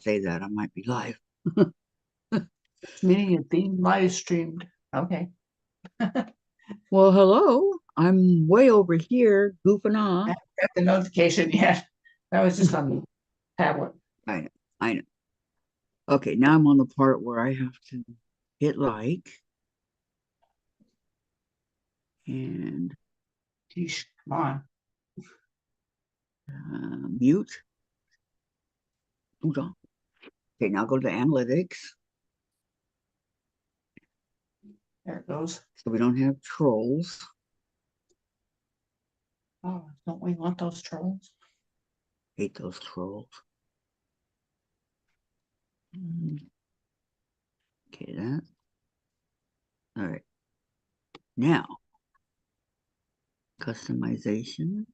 say that. I might be live. Meeting is being live streamed. Okay. Well, hello. I'm way over here goofing I off. haven't got the notification yet. That was just on the tablet. I know. I know. Okay, now I'm on the part where I have to hit like and Geesh, come on. mute. Hold on. Okay, now go to the analytics There it goes. so we don't have trolls. Oh, don't we want those trolls? Hate those trolls. Okay, that. All right. Now, customization.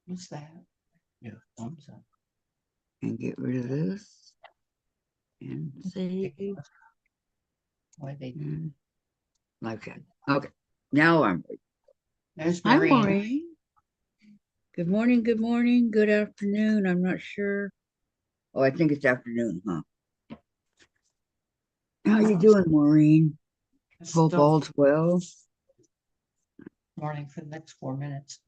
What's that? Yeah, thumbs up. And get rid of this. And save. Why they And live chat. Okay. Now I'm ready. There's Hi, Maureen. Maureen. Good morning, good morning, good afternoon. I'm not sure. Oh, I think it's afternoon, huh? How you doing, Maureen? Hope Still all's well. morning for the next 4 minutes.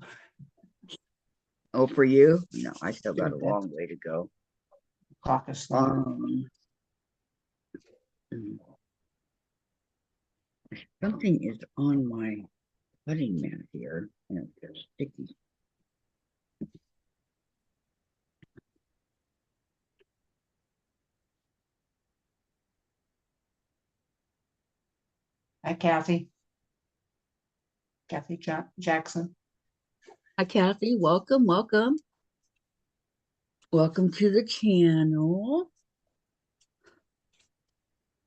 Oh, for you? No, I still got a long way to go. Clock is sleep. Something is on my cutting mat here, and it's sticky. Hi, Kathy. Kathy Jackson. Hi, Kathy. Welcome, welcome. Welcome to the channel.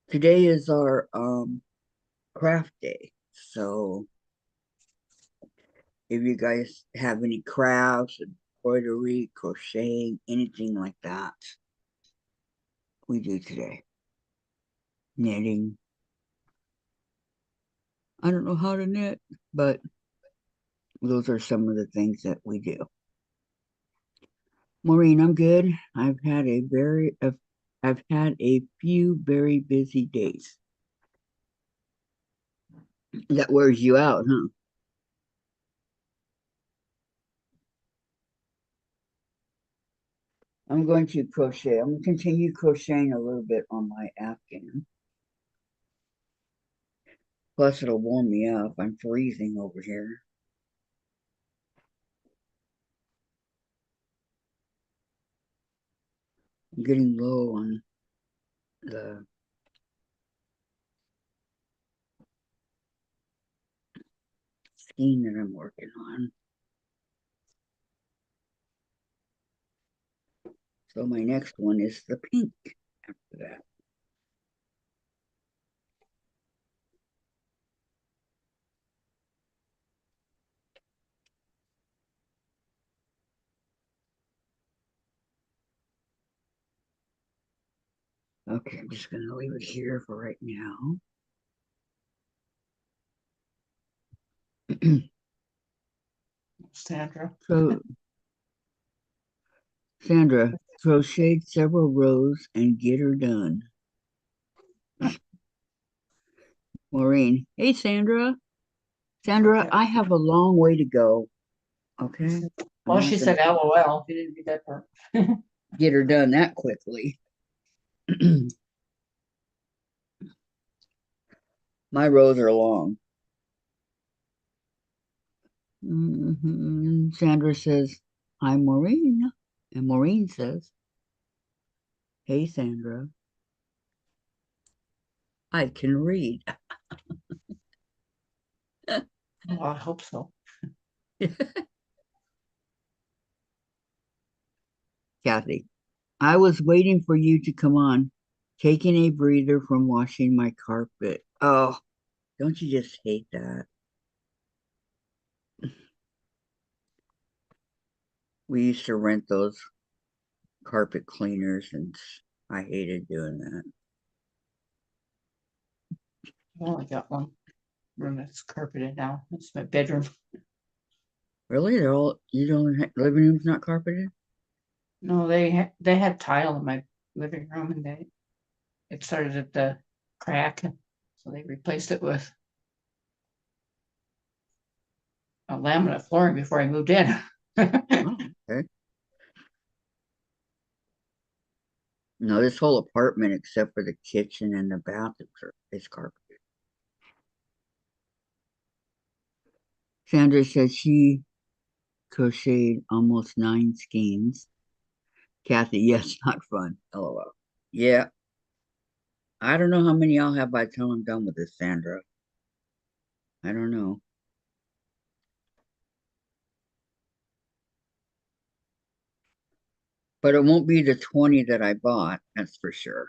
Today is our craft day. So if you guys have any crafts, embroidery, crocheting, anything like that, we do today. Knitting. I don't know how to knit, but those are some of the things that we do. Maureen, I'm good. I've had a few very busy days. That wears you out, huh? I'm going to crochet. I'm going to continue crocheting a little bit on my Afghan. Plus, it'll warm me up. I'm freezing over here. I'm getting low on the skein that I'm working on. So my next one is the pink after that. Okay, I'm just going to leave it here for right now. Sandra. So, Sandra crocheted several rows and get her done. Maureen, hey, Sandra. Sandra, I have a long way to go. Okay. Well, she said LOL. She didn't do that part. Get her done that quickly. My rows are long. Sandra says, hi, Maureen. And Maureen says, hey, Sandra. I can read. Well, I hope so. Kathy, I was waiting for you to come on, taking a breather from washing my carpet. Oh, don't you just hate that? We used to rent those carpet cleaners, and I hated doing that. I only got one room that's carpeted now. It's my bedroom. Really? They're all you don't living room's not carpeted? No, they had tile in my living room, and it started at the crack, so they replaced it with a laminate flooring before I moved in. Oh, okay. No, this whole apartment except for the kitchen and the bathroom is carpeted. Sandra says she crocheted almost 9 skeins. Kathy, yes, not fun. LOL. Yeah, I don't know how many I'll have by the time I'm done with this, Sandra. I don't know. But it won't be the 20 that I bought, that's for sure.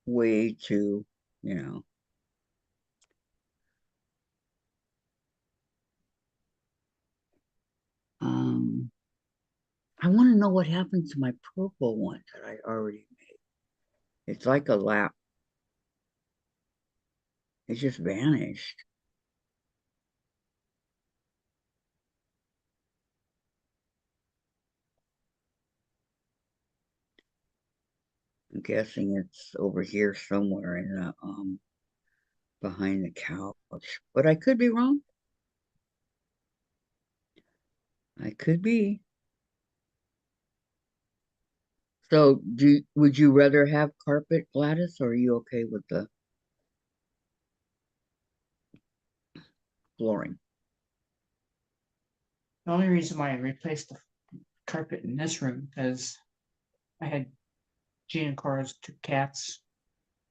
Way too, you know. Um, I want to know what happened to my purple one that I already made. It's like a lap. It just vanished. I'm guessing it's over here somewhere in the behind the couch. But I could be wrong. I could be. So would you rather have carpet, Gladys, or are you okay with the flooring? The only reason why I replaced the carpet in this room is I had Gene and Cora's 2 cats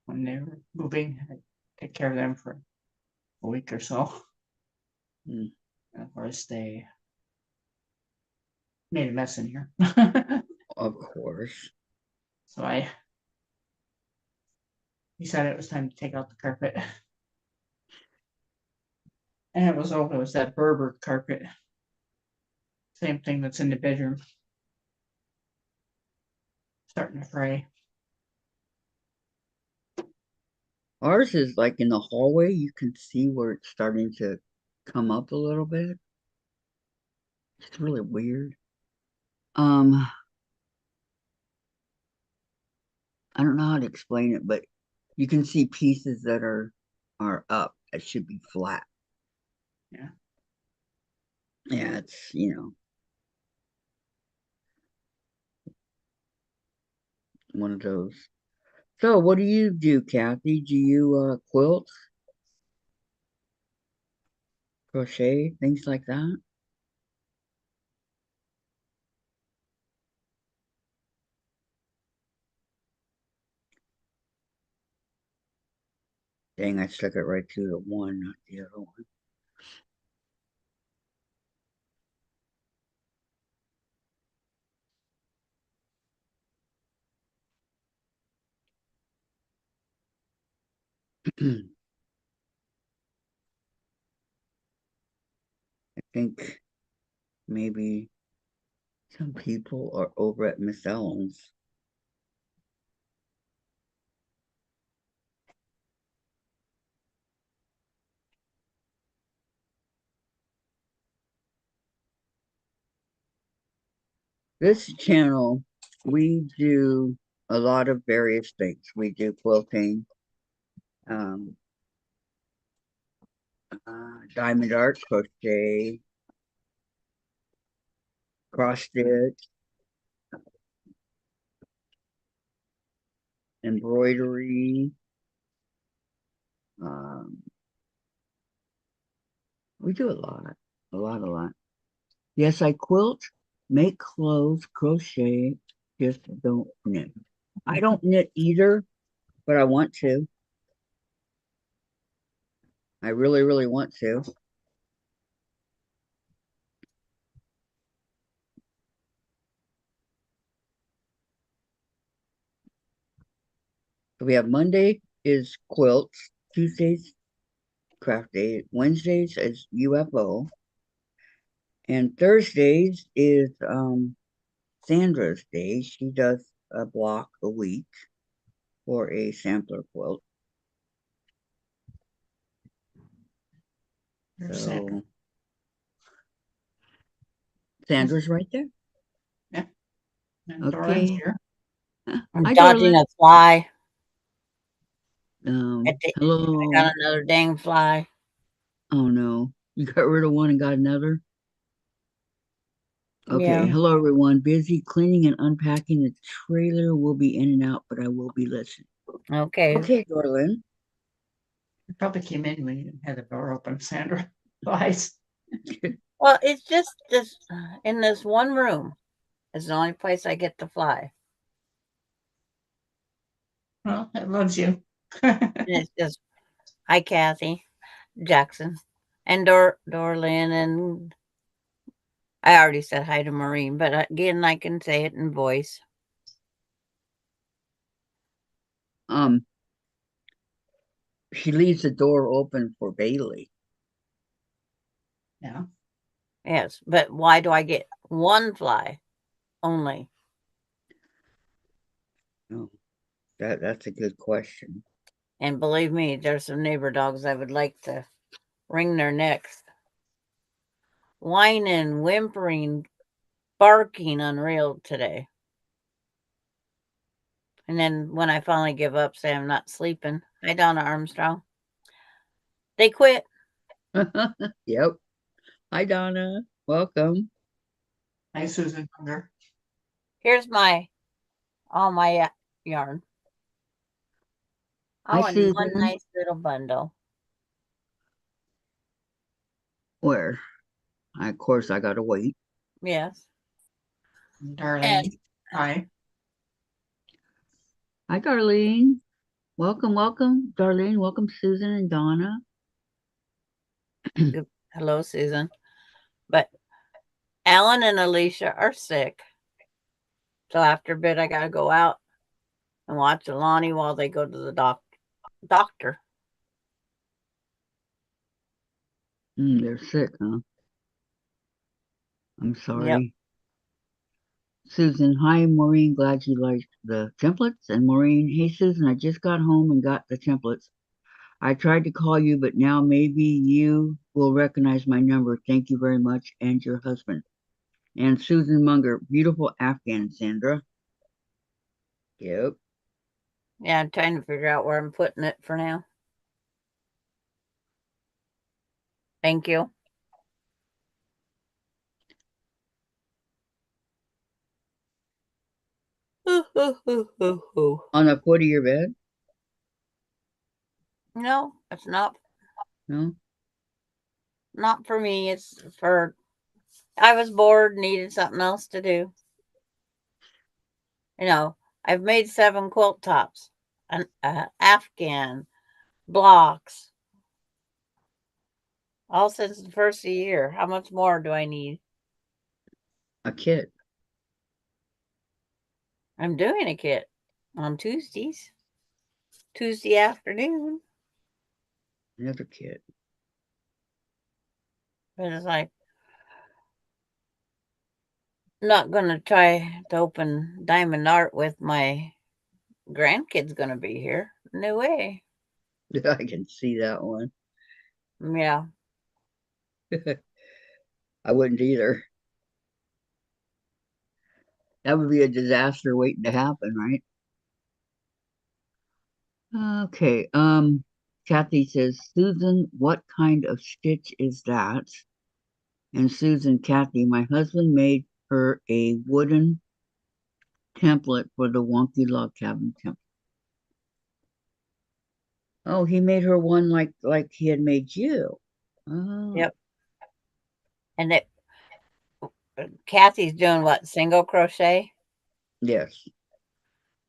when they were moving. I take care of them for a week or so. Mm, And of course, they made a mess in here. of course. So I decided it was time to take out the carpet. And it was that Berber carpet. Same thing that's in the bedroom. Starting to fray. Ours is like in the hallway. You can see where it's starting to come up a little bit. It's really weird. Um, I don't know how to explain it, but you can see pieces that are up that should be flat. Yeah. Yeah, it's one of those. So, what do you do, Kathy? Do you quilt, crochet, things like that? Dang, I stuck it right to the one, not the other one. I think maybe some people are over at Miss Ellen's. This channel, we do a lot of various things. We do quilting, um, diamond art, crochet, cross stitch, embroidery. Um, we do a lot. Yes, I quilt, make clothes, crochet, just don't knit. I don't knit either, but I want to. I really, really want to. So we have Monday is quilts, Tuesdays craft day, Wednesdays is UFO, and Thursdays is Sandra's day. She does a block a week for a sampler quilt. There's Sandra. So Sandra's right there. Yeah. And Doran's Okay. here. I'm Hi, dodging Darlin. a fly. I Hello. got another dang fly. Oh no, you got rid of one and got another. Okay. Yeah. Hello, everyone. Busy cleaning and unpacking the trailer. Will be in and out, but I will be listening. Okay. Okay, Darlin. You probably came in when you had the door open, Sandra. Lies. Well, it's just this in this one room. It's the only place I get to fly. Well, it loves you. And it's just hi Kathy, Jackson, and Dorlin, and I already said hi to Maureen, but again I can say it in voice. Um, she leaves the door open for Bailey. Yeah. Yes, but why do I get one fly only? Oh, that's a good question. And believe me, there's some neighbor dogs I would like to wring their necks. Whining, whimpering, barking unreal today. And then when I finally give up, say I'm not sleeping. Hi, Donna Armstrong. They quit. Yep. Hi, Donna. Welcome. Hi, Susan Hunger. Here's all my yarn. Hi, All in one Susan. nice little bundle. Where? Of course, I gotta wait. Yes. Darlene. And Hi. Hi, Darlene. Welcome, welcome, Darlene. Welcome, Susan and Donna. hello, Susan. But Alan and Alicia are sick. So after a bit, I got to go out and watch Alani while they go to the doctor. They're sick, huh? I'm Yep. sorry. Susan, hi, Maureen. Glad you liked the templates. And Maureen, hey, Susan, I just got home and got the templates. I tried to call you, but now maybe you will recognize my number. Thank you very much. And your husband. And Susan Munger, beautiful Afghan, Sandra. Yep. Yeah, I'm trying to figure out where I'm putting it for now. Thank you. On the foot of your bed? No, it's not. No? Not for me. It's for. I was bored, needed something else to do. I've made 7 quilt tops, an Afghan, blocks, all since the first of the year. How much more do I need? A kit. I'm doing a kit on Tuesdays, Tuesday afternoon. Another kit. But it's like, not going to try to open Diamond Art with my grandkids going to be here. No way. I can see that one. Yeah. I wouldn't either. That would be a disaster waiting to happen, right? Okay. Kathy says, Susan, what kind of stitch is that? And Susan, Kathy, my husband made her a wooden template for the wonky log cabin template. Oh, he made her one like he had made you. Oh, Yep. And Kathy's doing what? Single crochet? yes.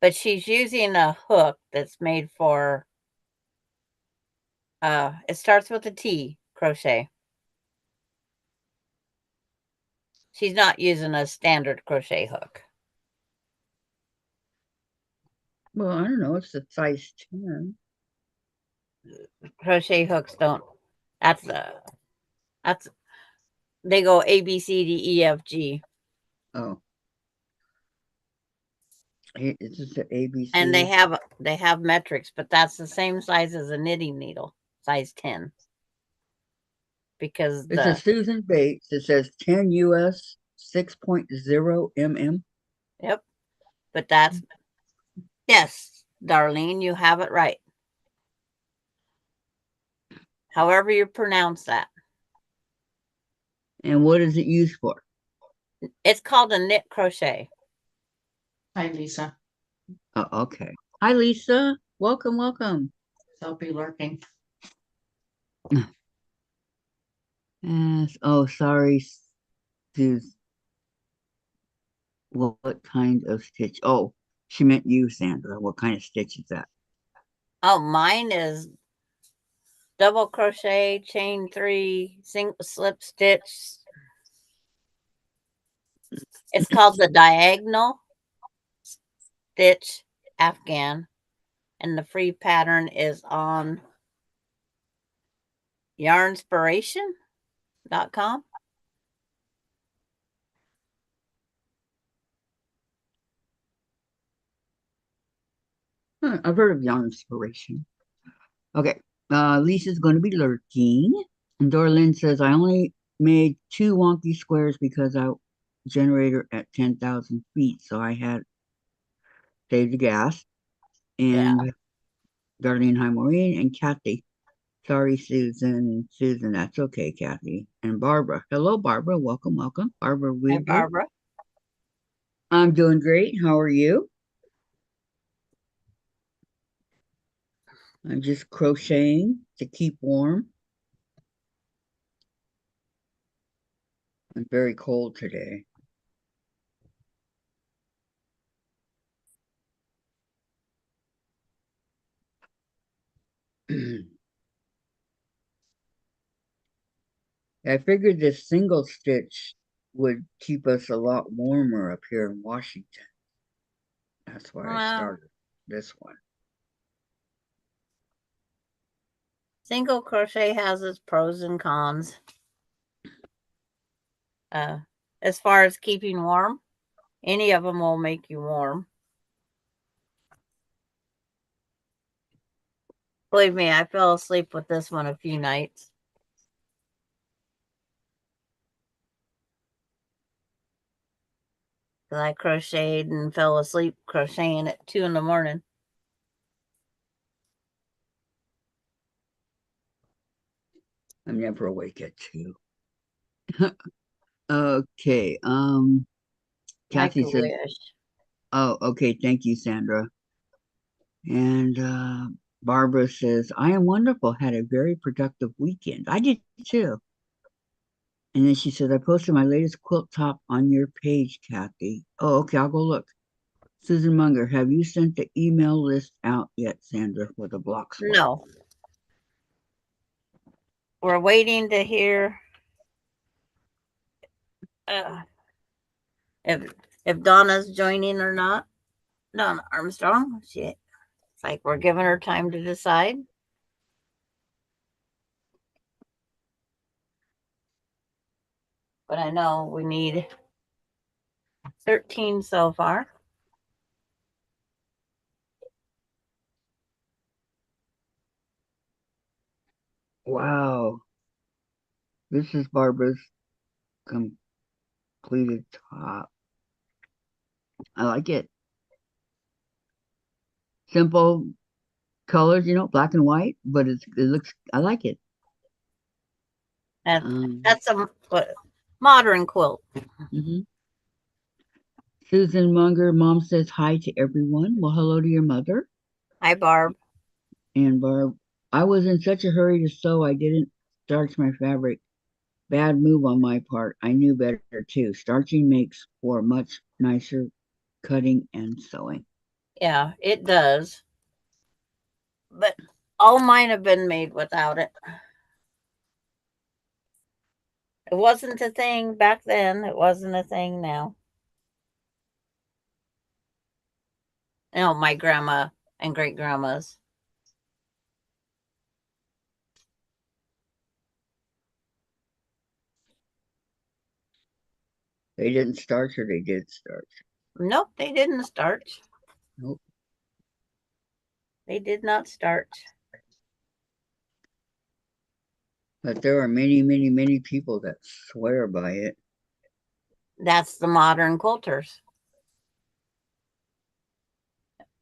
But she's using a hook that's made for it starts with a T crochet. She's not using a standard crochet hook. Well, I don't know. It's a size 10. Crochet hooks don't. That's they go A B C D E F G, Oh, it's just an and ABC. they have metrics, but that's the same size as a knitting needle, size 10. because This is Susan Bates. It says 10 US 6.0 mm. Yep. But that's, yes, Darlene, you have it right. However you pronounce that. And what is it used for? It's called a knit crochet. Hi, Lisa. Oh, okay. Hi, Lisa. Welcome, welcome. They'll be lurking. Yes. Oh, sorry, Suze. What kind of stitch? Oh, she meant you, Sandra. What kind of stitch is that? Oh, mine is double crochet, chain 3, single slip stitch. It's called the diagonal stitch Afghan, and the free pattern is on yarnspiration.com. I've heard of Yarn Inspiration. Okay. Lisa's going to be lurking. And Dorlyn says, I only made 2 wonky squares because I generator at 10,000 feet, so I had saved the gas. Yeah. And Darlene, hi, Maureen, and Kathy. Sorry, Susan. Susan, that's okay, Kathy. And Barbara. Hello, Barbara. Welcome, welcome. Barbara Hi, Weaver. Barbara. I'm doing great. How are you? I'm just crocheting to keep warm. I'm very cold today. I figured this single stitch would keep us a lot warmer up here in Washington. That's why I Well, started this one. single crochet has its pros and cons. As far as keeping warm, any of them will make you warm. Believe me, I fell asleep with this one a few nights. Because I crocheted and fell asleep crocheting at 2 in the morning. I'm never awake at 2. Okay. Kathy Make a says, wish. oh, okay. Thank you, Sandra. And Barbara says, I am wonderful. Had a very productive weekend. I did too. And then she says, I posted my latest quilt top on your page, Kathy. Oh, okay. I'll go look. Susan Munger, have you sent the email list out yet, Sandra, for the block spot? No. We're waiting to hear if Donna's joining or not. Donna Armstrong. It's like we're giving her time to decide. But I know we need 13 so far. Wow. This is Barbara's completed top. I like it. Simple colors, black and white, but it looks, I like it. That's a modern quilt. Mm-hmm. Susan Munger, mom says hi to everyone. Well, hello to your mother. Hi, Barb. And Barb, I was in such a hurry to sew, I didn't starch my fabric. Bad move on my part. I knew better too. Starching makes for much nicer cutting and sewing. Yeah, it does. But all mine have been made without it. It wasn't a thing back then. It wasn't a thing now. My grandma and great grandmas. They didn't starch or they did starch? Nope, they didn't starch. Nope. They did not starch. But there are many, many, many people that swear by it. That's the modern quilters.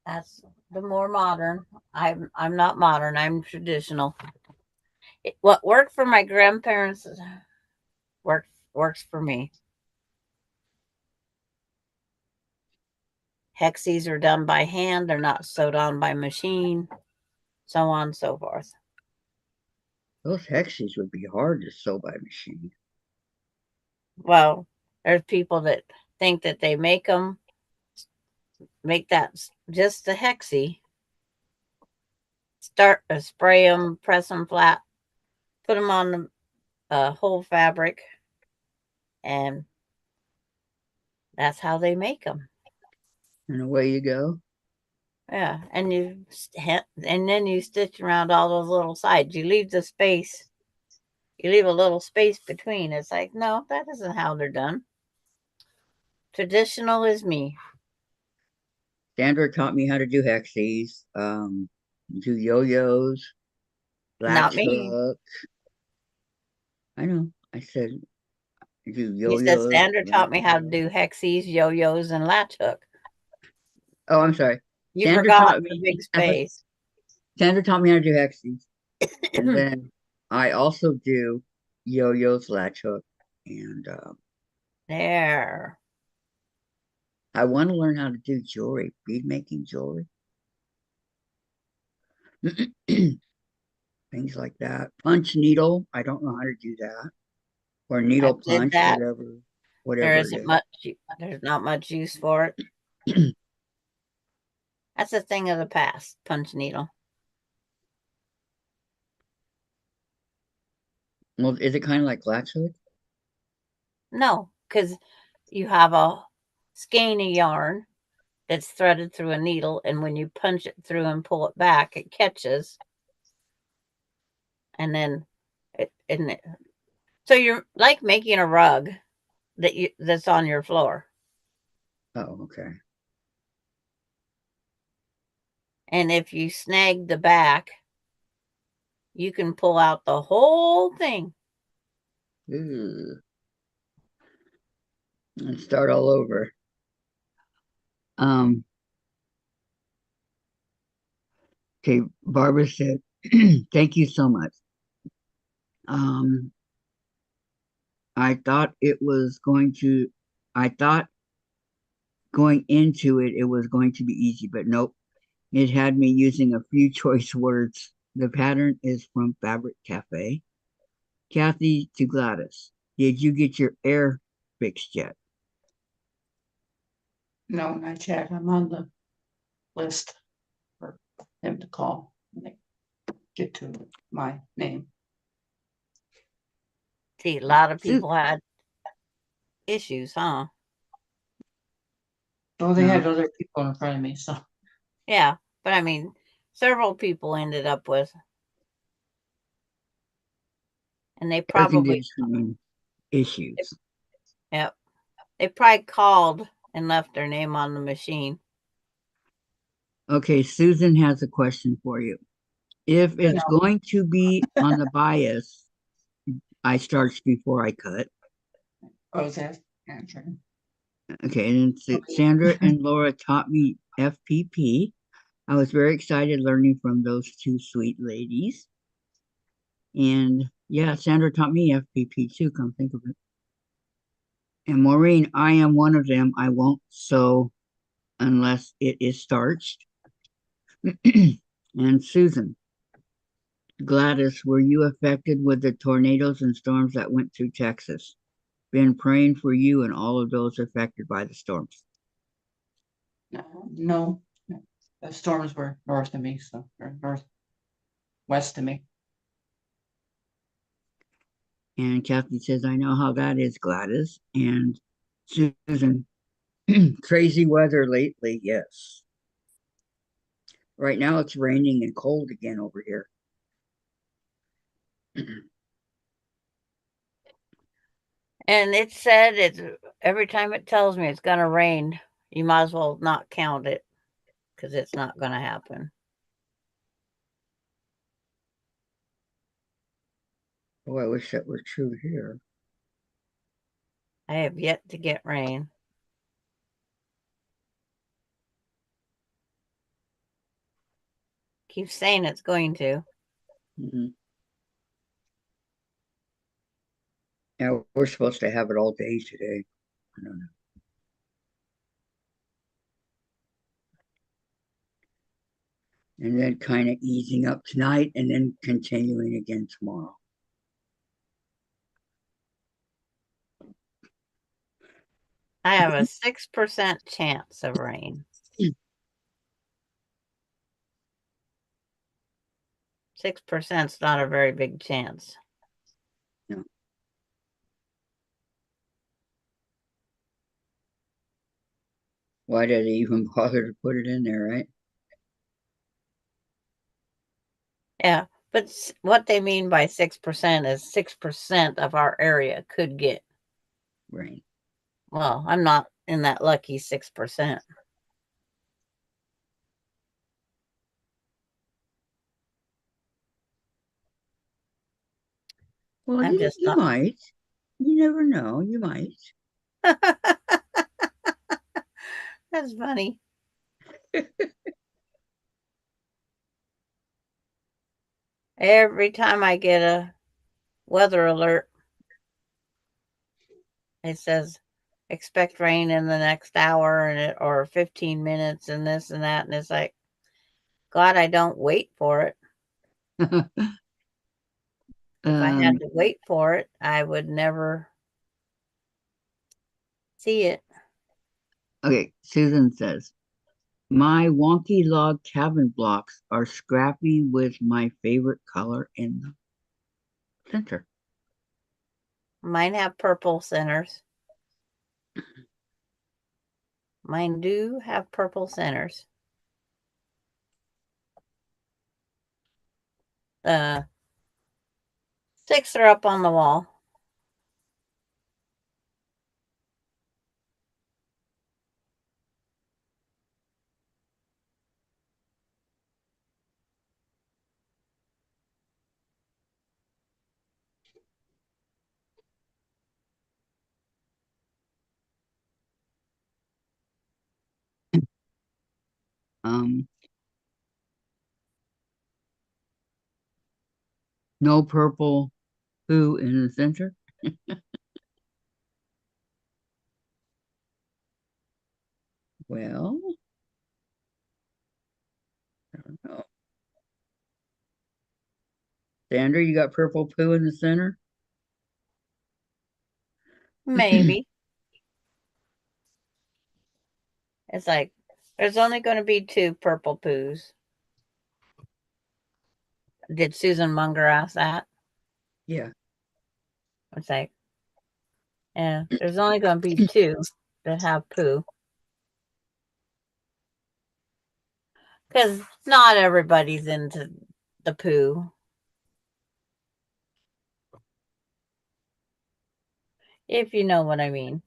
That's the more modern. I'm not modern. I'm traditional. What worked for my grandparents works for me. Hexies are done by hand. They're not sewed on by machine. So on and so forth. Those hexies would be hard to sew by machine. Well, there's people that think that they make that just a hexie. Spray them, press them flat, put them on the whole fabric, and that's how they make them. And away you go. Yeah, and then you stitch around all those little sides. You leave the space. You leave a little space between. It's like, no, that isn't how they're done. Traditional is me. Sandra taught me how to do hexies, do yo-yos, Not latch me. hook. I know. I said do You said yo-yos, Sandra taught latch me how to hook. do hexies, yo-yos, and latch hook. Oh, I'm sorry. You Sandra forgot taught the me. big space. Sandra taught me how to do hexies, and then I also do yo-yos, latch hook, and There. I want to learn how to do jewelry, bead making jewelry, things like that. Punch needle. I don't know how to do that, or I needle did punch, that. There whatever it isn't is. much. There's not much use for it. That's a thing of the past. Punch needle. Well, is it kind of like latch hook? No, because you have a skein of yarn that's threaded through a needle, and when you punch it through and pull it back, it catches, and then so you're like making a rug that's on your floor. Oh, okay. And if you snag the back, you can pull out the whole thing. Ooh. And start all over. Um, okay, Barbara said, thank you so much. Um, I thought it was going to, I thought going into it, it was going to be easy, but nope. It had me using a few choice words. The pattern is from Fabric Cafe. Kathy to Gladys, did you get your air fixed yet? No, not yet. I'm on the list for him to call when they get to my name. See, a lot of Su- people had issues, huh? Oh, they no, had other people in front of me, so Yeah, but I mean, several people ended up with, and they air probably, conditioning issues. yep, they probably called and left their name on the machine. Okay, Susan has a question for you. If no. it's going to be on the bias, I starch before I cut. I was answering. Okay, and then Okay. Sandra and Laura taught me FPP. I was very excited learning from those two sweet ladies. And yeah, Sandra taught me FPP too, come think of it. And Maureen, I am one of them. I won't sew unless it is starched. And Susan, Gladys, were you affected with the tornadoes and storms that went through Texas? Been praying for you and all of those affected by the storms. No, the storms were north of me, so or northwest of me. And Kathy says, I know how that is, Gladys. And Susan, crazy weather lately, yes. Right now it's raining and cold again over here. And it said it's every time it tells me it's going to rain, you might as well not count it because it's not going to happen. Oh, I wish that were true here. I have yet to get rain. Keeps saying it's going to. Mm-hmm. Yeah, we're supposed to have it all day today. I don't know. And then kind of easing up tonight and then continuing again tomorrow. I have a 6% chance of rain. 6% is not a very big chance. No. Why did they even bother to put it in there, right? Yeah, but what they mean by 6% is 6% of our area could get. Rain. Well, I'm not in that lucky 6%. Well, I'm just you not. might. You never know. You might. That's funny. Every time I get a weather alert, it says expect rain in the next hour or 15 minutes and this and that. And it's like, God, I don't wait for it. If I had um, to wait for it, I would never see it. okay, Susan says, my wonky log cabin blocks are scrappy with my favorite color in the center. Mine have purple centers. Mine do have purple centers. Uh, 6 are up on the wall. Um, no purple poo in the center. Well, I don't know. Sandra, you got purple poo in the center? Maybe. It's like, there's only going to be 2 purple poos. Did Susan Munger ask that? Yeah. It's like, yeah, there's only going to be 2 that have poo. Because not everybody's into the poo. If you know what I mean.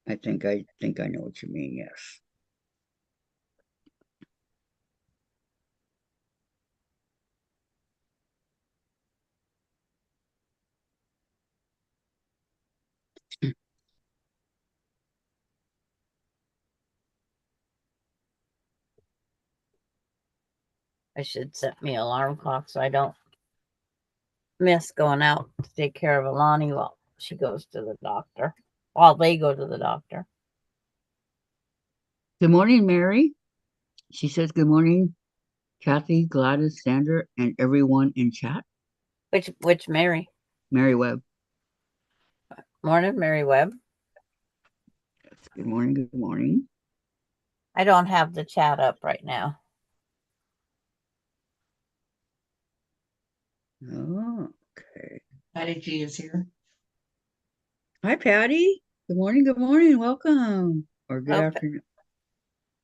I think I know what you mean, yes. I should set me an alarm clock so I don't miss going out to take care of Alani while she goes to the doctor. While they go to the doctor. Good morning, Mary. She says, good morning, Kathy, Gladys, Sandra, and everyone in chat. Which Mary? Mary Webb. Morning, Mary Webb. Good morning, good morning. I don't have the chat up right now. Oh, okay. Patty G is here. Hi, Patty. Good morning, welcome. Or good afternoon.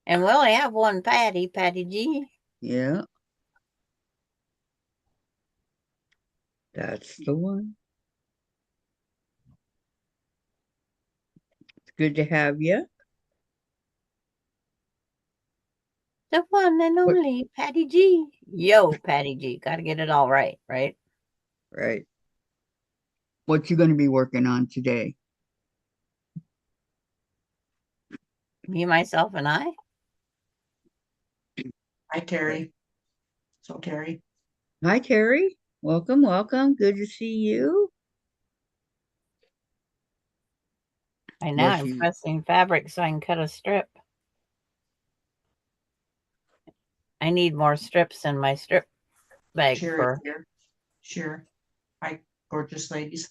And we only have one Patty G. Yeah, that's the one. It's good to have you. The one and What? only Patty G. Yo, Patty G. Got to get it all right, right? Right. What you going to be working on today? Me, myself, and I. Hi, Terry. So, Terry, Hi, Terry. Welcome, welcome. Good to see you. Right now, Was I'm you pressing fabric so I can cut a strip. I need more strips in my strip bag Sherry for. here. Sure. Hi, gorgeous ladies.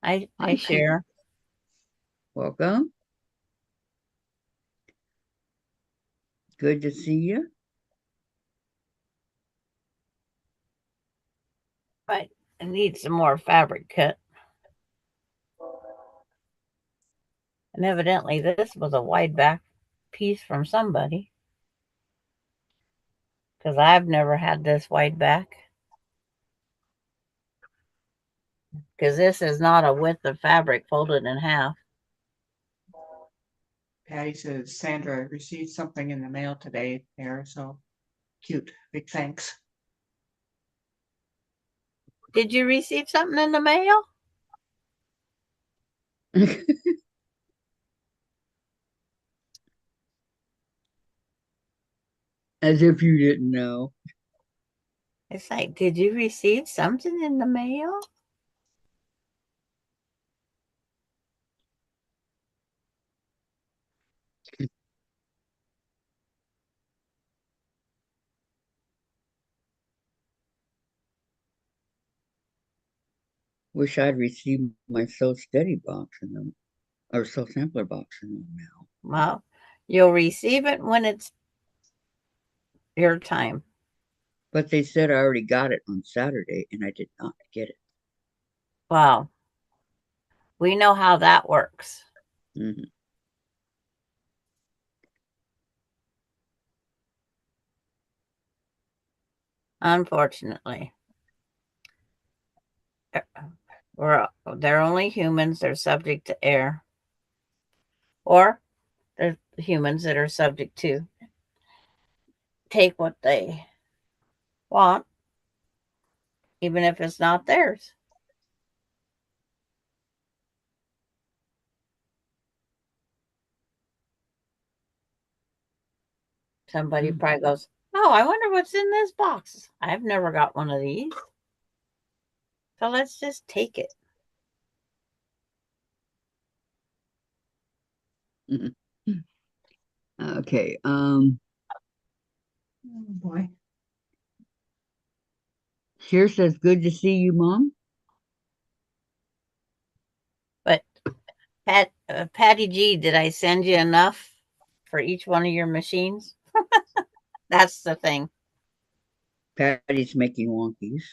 I Hi, share, welcome? Good to see you. but I need some more fabric cut. And evidently, this was a wide back piece from somebody because I've never had this wide back. Because this is not a width of fabric folded in half. Patty says, Sandra received something in the mail today there, so cute. Big thanks. Did you receive something in the mail? As if you didn't know. It's like, did you receive something in the mail? Wish I'd received my Sew Steady box in them, or Sew Sampler box in the mail. Well, you'll receive it when it's your time. But they said I already got it on Saturday, and I did not get it. Wow. We know how that works. Mhm. Unfortunately. They're only humans. They're subject to air. Or they're humans that are subject to take what they want, even if it's not theirs. Somebody probably goes, oh, I wonder what's in this box. I've never got one of these. So let's just take it. Mhm. Okay. Oh boy. Here says, good to see you, Mom. But Patty G, did I send you enough for each one of your machines? That's the thing. Patty's making wonkies.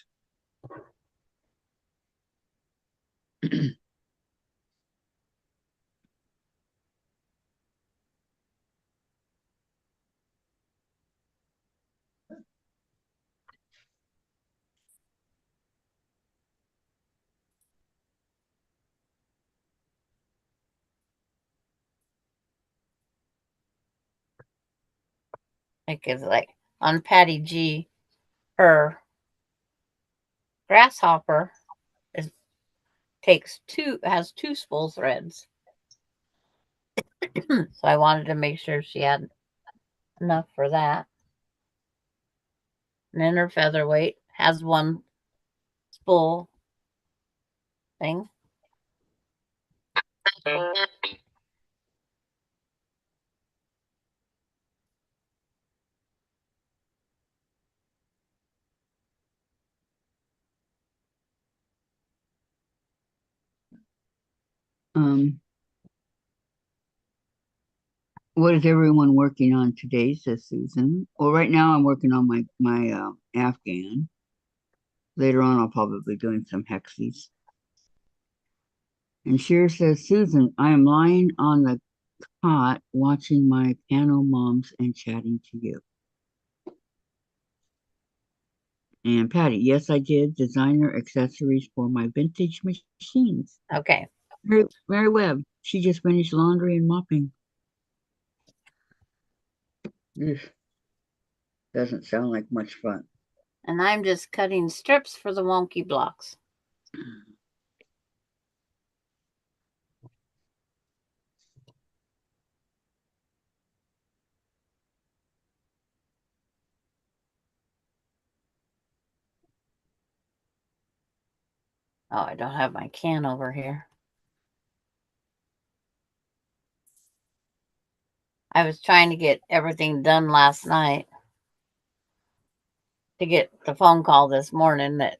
Because like on Patty G, her grasshopper is has two spool threads. So I wanted to make sure she had enough for that. And then her featherweight has one spool thing. um, what is everyone working on today, says Susan? Well, right now I'm working on my Afghan. Later on, I'll probably be doing some hexies. And Sheer says, Susan, I am lying on the cot watching my panel moms and chatting to you. And Patty, yes, I did designer accessories for my vintage machines. Okay. Mary Webb, she just finished laundry and mopping. Ugh, doesn't sound like much fun. And I'm just cutting strips for the wonky blocks. Oh, I don't have my can over here. I was trying to get everything done last night to get the phone call this morning that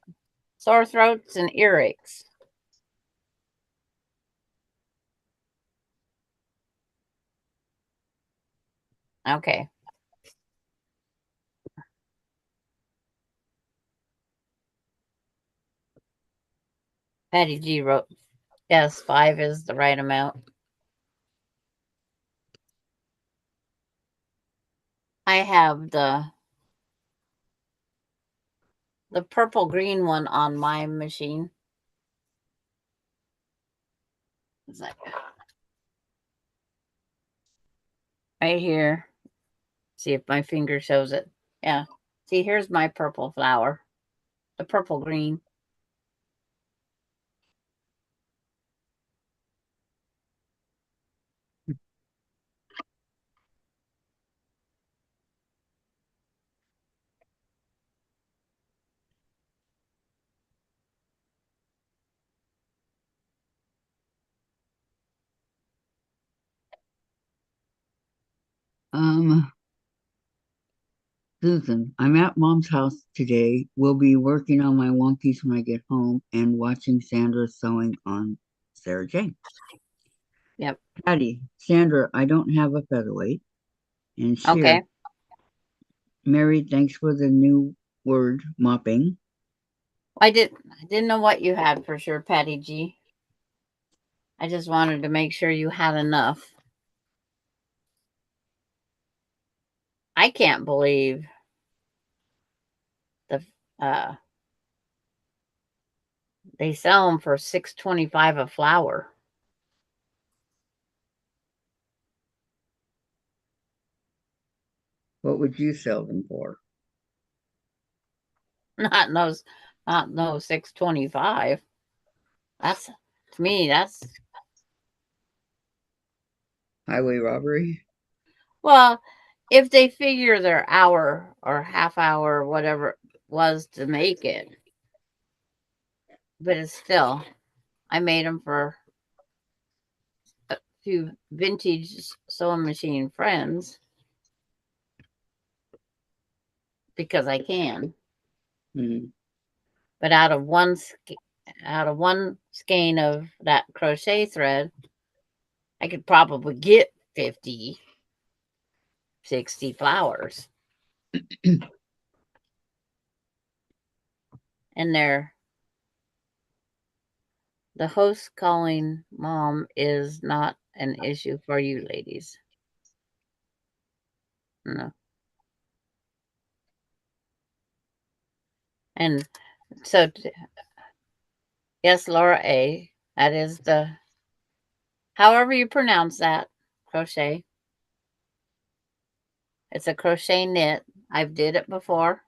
sore throats and earaches. Okay. Patty G wrote, yes, 5 is the right amount. I have the purple green one on my machine. It's like right here. See if my finger shows it. Yeah. See, here's my purple flower. The purple green. Susan, I'm at Mom's house today. We'll be working on my wonkies when I get home and watching Sandra sewing on Sarah Jane. Yep. Patty, Sandra, I don't have a featherweight. And Sheer, Okay. Mary, thanks for the new word, mopping. I didn't know what you had for sure, Patty G. I just wanted to make sure you had enough. I can't believe the they sell them for $6.25 a flower. What would you sell them for? Not no $6.25. That's to me, that's Highway robbery? well, if they figure their hour or half hour or whatever it was to make it. But it's still, I made them for a few vintage sewing machine friends because I can. Hmm. But out of one skein of that crochet thread, I could probably get 50, 60 flowers. And the host calling mom is not an issue for you ladies. No. And so, yes, Laura A., that is the, however you pronounce that, crochet. It's a crochet knit. I've did it before.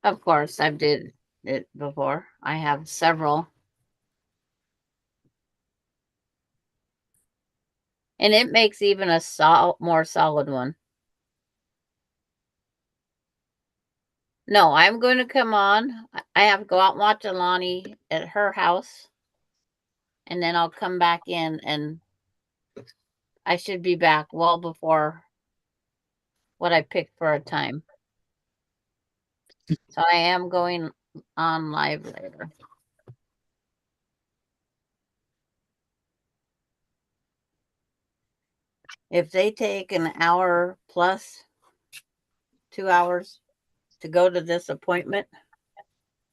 Of course, I've did it before. I have several. And it makes even a more solid one. No, I'm going to come on. I have to go out and watch Alani at her house. And then I'll come back in and I should be back well before what I picked for a time. So I am going on live later. If they take an hour plus 2 hours to go to this appointment,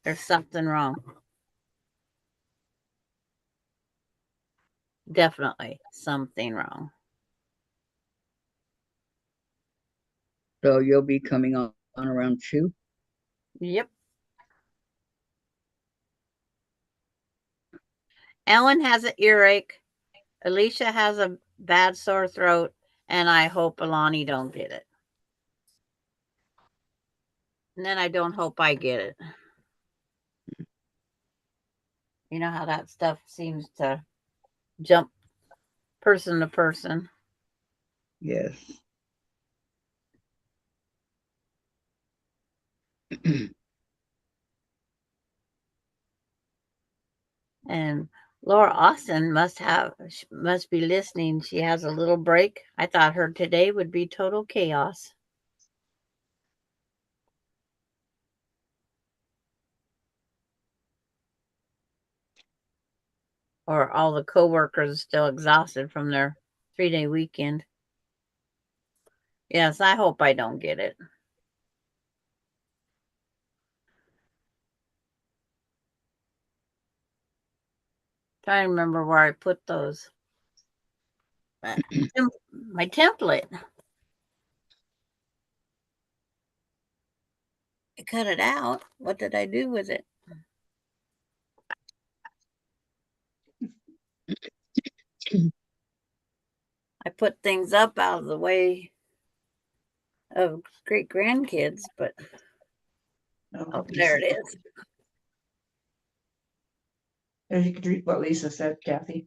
there's something wrong. Definitely something wrong. So you'll be coming on around 2? Yep. Ellen has an earache. Alicia has a bad sore throat. And I hope Alani don't get it. And then I don't hope I get it. You know how that stuff seems to jump person to person. Yes. And Laura Austin must be listening. She has a little break. I thought her today would be total chaos. Or all the coworkers still exhausted from their 3-day weekend. Yes, I hope I don't get it. Trying to remember where I put those. My template. I cut it out. What did I do with it? I put things up out of the way of great grandkids, but oh, there it is. As you could read what Lisa said, Kathy.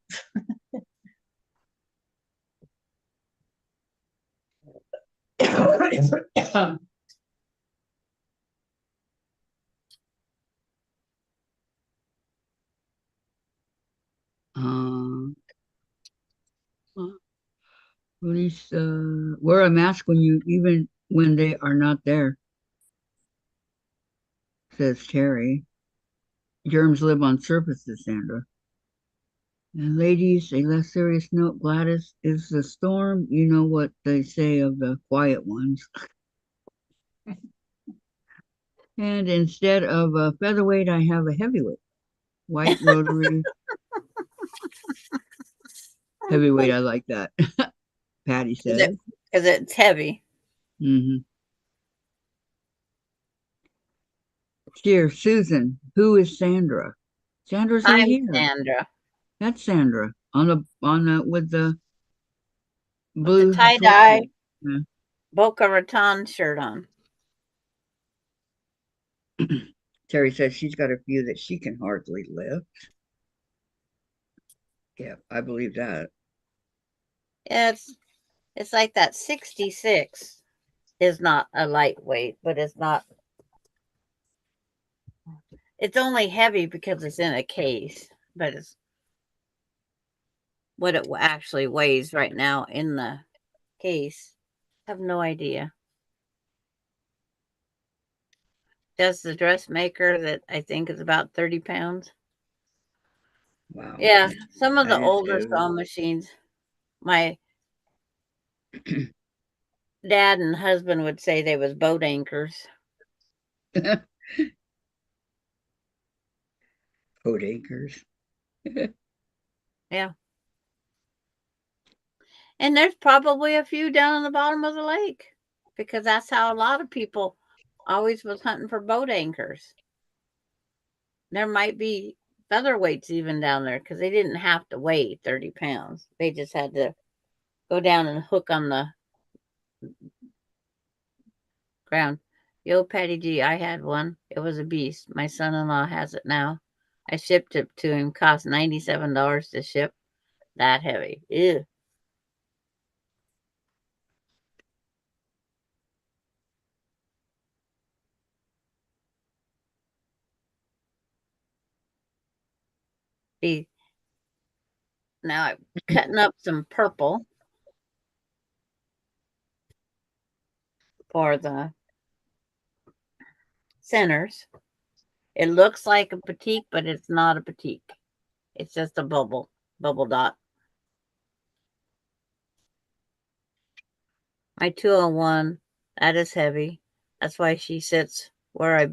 Please wear a mask even when they are not there, says Terry. Germs live on surfaces, Sandra. And ladies, a less serious note, Gladys, is the storm. You know what they say of the quiet ones. And instead of a featherweight, I have a heavyweight. White rotary. Heavyweight, I like that. Patty says. Because it's heavy. Mm-hmm. Here, Susan, who is Sandra? Sandra's right here. Sandra. That's Sandra on the with the blue with the tie-dye yeah. Boca Raton shirt on. Terry says she's got a few that she can hardly lift. Yeah, I believe that. Yeah, it's like that 66 is not a lightweight, but it's not. It's only heavy because it's in a case, but it's what it actually weighs right now in the case. I have no idea. Does the dressmaker that I think is about 30 pounds. Wow. Yeah, some of the That is older heavy. sewing machines, my dad and husband would say they was boat anchors. Boat anchors. Yeah. And there's probably a few down in the bottom of the lake because that's how a lot of people always was hunting for boat anchors. There might be featherweights even down there because they didn't have to weigh 30 pounds. They just had to go down and hook on the ground. Yo, Patty G, I had one. It was a beast. My son-in-law has it now. I shipped it to him. Cost $97 to ship. That heavy. Ew. Now I'm cutting up some purple for the centers. It looks like a batik, but it's not a batik. It's just a bubble dot. My 201, that is heavy. That's why she sits where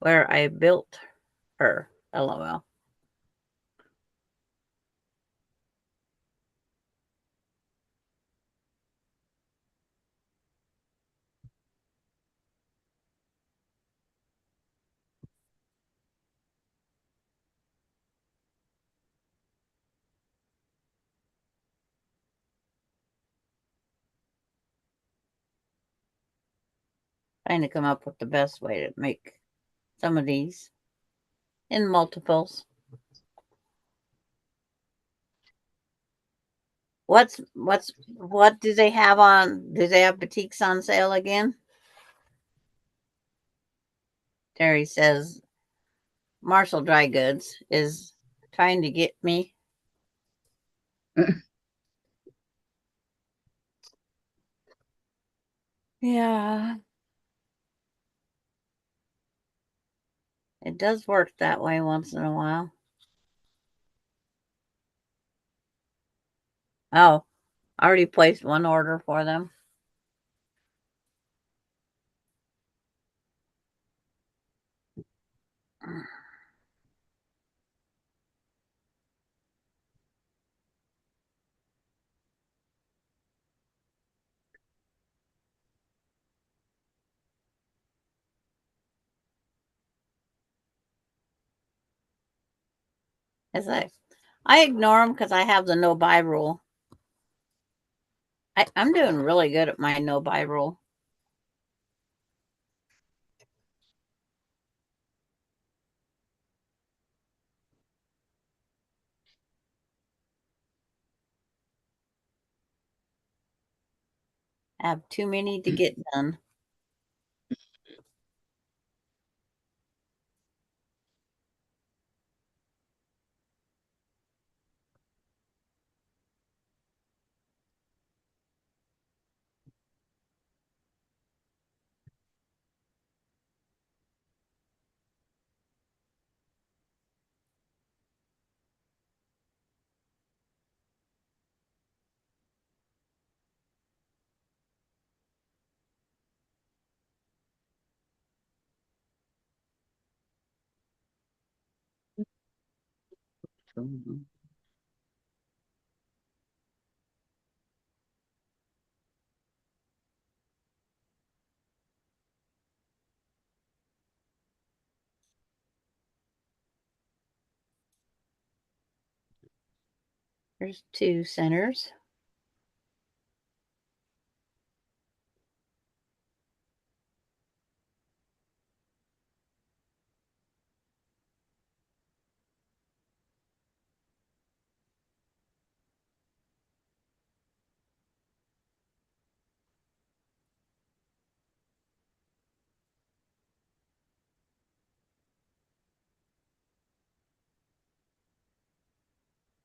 I built her. LOL. Trying to come up with the best way to make some of these in multiples. What do they have on? Do they have batiks on sale again? Terry says Marshall Dry Goods is trying to get me. Yeah. It does work that way once in a while. Oh, I already placed one order for them. It's like I ignore them because I have the no buy rule. I'm doing really good at my no buy rule. I have too many to get done. There's 2 centers.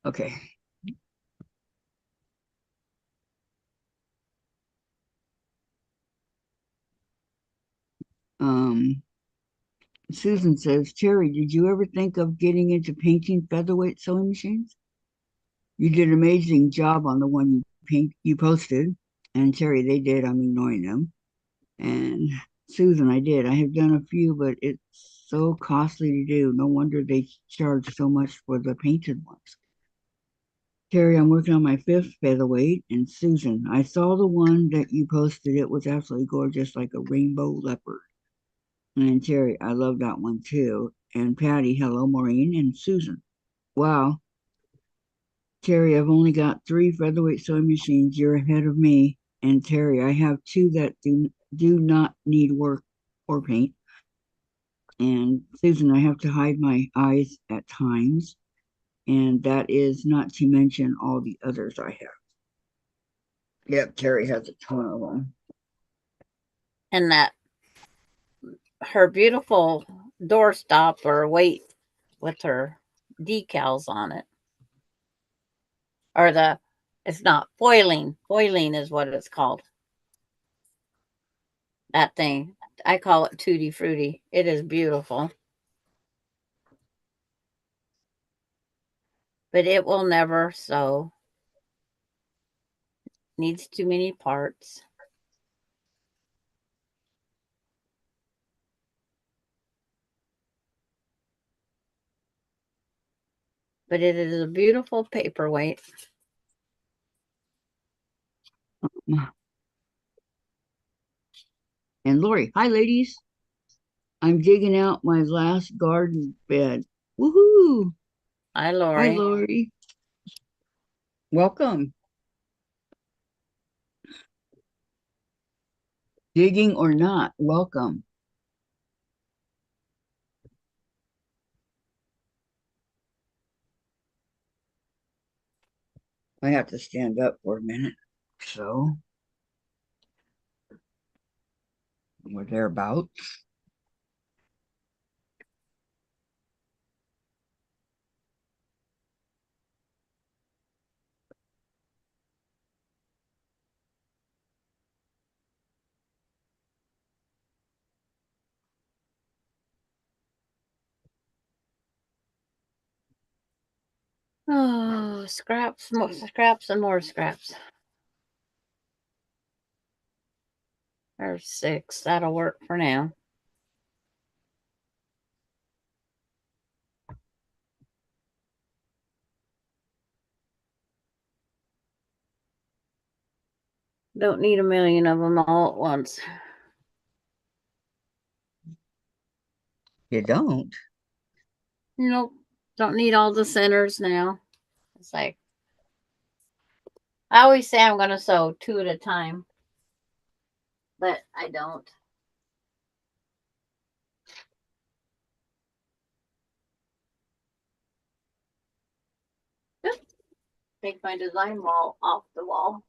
Okay. Susan says, Terry, did you ever think of getting into painting featherweight sewing machines? You did an amazing job on the one you posted. And Terry, they did. I'm ignoring them. And Susan, I did. I have done a few, but it's so costly to do. No wonder they charge so much for the painted ones. Terry, I'm working on my 5th featherweight. And Susan, I saw the one that you posted. It was absolutely gorgeous, like a rainbow leopard. And Terry, I love that one too. And Patty, hello, Maureen and Susan. Wow, Terry, I've only got 3 featherweight sewing machines. You're ahead of me. And Terry, I have 2 that do not need work or paint. And Susan, I have to hide my eyes at times. And that is not to mention all the others I have. Yep, Terry has a ton of them. And that her beautiful doorstop or weight with her decals on it. Or it's not foiling. Foiling is what it's called. That thing. I call it Tutti Frutti. It is beautiful. But it will never sew. Needs too many parts. But it is a beautiful paperweight. And Lori, hi ladies. I'm digging out my last garden bed. Woohoo! Hi, Hi Lori. Lori. Welcome. Digging or not, welcome. I have to stand up for a minute. So we're thereabouts. Oh, scraps, more scraps, and more scraps. There's 6. That'll work for now. Don't need a million of them all at once. You don't? Nope. Don't need all the centers now. It's like, I always say I'm going to sew 2 at a time, but I don't. Take my design wall off the wall.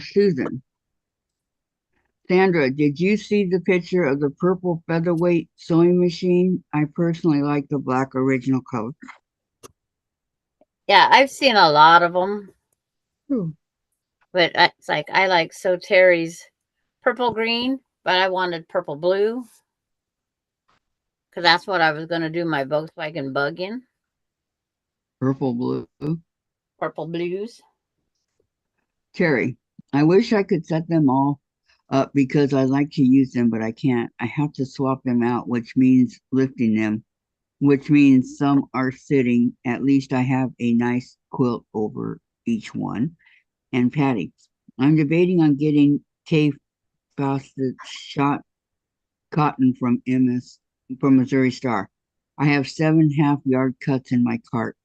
Susan. Sandra, did you see the picture of the purple featherweight sewing machine? I personally like the black original color. Yeah, I've seen a lot of them, Ooh. but it's like I like So Terry's purple green, but I wanted purple blue because that's what I was going to do my Volkswagen bug in. Purple blue. Purple blues. Terry, I wish I could set them all up because I like to use them, but I can't. I have to swap them out, which means lifting them, which means some are sitting. At least I have a nice quilt over each one. And Patty, I'm debating on getting K Fawcett shot cotton from Missouri Star. I have 7.5 yard cuts in my cart.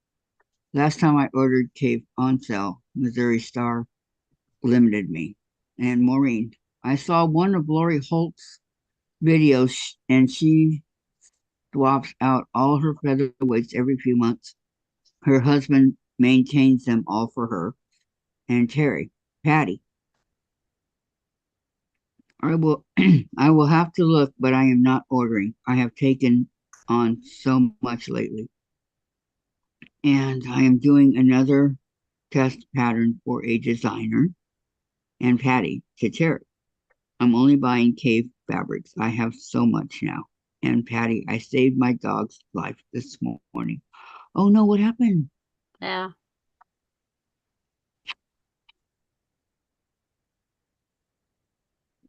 Last time I ordered Cave on sale, Missouri Star limited me. And Maureen, I saw one of Lori Holt's videos and she swaps out all her featherweights every few months. Her husband maintains them all for her. And Terry, Patty, I will I will have to look, but I am not ordering. I have taken on so much lately. And I am doing another test pattern for a designer. And Patty, to Terry, I'm only buying cave fabrics. I have so much now. And Patty, I saved my dog's life this morning. Oh no, what happened? Yeah.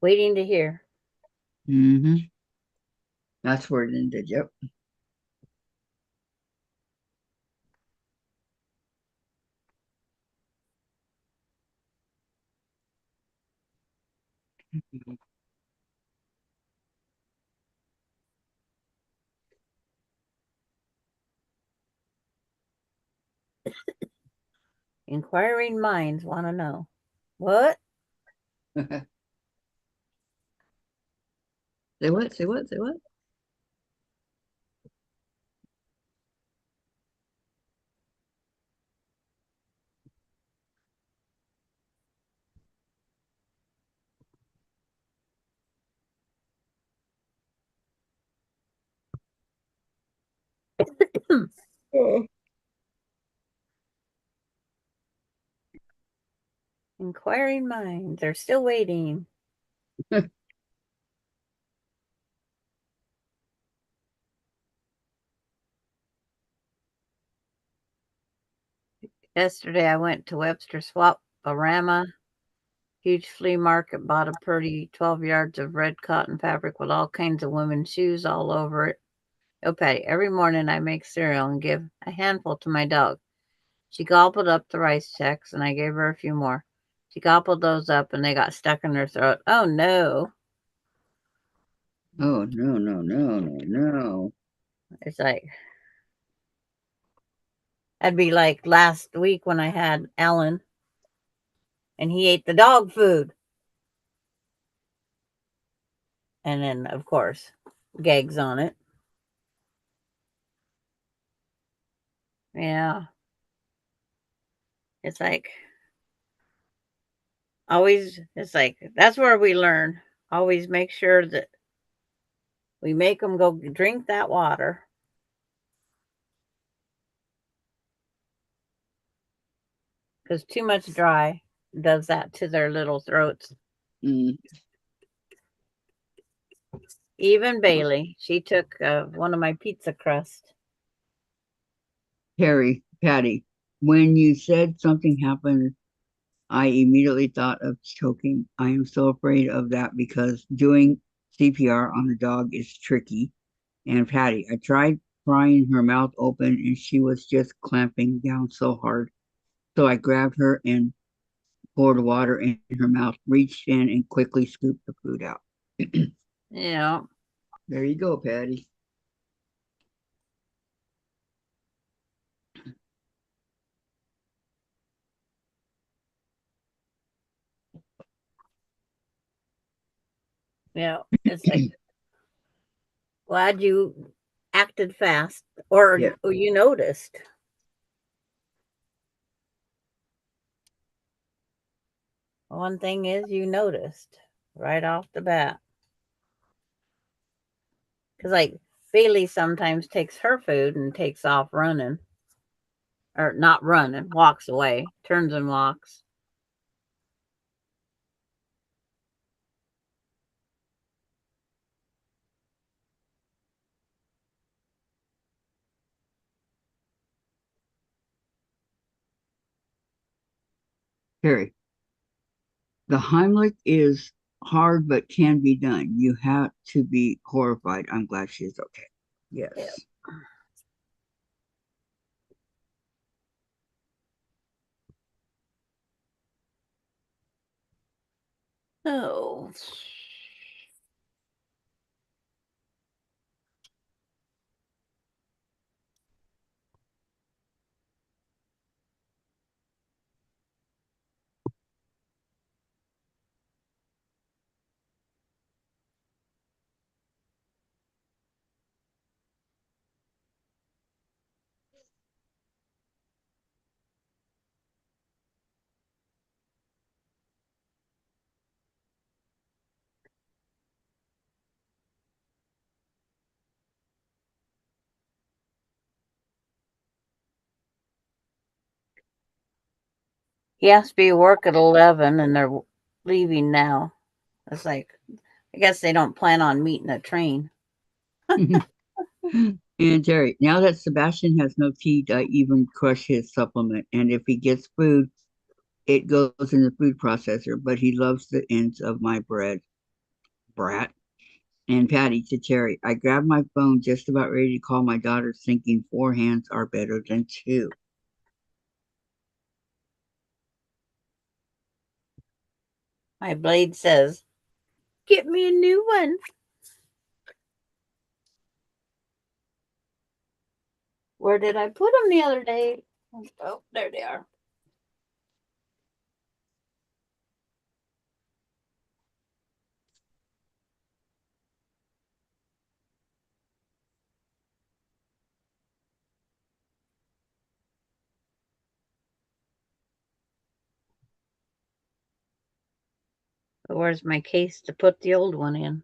Waiting to hear. Mm-hmm. That's where it ended. Yep. Inquiring minds want to know. What? Say what? Say what? Say what? Oh. Inquiring minds. They're still waiting. Yesterday I went to Webster Swap-A-Rama, huge flea market, bought a pretty 12 yards of red cotton fabric with all kinds of women's shoes all over it. Oh, Patty, every morning I make cereal and give a handful to my dog. She gobbled up the rice checks and I gave her a few more. She gobbled those up and they got stuck in her throat. Oh no. Oh no, no, no, no, no. It's like, that'd be like last week when I had Alan and he ate the dog food. And then, of course, gags on it. Yeah. It's like, always, it's like, that's where we learn. Always make sure that we make them go drink that water. because too much dry does that to their little throats. Mm. Even Bailey, she took one of my pizza crust. Patty, when you said something happened, I immediately thought of choking. I am so afraid of that because doing CPR on a dog is tricky. And Patty, I tried prying her mouth open and she was just clamping down so hard. So I grabbed her and poured water in her mouth, reached in and quickly scooped the food out. Yeah. There you go, Patty. Yeah. It's like, glad you acted fast or Yeah. you noticed. One thing is you noticed right off the bat. Because, like, Bailey sometimes takes her food and takes off running. Or not running, walks away, turns and walks. Harry, the Heimlich is hard but can be done. You have to be horrified. I'm glad she's okay. Yeah. Yes. Oh. He has to be at work at 11 and they're leaving now. It's like, I guess they don't plan on meeting a train. And Terry, now that Sebastian has no teeth, I even crush his supplement. And if he gets food, it goes in the food processor, but he loves the ends of my bread. Brat. And Patty to Terry, I grabbed my phone just about ready to call my daughter, thinking 4 hands are better than 2. My blade says, get me a new one. Where did I put them the other day? Oh, there they are. But where's my case to put the old one in?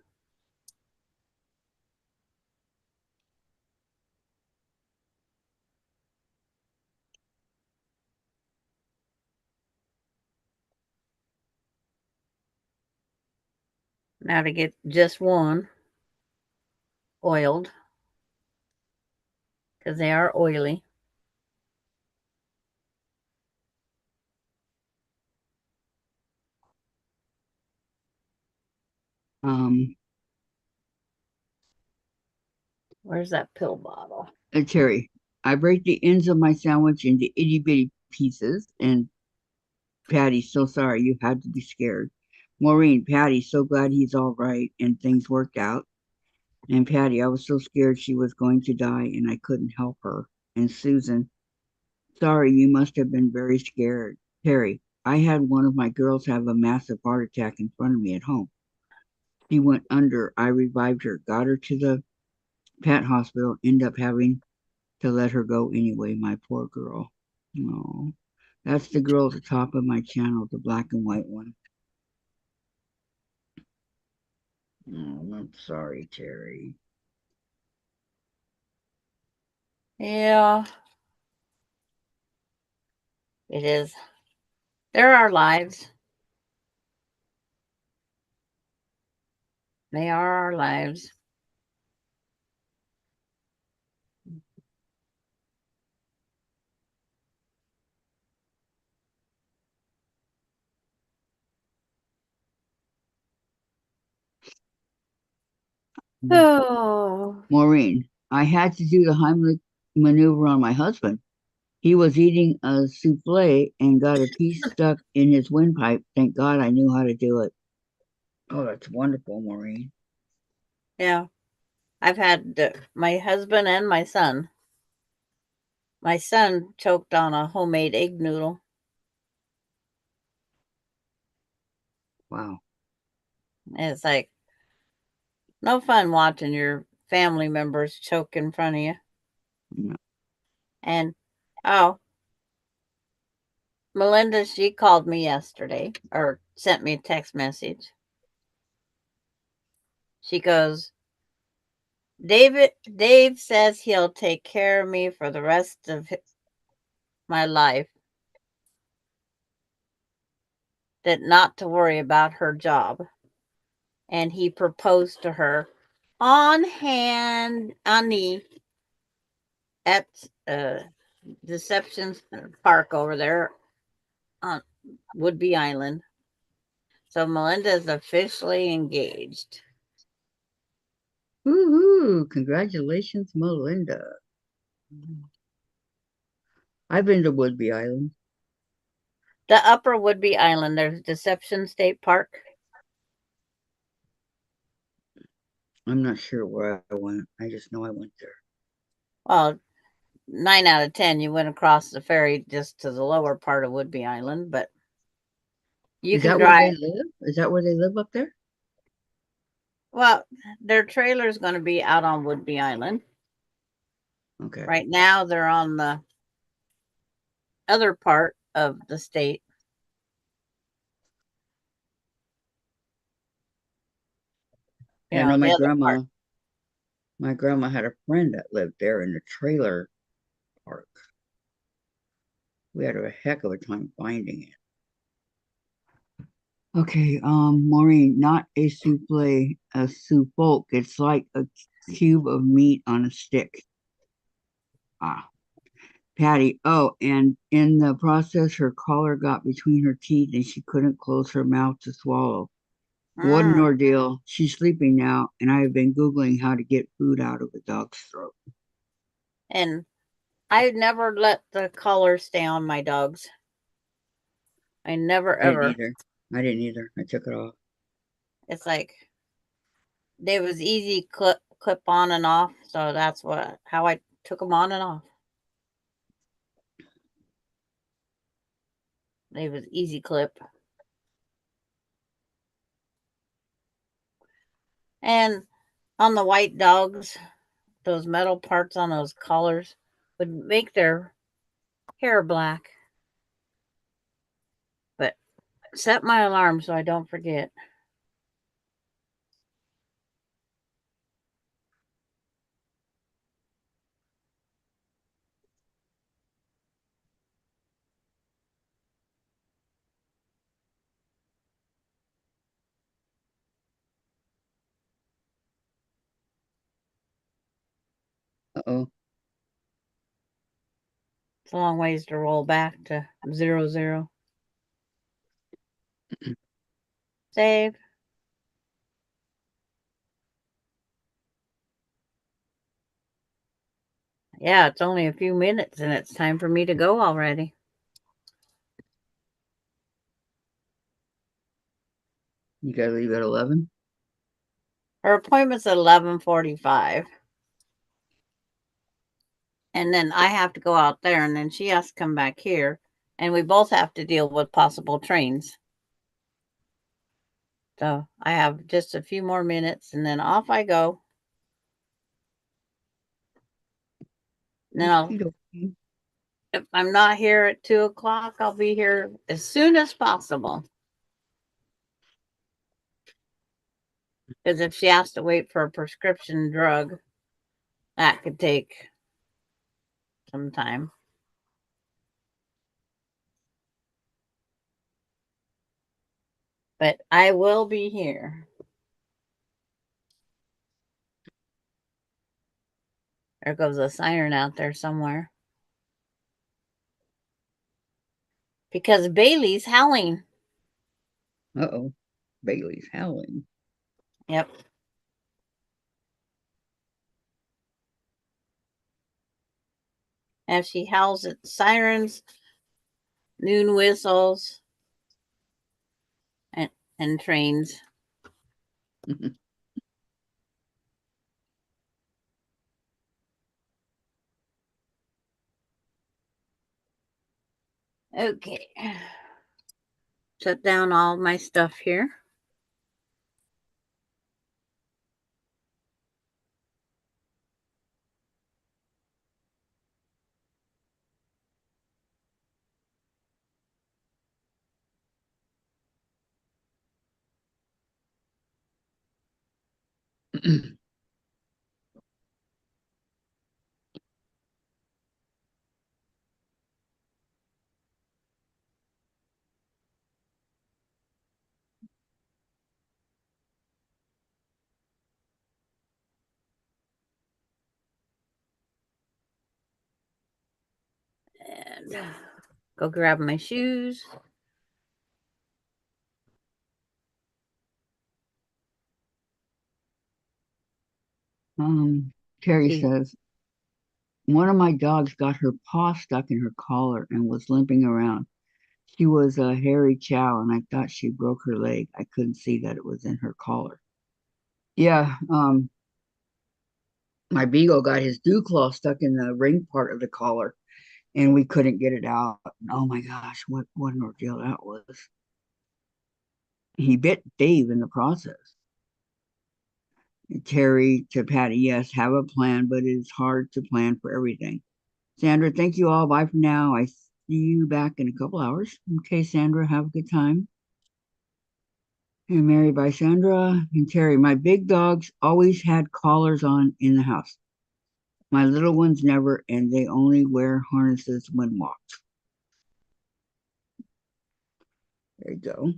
Now to get just one oiled because they are oily. Um, Where's that pill bottle? Terry, I break the ends of my sandwich into itty bitty pieces, and Patty, so sorry you had to be scared. Maureen, Patty, so glad he's all right and things worked out. And Patty, I was so scared she was going to die and I couldn't help her. And Susan, sorry, you must have been very scared. Terry, I had one of my girls have a massive heart attack in front of me at home. She went under. I revived her, got her to the pet hospital, ended up having to let her go anyway, my poor girl. No, that's the girl at the top of my channel, the black and white one. Oh, I'm sorry, Terry. Yeah, it is. They're our lives. They are our lives. Oh, Maureen, I had to do the Heimlich maneuver on my husband. He was eating a souffle and got a piece stuck in his windpipe. Thank God I knew how to do it. Oh, that's wonderful, Maureen. yeah. I've had my husband and my son. My son choked on a homemade egg noodle. Wow. And it's like no fun watching your family members choke in front of you. No. And oh, Melinda, she called me yesterday or sent me a text message. She goes, Dave says he'll take care of me for the rest of my life. That not to worry about her job. And he proposed to her on knee at Deception Park over there on Woodby Island. So Melinda is officially engaged. Woohoo! Congratulations, Melinda. I've been to Woodby Island. The upper Woodby Island, there's Deception State Park. I'm not sure where I went. I just know I went there. Well, 9 out of 10, you went across the ferry just to the lower part of Woodby Island, but you Is can that where drive. they live? Is that where they live up there? Well, their trailer is going to be out on Woodby Island. Okay. Right now, they're on the other part of the state. Yeah, no, The other part. my grandma had a friend that lived there in the trailer park. We had a heck of a time finding it. Okay, Maureen, not a souffle, a souffle. It's like a cube of meat on a stick. Ah, Patty. Oh, and in the process, her collar got between her teeth and she couldn't close her mouth to swallow. What an Mm. ordeal. She's sleeping now, and I have been Googling how to get food out of a dog's throat. And I never let the collar stay on my dogs. I never I didn't ever. either. I didn't either. I took it off. It's like they was easy clip on and off, so that's how I took them on and off. They was easy clip. And on the white dogs, those metal parts on those collars would make their hair black. But set my alarm so I don't forget. Uh-oh. It's a long ways to roll back to 00. Save. Yeah, it's only a few minutes and it's time for me to go already. You gotta leave at 11? Her appointment's at 11:45. And then I have to go out there and then she has to come back here. And we both have to deal with possible trains. So I have just a few more minutes and then off I go. Now, if I'm not here at 2:00, I'll be here as soon as possible. Because if she has to wait for a prescription drug, that could take some time. But I will be here. There goes a siren out there somewhere. Because Bailey's howling. Uh-oh. Bailey's howling. Yep. And she howls at sirens, noon whistles, and trains. Okay. Shut down all my stuff here. And go grab my shoes. Terry See. says, one of my dogs got her paw stuck in her collar and was limping around. She was a hairy chow, and I thought she broke her leg. I couldn't see that it was in her collar. Yeah, my beagle got his dew claw stuck in the ring part of the collar, and we couldn't get it out. Oh my gosh, what an ordeal that was. He bit Dave in the process. Terry to Patty, yes, have a plan, but it's hard to plan for everything. Sandra, thank you all. Bye for now. I see you back in a couple hours. Okay, Sandra, have a good time. And Mary by Sandra and Terry. My big dogs always had collars on in the house. My little ones never, and they only wear harnesses when walked. There you go.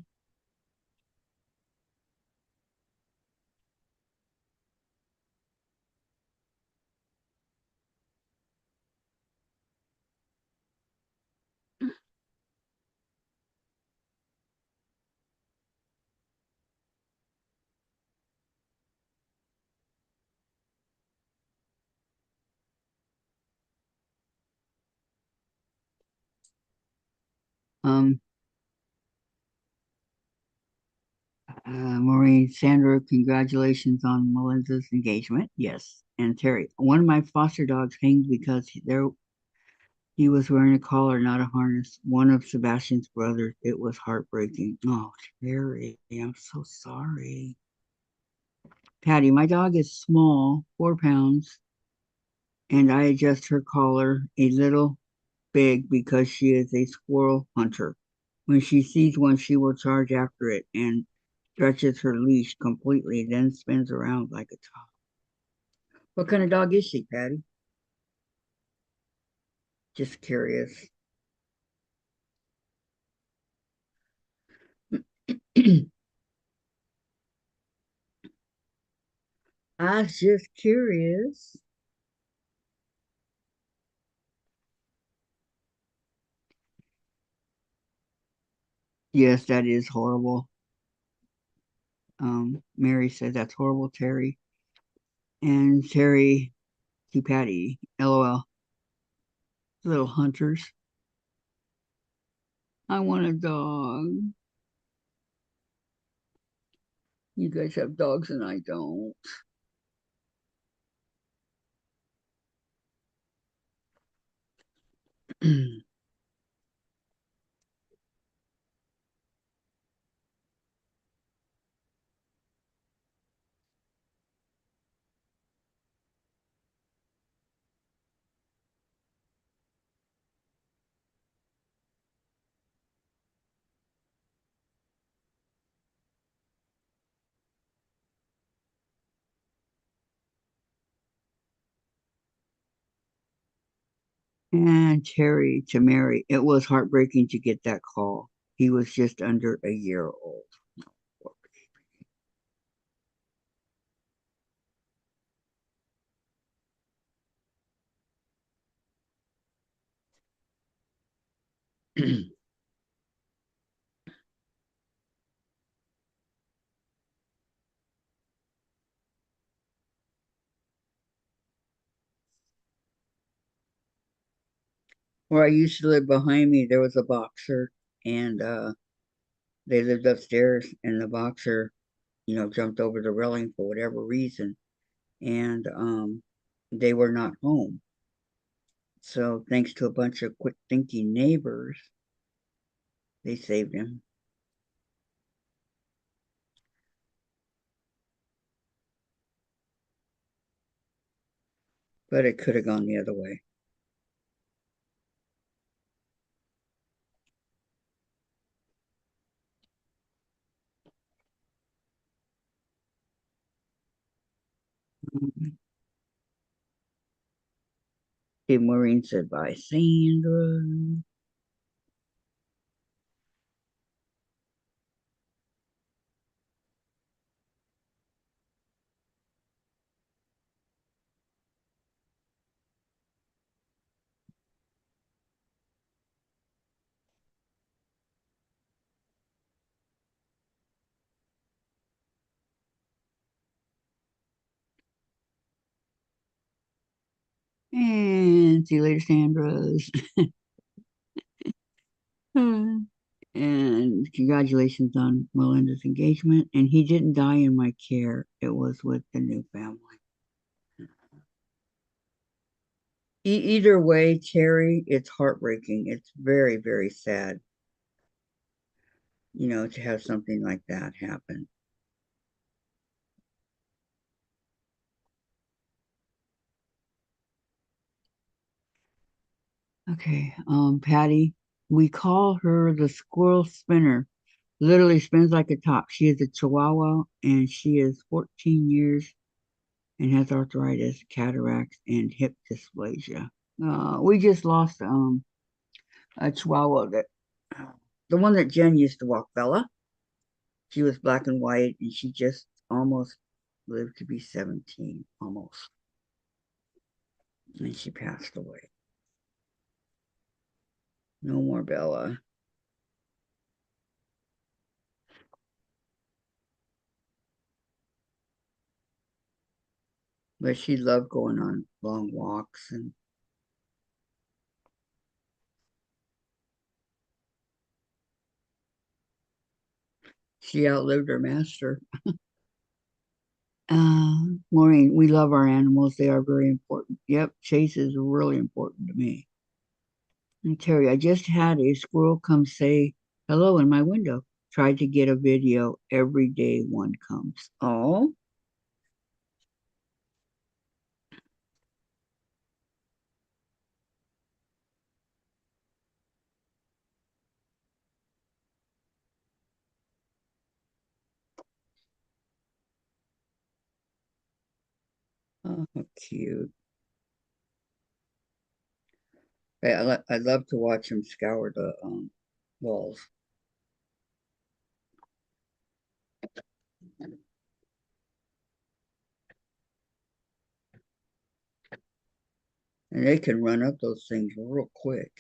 Um, Maureen, Sandra, congratulations on Melinda's engagement. Yes. And Terry, one of my foster dogs hanged because he was wearing a collar, not a harness. One of Sebastian's brothers. It was heartbreaking. Oh, Terry, I'm so sorry. Patty, my dog is small, 4 pounds, and I adjust her collar a little big because she is a squirrel hunter. When she sees one, she will charge after it and stretches her leash completely, then spins around like a top. What kind of dog is she, Patty? Just curious. I was just curious. Yes, that is horrible. Mary said that's horrible, Terry. And Terry to Patty, LOL. Little hunters. I want a dog. You guys have dogs and I don't. And Terry to Mary, it was heartbreaking to get that call. He was just under a year old. Where I used to live behind me, there was a boxer, and they lived upstairs, and the boxer, jumped over the railing for whatever reason, and they were not home. So, thanks to a bunch of quick thinking neighbors, they saved him. But it could have gone the other way. Okay, Maureen said bye, Sandra. And see you later, Sandra's. And congratulations on Melinda's engagement. And he didn't die in my care, it was with the new family. Either way, Terry, it's heartbreaking. It's very, very sad, to have something like that happen. Okay, Patty, we call her the squirrel spinner. Literally spins like a top. She is a Chihuahua, and she is 14 years and has arthritis, cataracts, and hip dysplasia. We just lost a Chihuahua, that the one that Jen used to walk, Bella. She was black and white, and she just almost lived to be 17, almost. And she passed away. No more Bella. But she loved going on long walks, and she outlived her master. Maureen, we love our animals. They are very important. Yep, Chase is really important to me. And Terry, I just had a squirrel come say hello in my window. Tried to get a video. Every day one comes. Oh, oh, how cute. I love to watch him scour the walls. And they can run up those things real quick.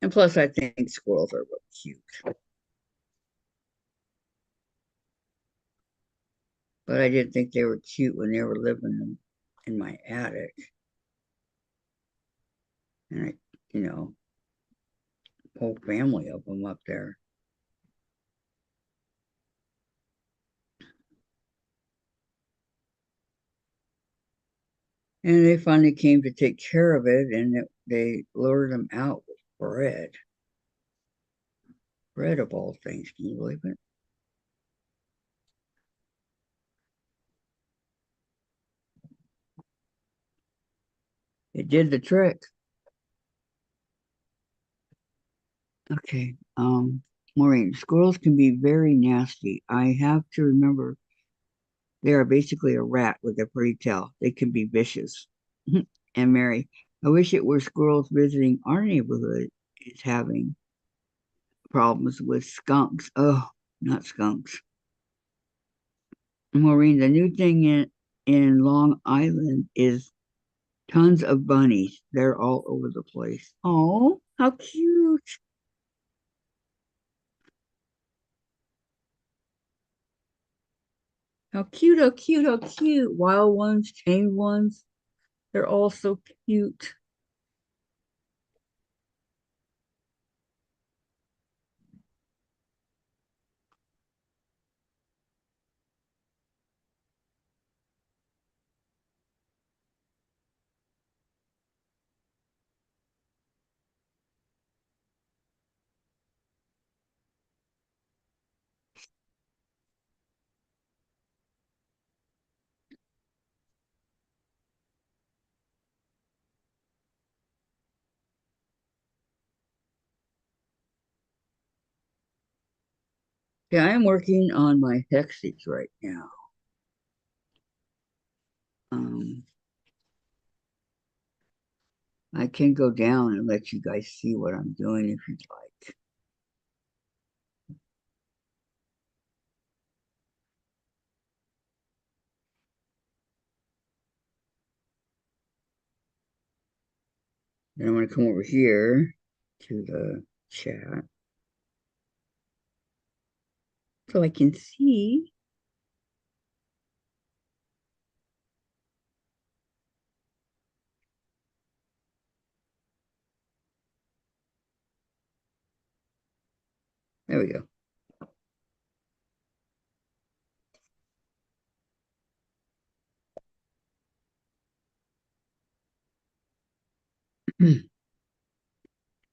And plus, I think squirrels are real cute. But I didn't think they were cute when they were living in my attic. And whole family of them up there. And they finally came to take care of it, and they lured them out with bread. Bread of all things, can you believe it? It did the trick. Okay. Maureen, squirrels can be very nasty. I have to remember they are basically a rat with a pretty tail. They can be vicious. And Mary, I wish it were squirrels visiting our neighborhood is having problems with skunks. Oh, not skunks. Maureen, the new thing in Long Island is tons of bunnies. They're all over the place. Oh, how cute. How cute, how cute, how cute. Wild ones, tamed ones. They're all so cute. Yeah, I'm working on my hexies right now. Um, I can go down and let you guys see what I'm doing if you'd like. Then I'm going to come over here to the chat so I can see. There we go.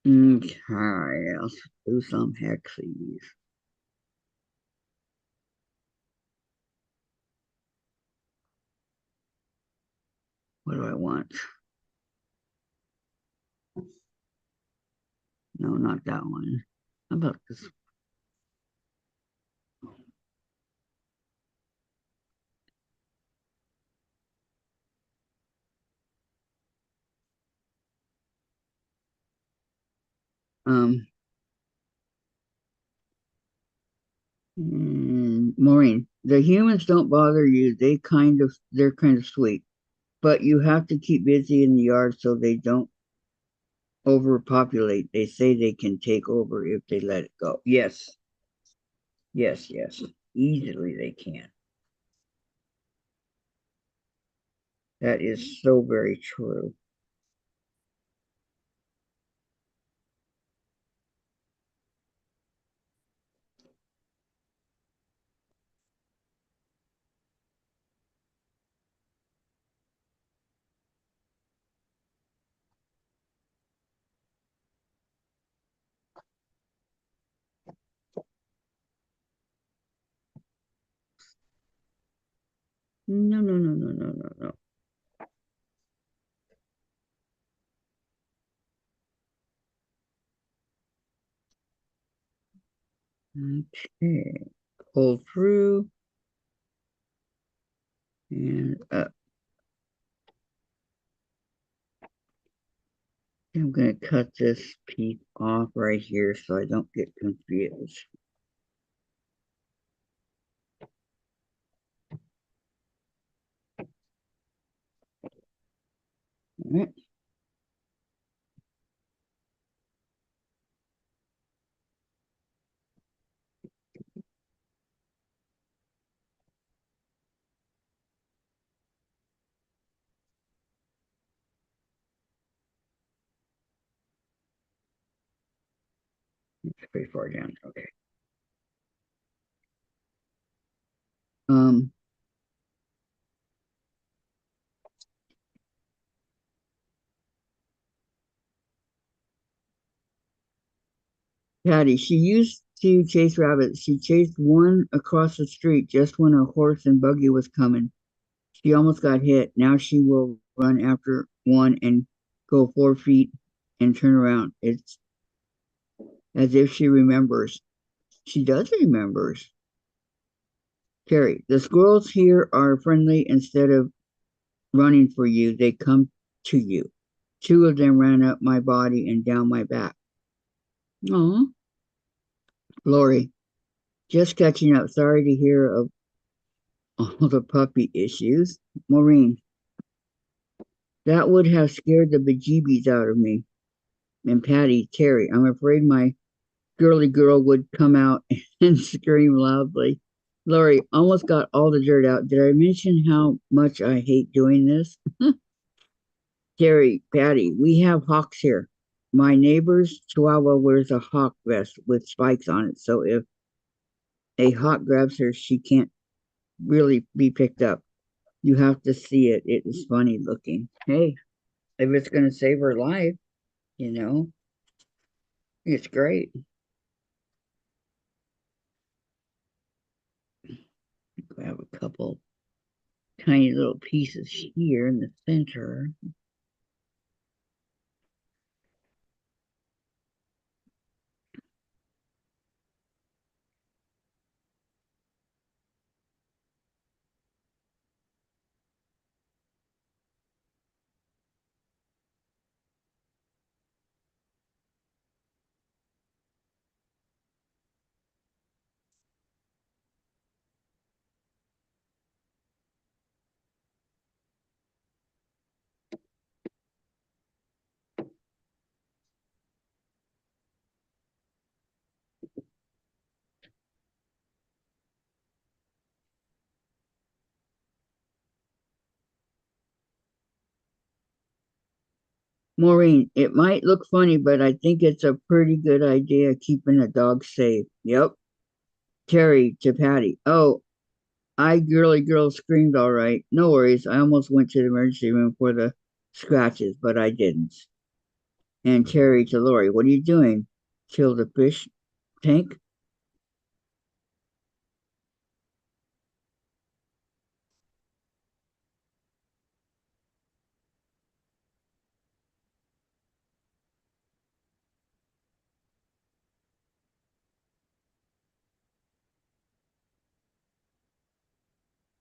Okay, let's do some hexies. What do I want? No, not that one. How about this? Um, Maureen, the humans don't bother you. They're kind of sweet, but you have to keep busy in the yard so they don't overpopulate. They say they can take over if they let it go. Yes, yes, yes. Easily they can. That is so very true. No, no, no, no, no, no, no. Okay. Pull through and up. I'm going to cut this piece off right here so I don't get confused. All right. It's pretty far down. Okay. Um, Patty, she used to chase rabbits. She chased one across the street just when a horse and buggy was coming. She almost got hit. Now she will run after one and go 4 feet and turn around. It's as if she remembers. She does remembers. Carrie, the squirrels here are friendly. Instead of running for you, they come to you. Two of them ran up my body and down my back. Oh, Lori, just catching up. Sorry to hear of all the puppy issues. Maureen, that would have scared the bejeebies out of me. And Patty, Terry, I'm afraid my girly girl would come out and scream loudly. Lori, almost got all the dirt out. Did I mention how much I hate doing this? Terry, Patty, we have hawks here. My neighbor's chihuahua wears a hawk vest with spikes on it, so if a hawk grabs her, she can't really be picked up. You have to see it. It is funny looking. Hey, if it's going to save her life, you know, it's great. I have a couple tiny little pieces here in the center. Maureen, it might look funny, but I think it's a pretty good idea keeping a dog safe. Yep. Terry to Patty. Oh, I girly girl screamed all right. No worries. I almost went to the emergency room for the scratches, but I didn't. And Terry to Lori. What are you doing? Kill the fish tank?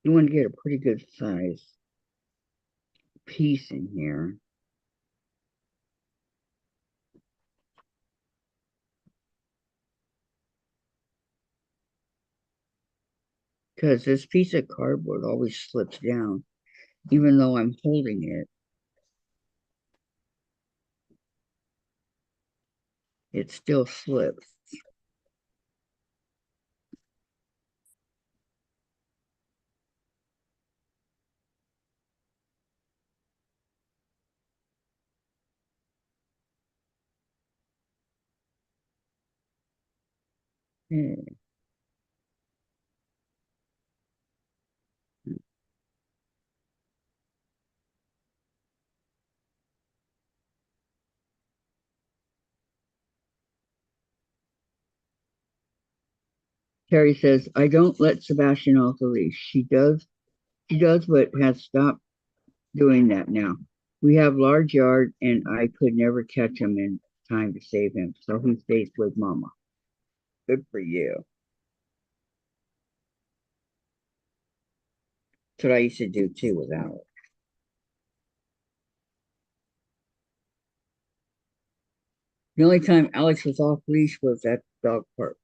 You want to get a pretty good size piece in here. Because this piece of cardboard always slips down, even though I'm holding it. It still slips. Hmm. Terry says, I don't let Sebastian off the leash. She does, but has stopped doing that now. We have large yard and I could never catch him in time to save him. So he stays with mama. Good for you. That's what I used to do too with Alex. The only time Alex was off leash was at the dog park.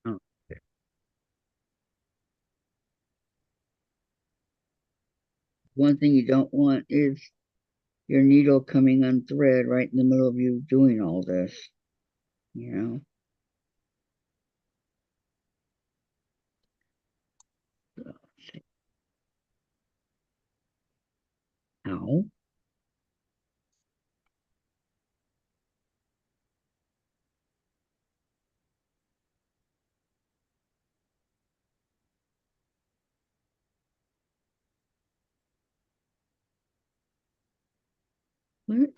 Oh. One thing you don't want is your needle coming unthread right in the middle of you doing all this, you know. What?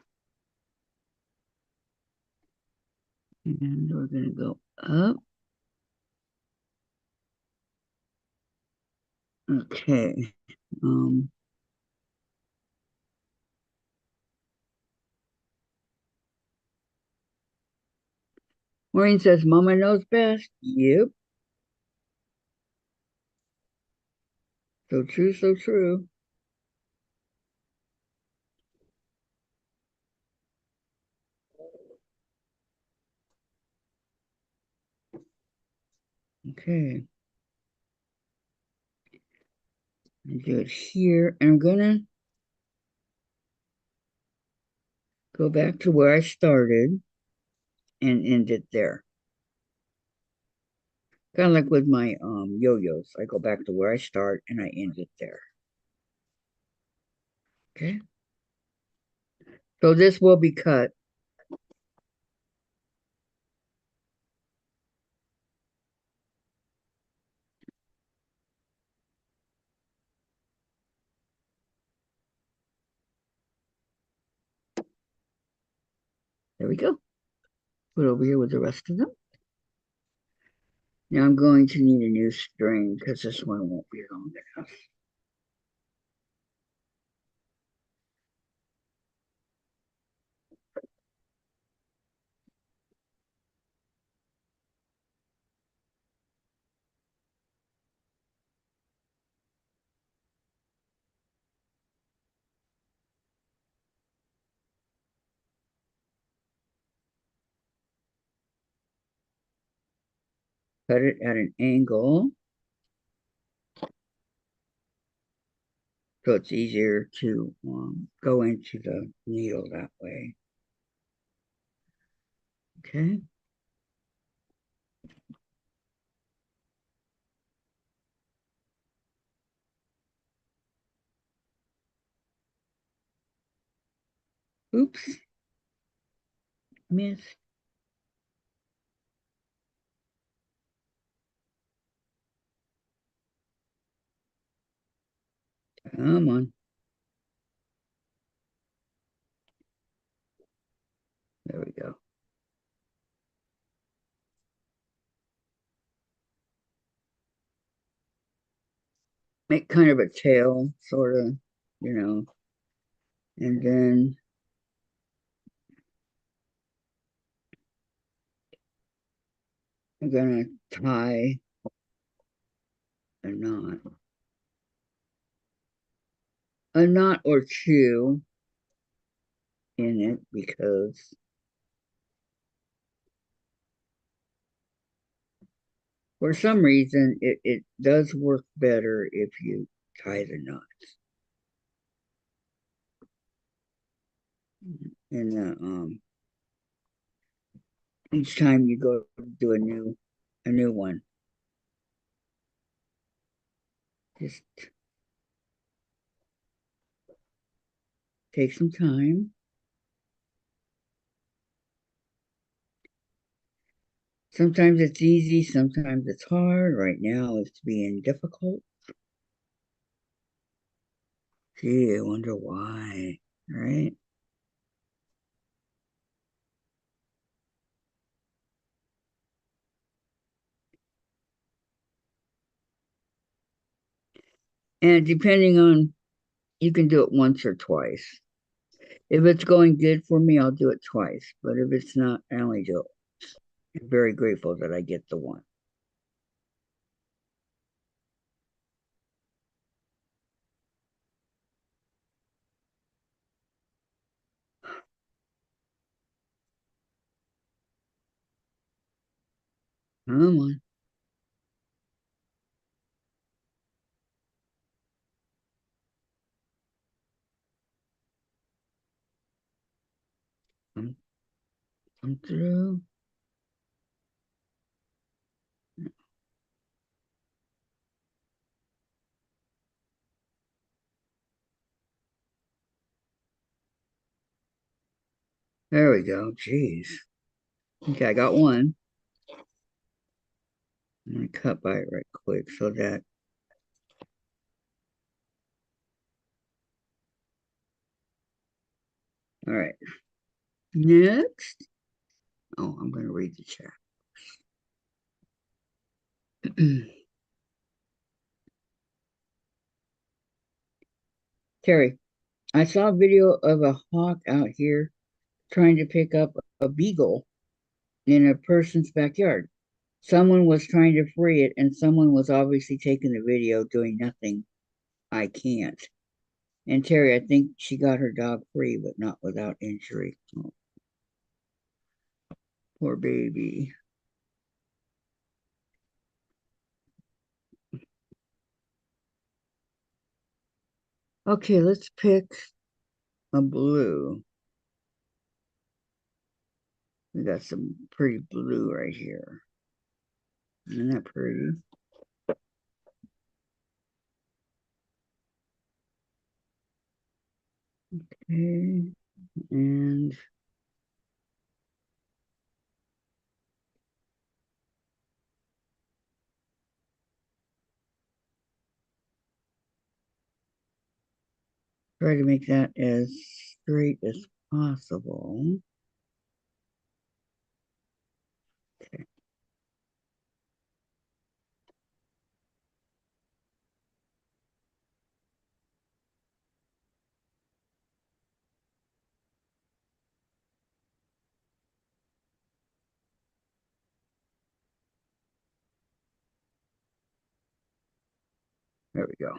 And we're going to go up. Okay. Maureen says, Mama knows best. Yep. So true, so true. Okay. I do it here. And I'm going to go back to where I started and end it there. Kind of like with my yo-yos. I go back to where I start and I end it there. Okay. So this will be cut. There we go. Put it over here with the rest of them. Now I'm going to need a new string because this one won't be long enough. Cut it at an angle so it's easier to go into the needle that way. Okay. Oops. Missed. Come on. There we go. Make kind of a tail, sort of, and then I'm gonna tie a knot or two in it because for some reason it does work better if you tie the knot. And each time you go do a new one, just take some time. Sometimes it's easy, sometimes it's hard. Right now it's being difficult. Gee, I wonder why, right? And depending on, you can do it once or twice. If it's going good for me, I'll do it twice. But if it's not, I only do it. I'm very grateful that I get the one. Come on. Come through. There we go. Jeez. Okay, I got one. I'm going to cut by it right quick so that All right. Next. Oh, I'm going to read the chat. Terry, I saw a video of a hawk out here trying to pick up a beagle in a person's backyard. Someone was trying to free it, and someone was obviously taking the video doing nothing. I can't. And Terry, I think she got her dog free, but not without injury. Oh, poor baby. Okay, let's pick a blue. We got some pretty blue right here. Isn't that pretty? Okay, and try to make that as straight as possible. Okay. There we go.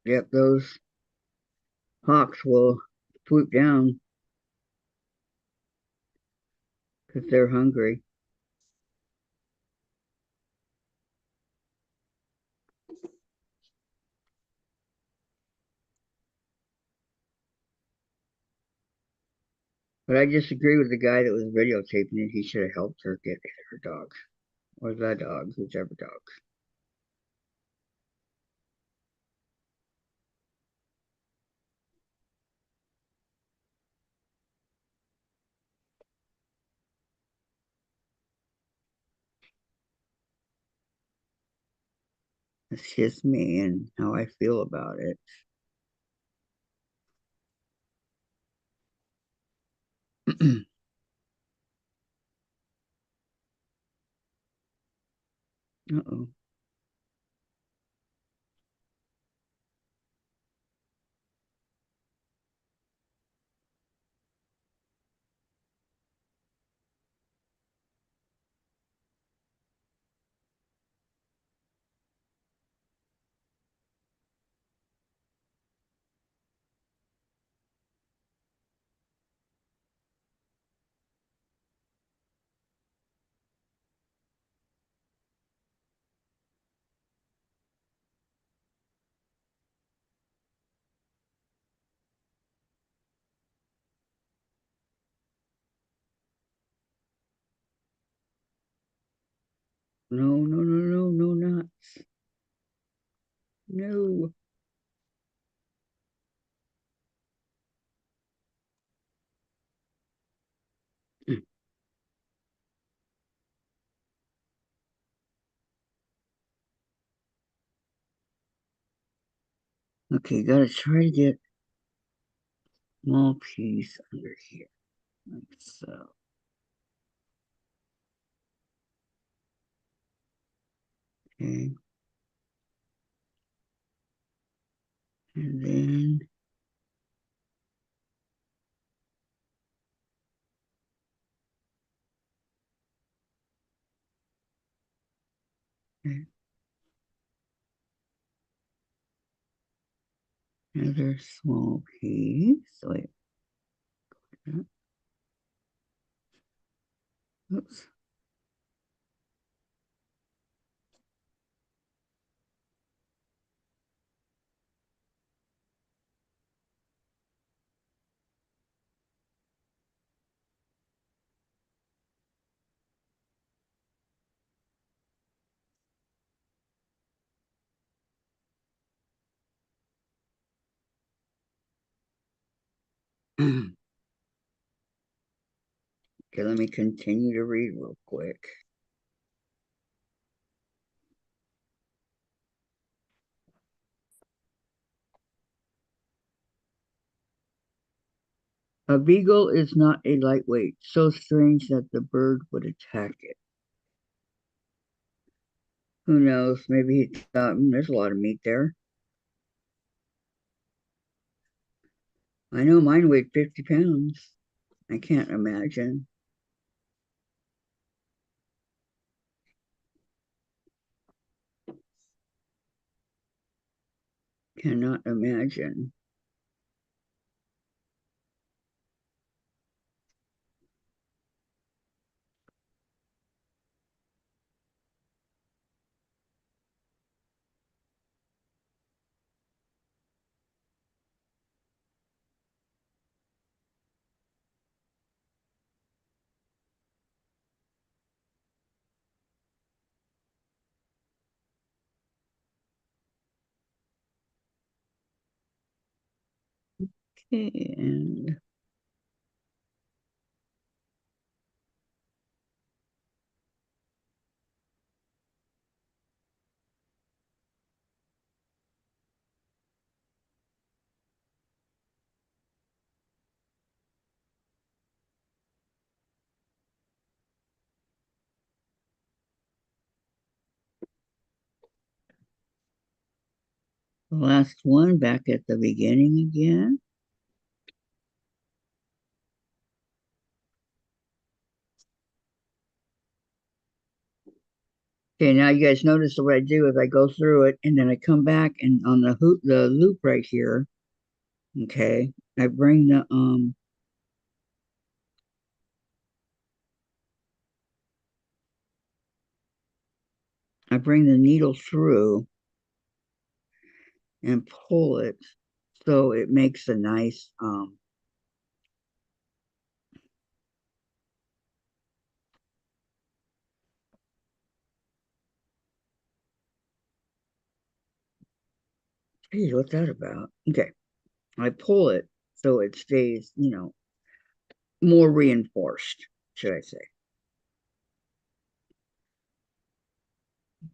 Yep, those hawks will swoop down because they're hungry. But I disagree with the guy that was videotaping it. He should have helped her get her dog. Or the dog, whichever dog. It's just me and how I feel about it. Uh-oh. No, no, no, no, no, not. No. Okay, gotta try to get small piece under here. Like so. Okay. And then okay, another small piece. Wait. Oops. Okay, let me continue to read real quick. A beagle is not a lightweight, so strange that the bird would attack it. Who knows? Maybe he thought, there's a lot of meat there. I know mine weighed 50 pounds. I can't imagine. Cannot imagine. Okay, and the last one back at the beginning again. Okay, now you guys notice what I do is I go through it and then I come back and on the loop right here, okay, I bring the needle through and pull it so it makes a nice geez, what's that about? Okay. I pull it so it stays, more reinforced, should I say.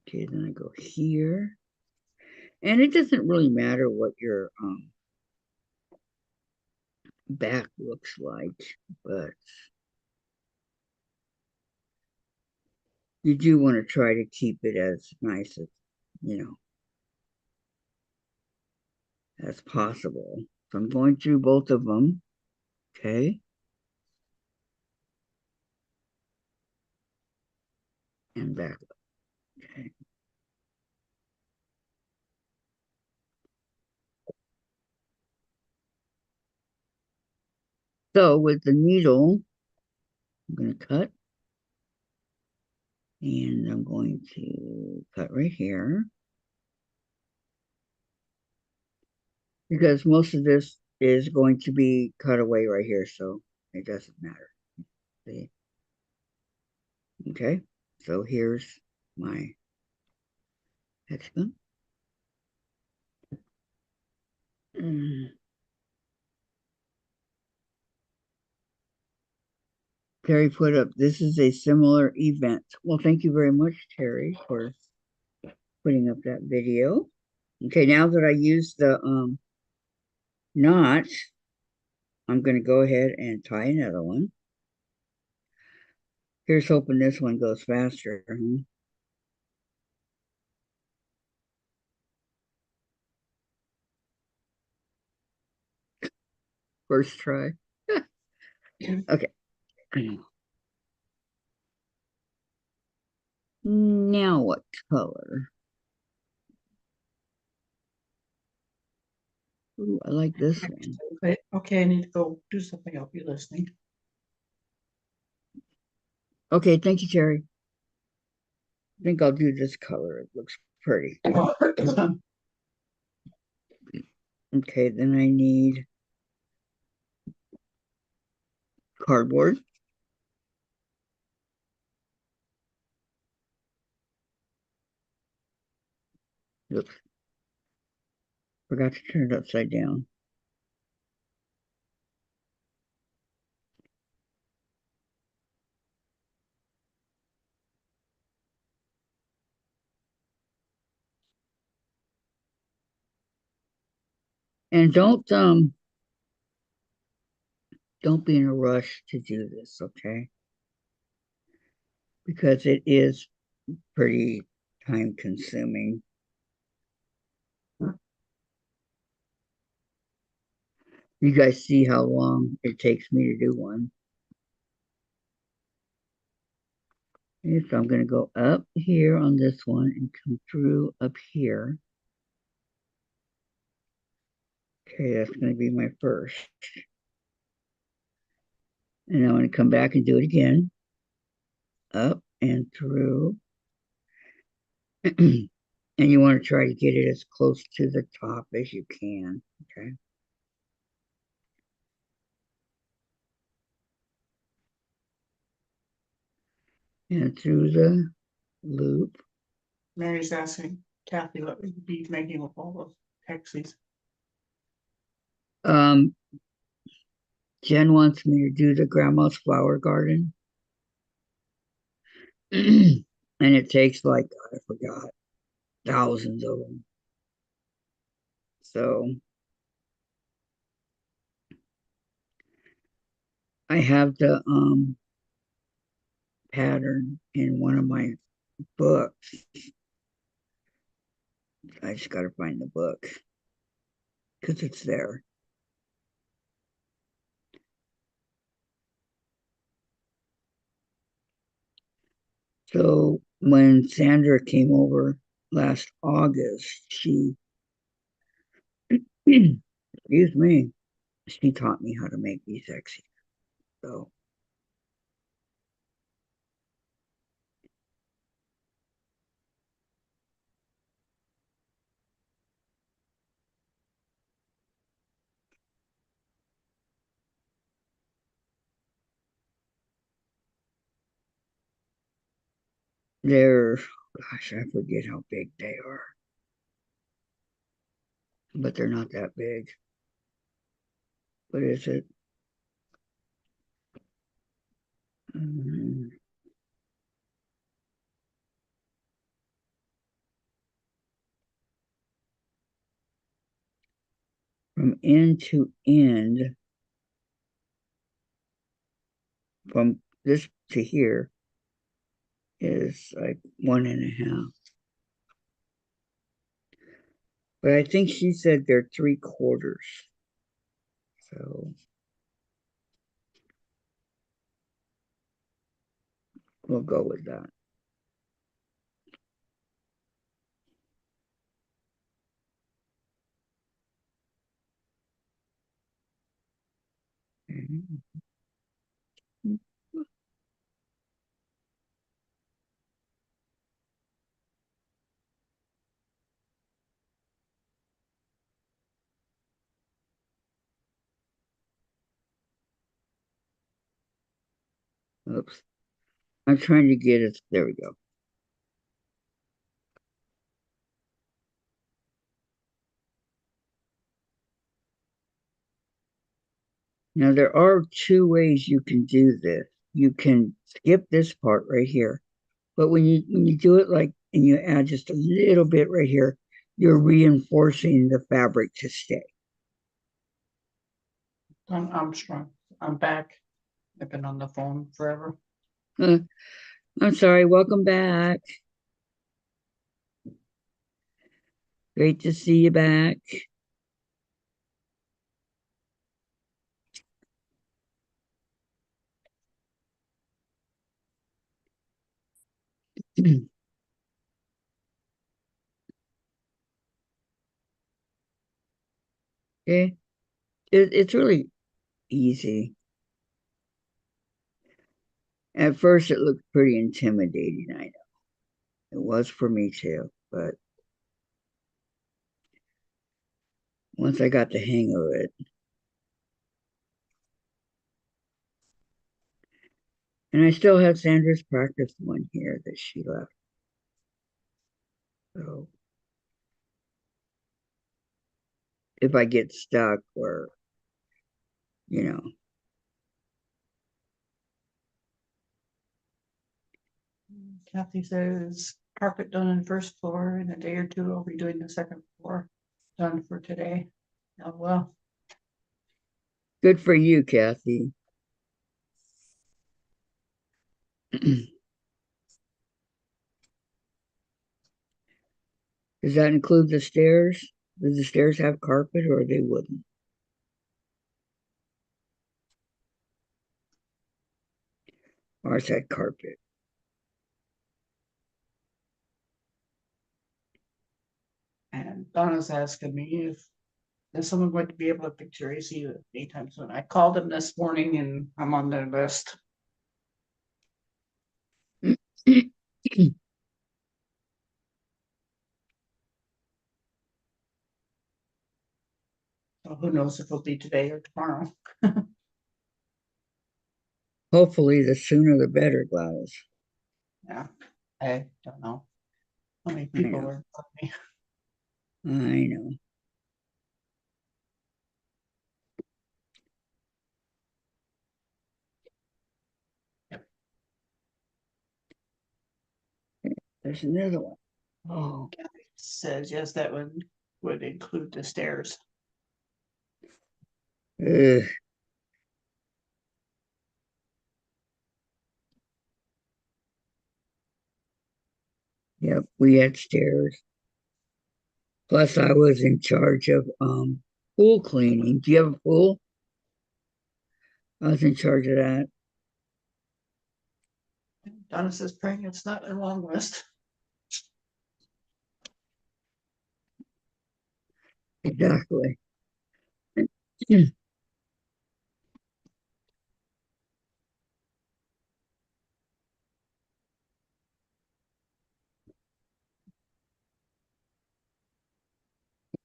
Okay, then I go here. And it doesn't really matter what your back looks like, but you do want to try to keep it as nice as, you know, as possible. So I'm going through both of them. Okay. And back up. Okay. So with the needle, I'm going to cut. And I'm going to cut right here. Because most of this is going to be cut away right here, so it doesn't matter. See? Okay, so here's my hexagon. Terry put up, this is a similar event. Well, thank you very much, Terry, for putting up that video. Okay, now that I use the knot, I'm going to go ahead and tie another one. Here's hoping this one goes faster. First try. Okay. Now what color? Ooh, I like this one. Okay, I need to go do something. I'll be listening. Okay, thank you, Terry. I think I'll do this color. It looks pretty. Okay, then I need cardboard. Oops, forgot to turn it upside down. And don't be in a rush to do this, okay? Because it is pretty time consuming. You guys see how long it takes me to do one. Okay, so I'm going to go up here on this one and come through up here. Okay, that's going to be my first. And I'm going to come back and do it again. Up and through. And you want to try to get it as close to the top as you can. Okay. And through the loop. Mary's asking Kathy what we'd be making with all those hexes. Jen wants me to do the grandma's flower garden. And it takes like, I forgot, thousands of them. So I have the pattern in one of my books. I just got to find the book because it's there. So when Sandra came over last August, she, excuse me, she taught me how to make these X's. So they're, gosh, I forget how big they are, but they're not that big. What is it? From end to end, from this to here, is like 1.5. But I think she said they're 3/4. So we'll go with that. Oops. I'm trying to get it. There we go. Now, there are two ways you can do this. You can skip this part right here, but when you do it like and you add just a little bit right here, you're reinforcing the fabric to stay. I'm strong. I'm back. I've been on the phone forever. I'm sorry. Welcome back. Great to see you back. Okay, it's really easy. At first, it looked pretty intimidating. I know it was for me too, but once I got the hang of it, and I still have Sandra's practice one here that she left. So if I get stuck or, you know, Kathy says carpet done on the first floor. In a day or two, I'll be doing the second floor done for today. Oh, well, Good for you, Kathy. Does that include the stairs? Does the stairs have carpet or they wouldn't? Ours had carpet. and Donna's asking me if is someone going to be able to pick Tracy anytime soon. I called him this morning and I'm on their list. So who knows if it'll be today or tomorrow. Hopefully, the sooner the better, Gladys. Yeah, I don't know how many I people know. were me. I know. There's another one. Oh, Says yes, that would include the stairs. ugh. Yep, we had stairs. Plus, I was in charge of pool cleaning. Do you have a pool? I was in charge of that. Donna says praying it's not a long list. Exactly.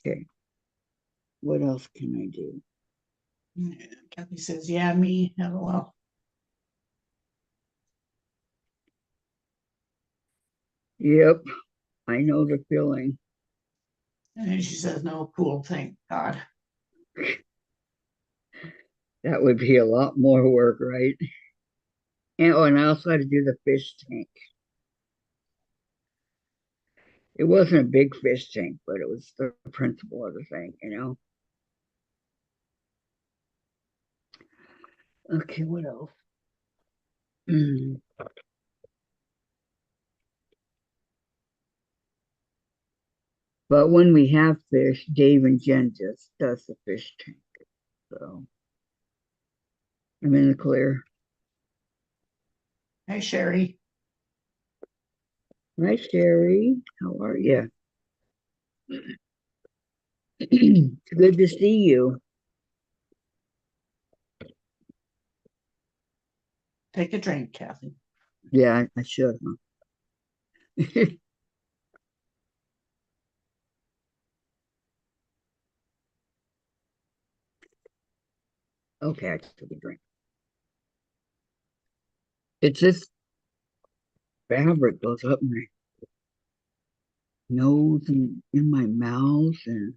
Okay. What else can I do? Yeah, Kathy says, yeah, me, LOL. Yep, I know the feeling. And she says, no pool, thank God. That would be a lot more work, right? And oh, and I also had to do the fish tank. It wasn't a big fish tank, but it was the principle of the thing. Okay, what else? But when we have fish, Dave and Jen just does the fish tank. So I'm in the clear. Hey, Sherry. Hi, Sherry. How are you? It's good to see you. Take a drink, Kathy. Yeah, I should, huh? Okay, I took a drink. It's this fabric goes up my nose and in my mouth and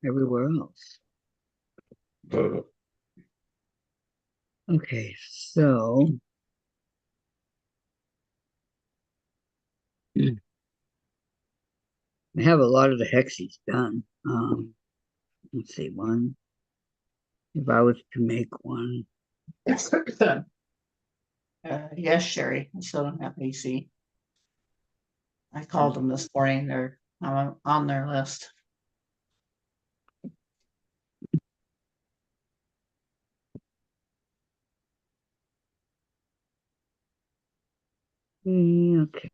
everywhere else. Okay, so I have a lot of the hexes done. Let's see, one. If I was to make one, Yes, Sherry. I still don't have AC. I called them this morning. They're on their list. okay,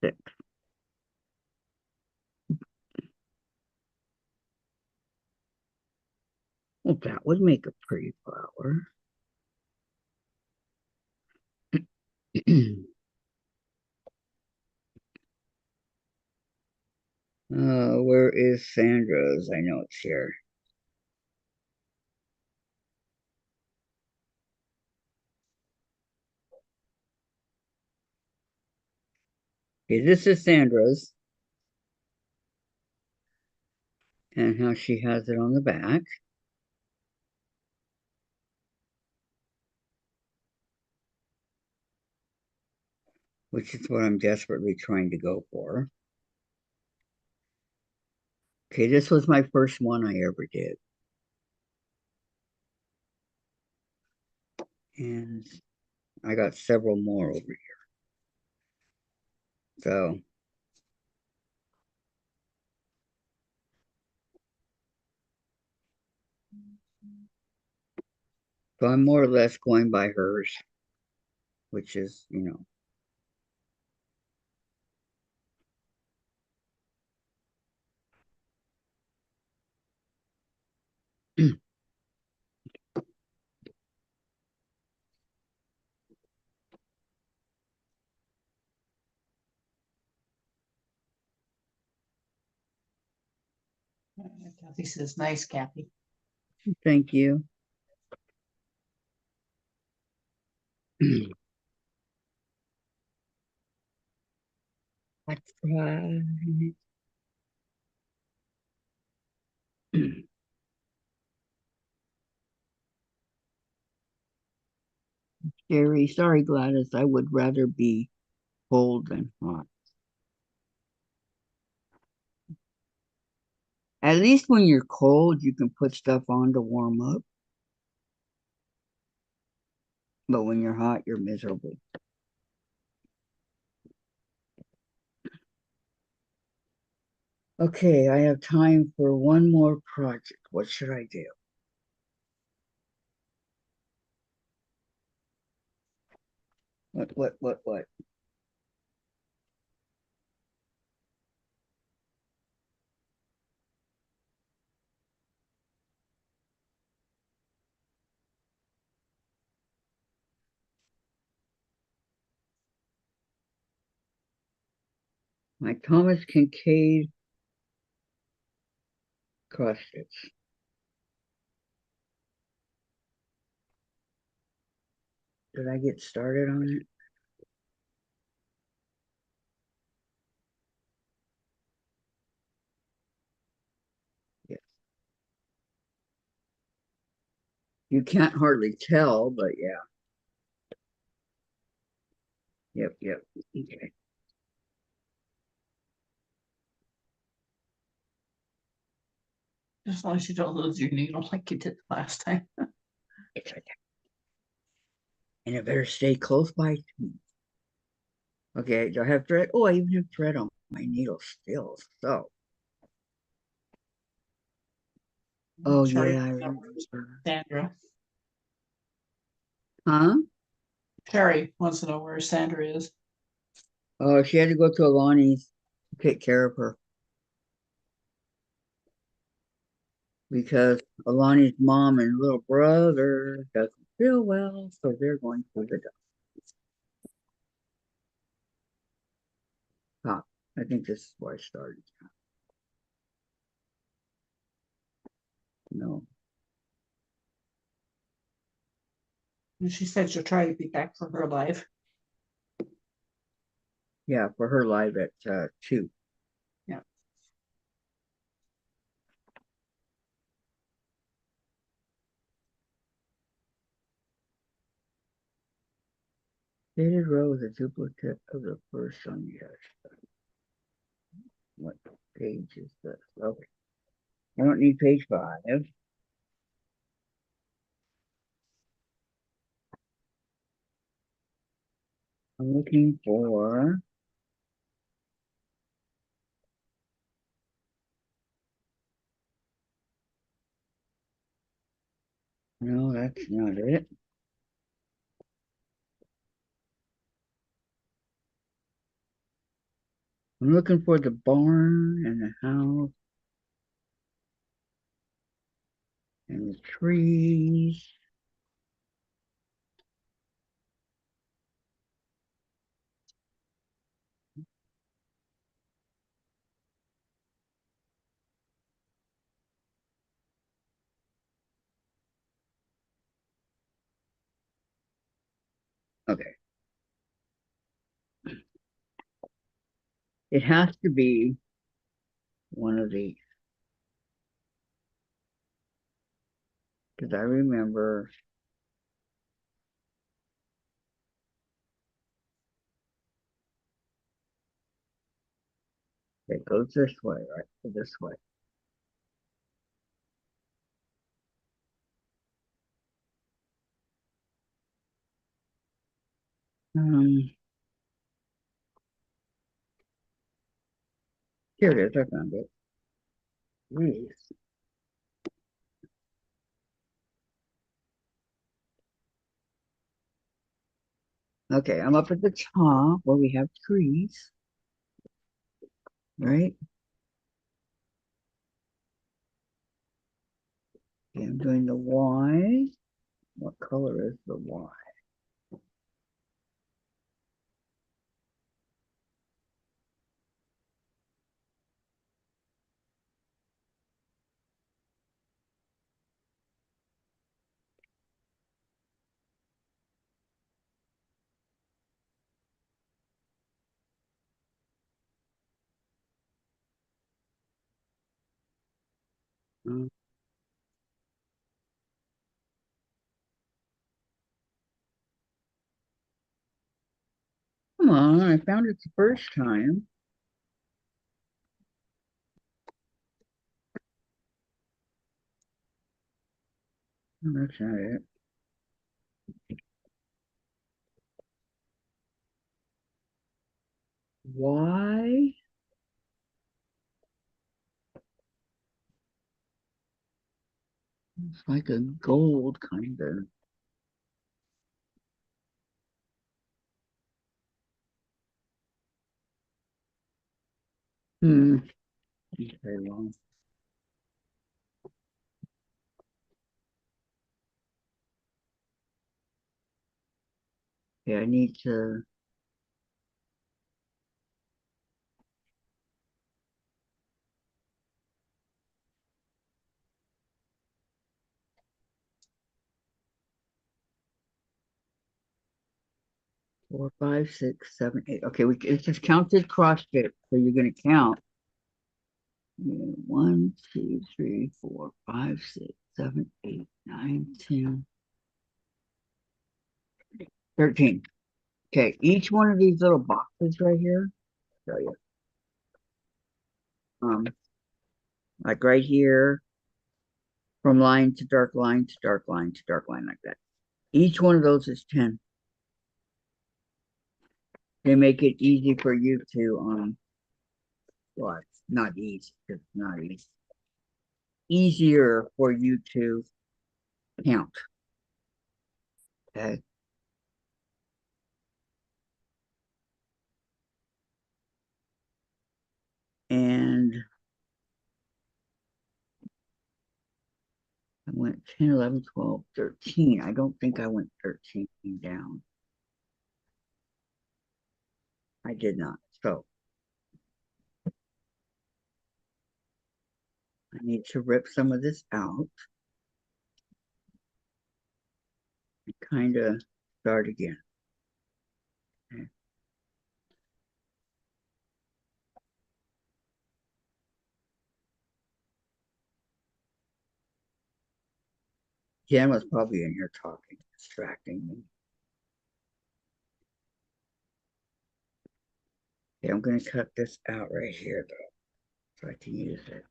six. Well, that would make a pretty flower. Where is Sandra's? I know it's here. Okay, this is Sandra's and how she has it on the back, which is what I'm desperately trying to go for. Okay, this was my first one I ever did. And I got several more over here. So I'm more or less going by hers, which is, Kathy says, nice, Kathy. thank you. That's right. Scary. Sorry, Gladys. I would rather be cold than hot. At least when you're cold, you can put stuff on to warm up. But when you're hot, you're miserable. Okay, I have time for one more project. What should I do? What? My Thomas Kincaid cross stitch. Did I get started on it? Yes. You can't hardly tell, but yeah. Yep. Okay. As long as you don't lose your needle like you did last time. It's right there. And it better stay close by to me. Okay, do I have thread? Oh, I even have thread on my needle still. So, oh Sherry, yeah, I remember. Sandra. Huh? Sherry wants to know where Sandra is. Oh, she had to go to Alani's to take care of her because Alani's mom and little brother doesn't feel well, so they're going to the doctor. I think this is where I started. No. And she said she'll try to be back for her live. Yeah, for her live at 2. Yeah. Faded row is a duplicate of the first on the other side. What page is this? Okay. I don't need page 5. I'm looking for no, that's not it. I'm looking for the barn and the house and the trees. Okay. It has to be one of these. Because I remember it goes this way, right? This way. Here it is. I found it. Jeez. Okay, I'm up at the top where we have trees, right? Okay, I'm doing the Y. What color is the Y? Mm, Come on, I found it the first time. Oh, that's not it. Y? It's like a gold kind of. Hmm. Okay, well, yeah, I need to. 4, 5, 6, 7, 8. Okay, it just counted CrossFit, so you're gonna count. Yeah, 1, 2, 3, 4, 5, 6, 7, 8, 9, 10, 13. Okay, each one of these little boxes right here, show you. Like right here, from line to dark line to dark line to dark line, like that. Each one of those is 10. They make it easy for you to well, it's not easy, it's not easy. Easier for you to count. Okay. And I went 10, 11, 12, 13. I don't think I went 13 down. I did not. So I need to rip some of this out and kind of start again. Okay. Jen was probably in here talking, distracting me. Okay, I'm going to cut this out right here, though, so I can use it.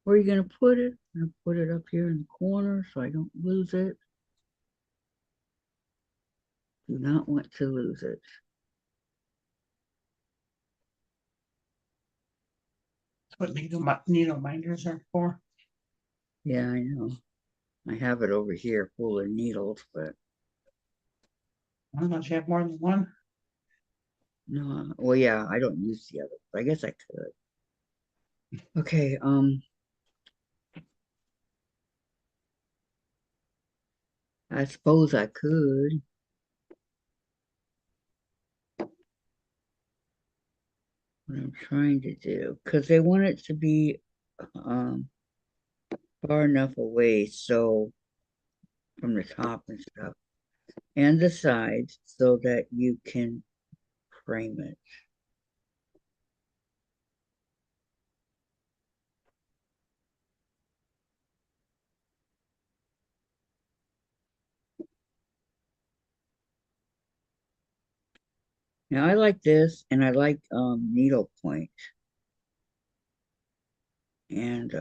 Where are you going to put it? I'm going to put it up here in the corner so I don't lose it. Do not want to lose it. That's what needle minders are for. Yeah, I know. I have it over here full of needles, but I don't know if you have more than one. no. Well, yeah, I don't use the other. I guess I could. Okay, I suppose I could. What I'm trying to do, because they want it to be um far enough away so from the top and stuff and the sides so that you can frame it. Now I like this and I like needle point and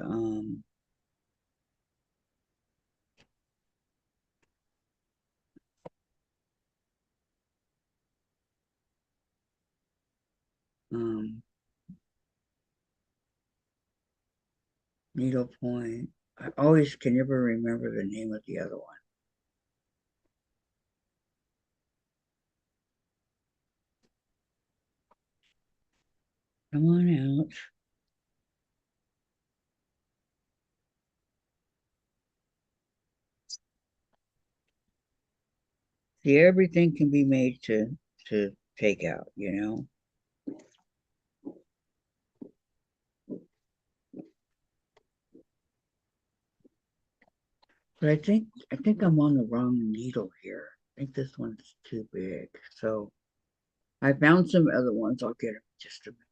Um, needlepoint. I always can never remember the name of the other one. Come on out. See, everything can be made to take out, you know. But I think I'm on the wrong needle here. I think this one's too big. So I found some other ones. I'll get them in just a minute.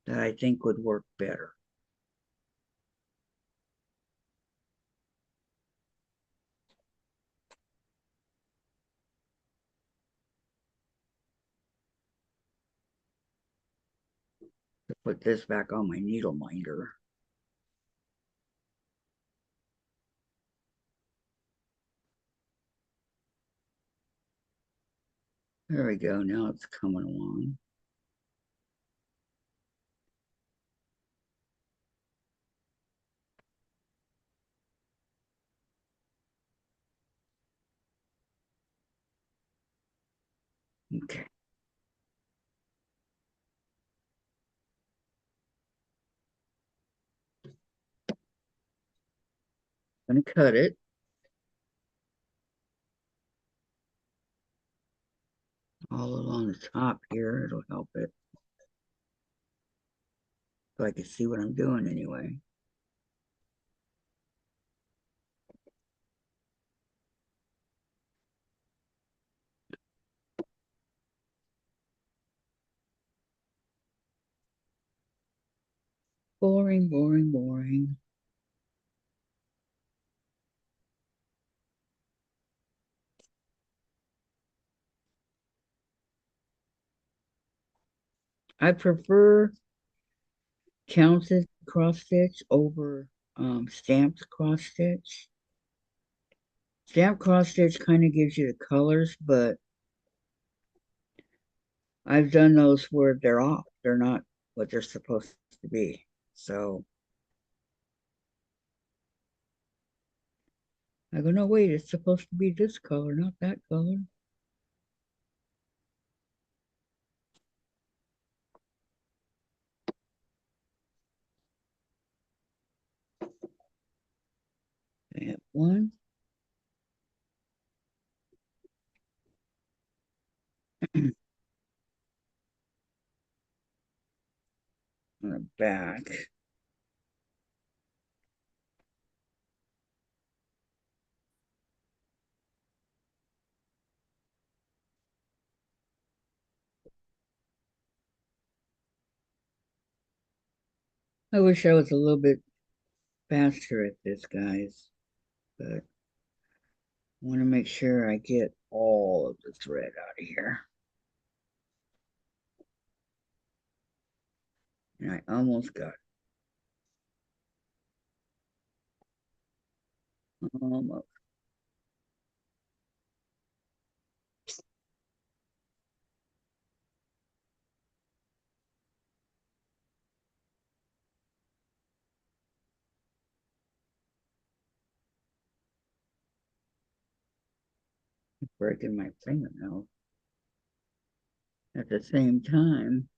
That I think would work better. To put this back on my needle minder. There we go. Now it's coming along. Okay. Gonna cut it. All along the top here. It'll help it. So I can see what I'm doing anyway. Boring, boring, boring. I prefer counted cross stitch over stamped cross stitch. Stamped cross stitch kind of gives you the colors, but I've done those where they're off. They're not what they're supposed to be. So I go, no, wait, it's supposed to be this color, not that color. I have one. On the back. I wish I was a little bit faster at this, guys, but I want to make sure I get all of the thread out of here. And I almost got it. Almost. Breaking my fingernail at the same time.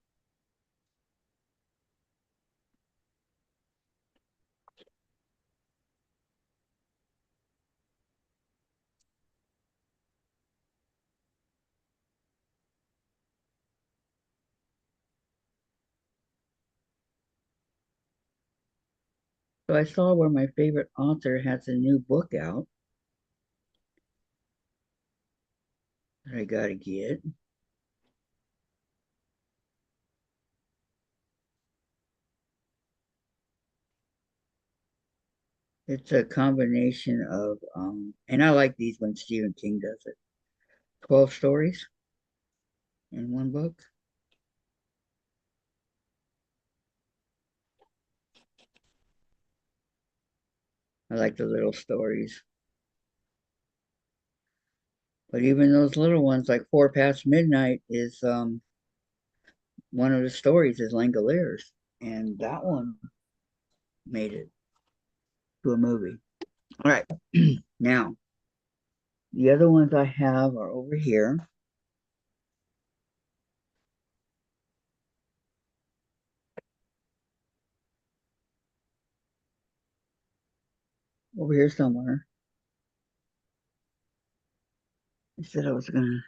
So I saw where my favorite author has a new book out that I gotta get. It's a combination of, and I like these when Stephen King does it. 12 stories in one book. I like the little stories. But even those little ones, like 4 Past Midnight, is one of the stories is Langoliers, and that one made it to a movie. All right, now the other ones I have are over here. Over here somewhere. I said I was gonna.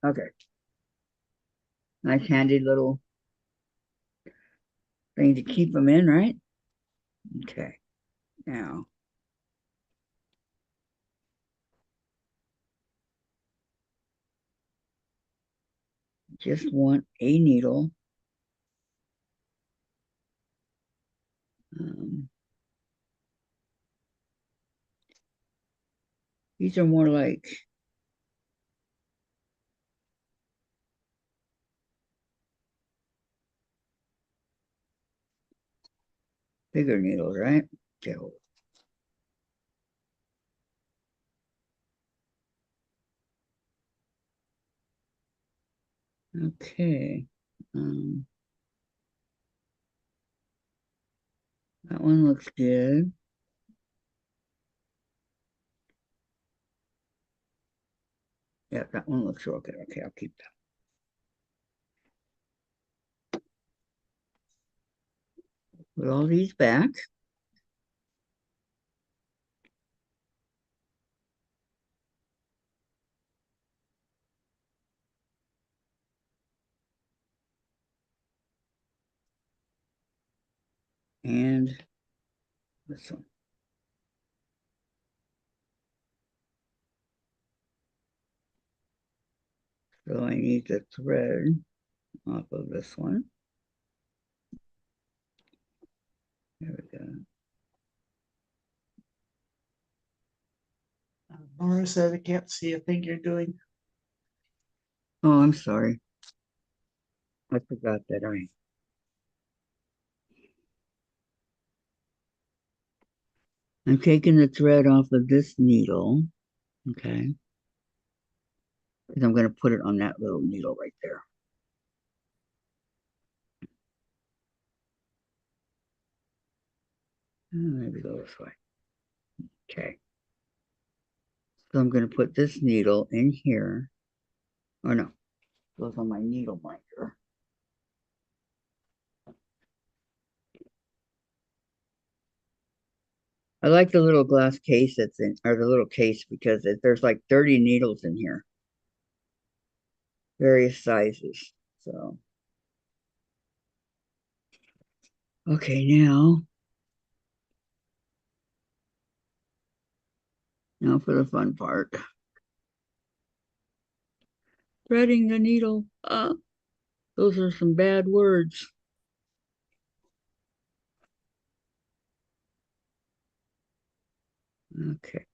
Okay, nice handy little thing to keep them in, right? Okay, now just want a needle. Um, these are more like bigger needles, right? Okay, okay. Um, that one looks good. Yeah, that one looks real good. Okay, I'll keep that. Put all these back. And this one. So I need the thread off of this one. There we go. Laura said I can't see a thing you're doing. Oh, I'm sorry. I forgot that I'm taking the thread off of this needle. Okay. Because I'm going to put it on that little needle right there. Maybe go this way. Okay. So I'm going to put this needle in here. Or no, goes on my needle binder. I like the little glass case that's in, or the little case, because there's like 30 needles in here, various sizes. So, okay, now for the fun part. Threading the needle. Those are some bad words. Okay.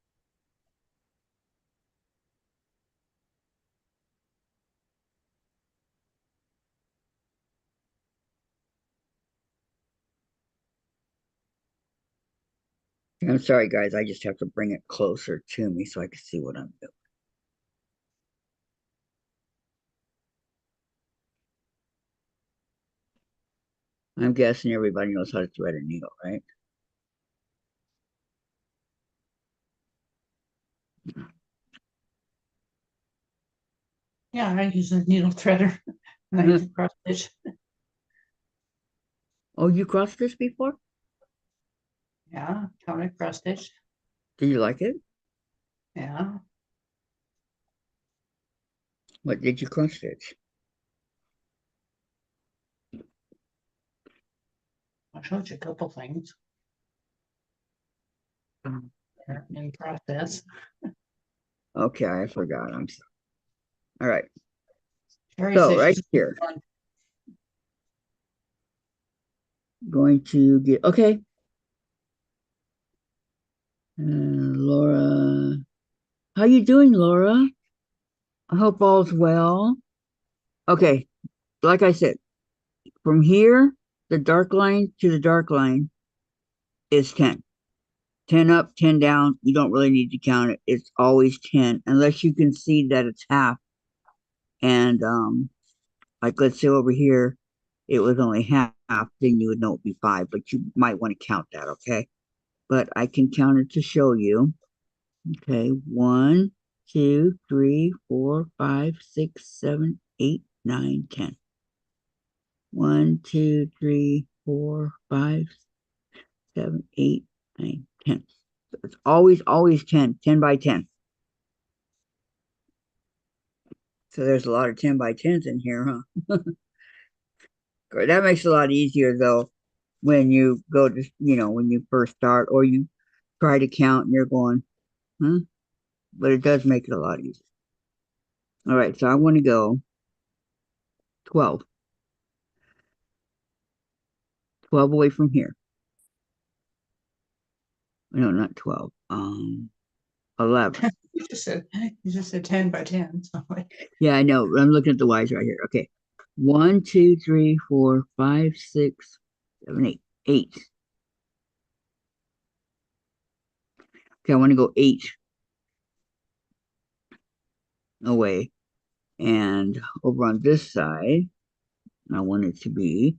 I'm sorry, guys. I just have to bring it closer to me so I can see what I'm doing. I'm guessing everybody knows how to thread a needle, right? Yeah, I use a needle threader and I do cross stitch. Oh, you crossed this before? Yeah, comic cross stitch. Do you like it? Yeah, What did you cross stitch? I showed you a couple things. They're in process. Okay, I forgot. I'm sorry. All right. Sherry So says right she's here, fun. going to get, okay. Laura, how you doing, Laura? I hope all's well. Okay, like I said, from here, the dark line to the dark line is 10. 10 up, 10 down. You don't really need to count it. It's always 10, unless you can see that it's half. And like let's say over here, it was only half, then you would know it'd be 5, but you might want to count that, okay? But I can count it to show you. Okay, 1, 2, 3, 4, 5, 6, 7, 8, 9, 10. 1, 2, 3, 4, 5, 7, 8, 9, 10. So it's always 10, 10 by 10. So there's a lot of 10 by 10s in here, huh? That makes it a lot easier though when you go to, when you first start or you try to count and you're going, huh? But it does make it a lot easier. All right, so I want to go 12. 12 away from here. No, not 12. 11. You just said 10 by 10. So Yeah, I know. I'm looking at the Y's right here. Okay. 1, 2, 3, 4, 5, 6, 7, 8. 8. Okay, I want to go 8 away. And over on this side, I want it to be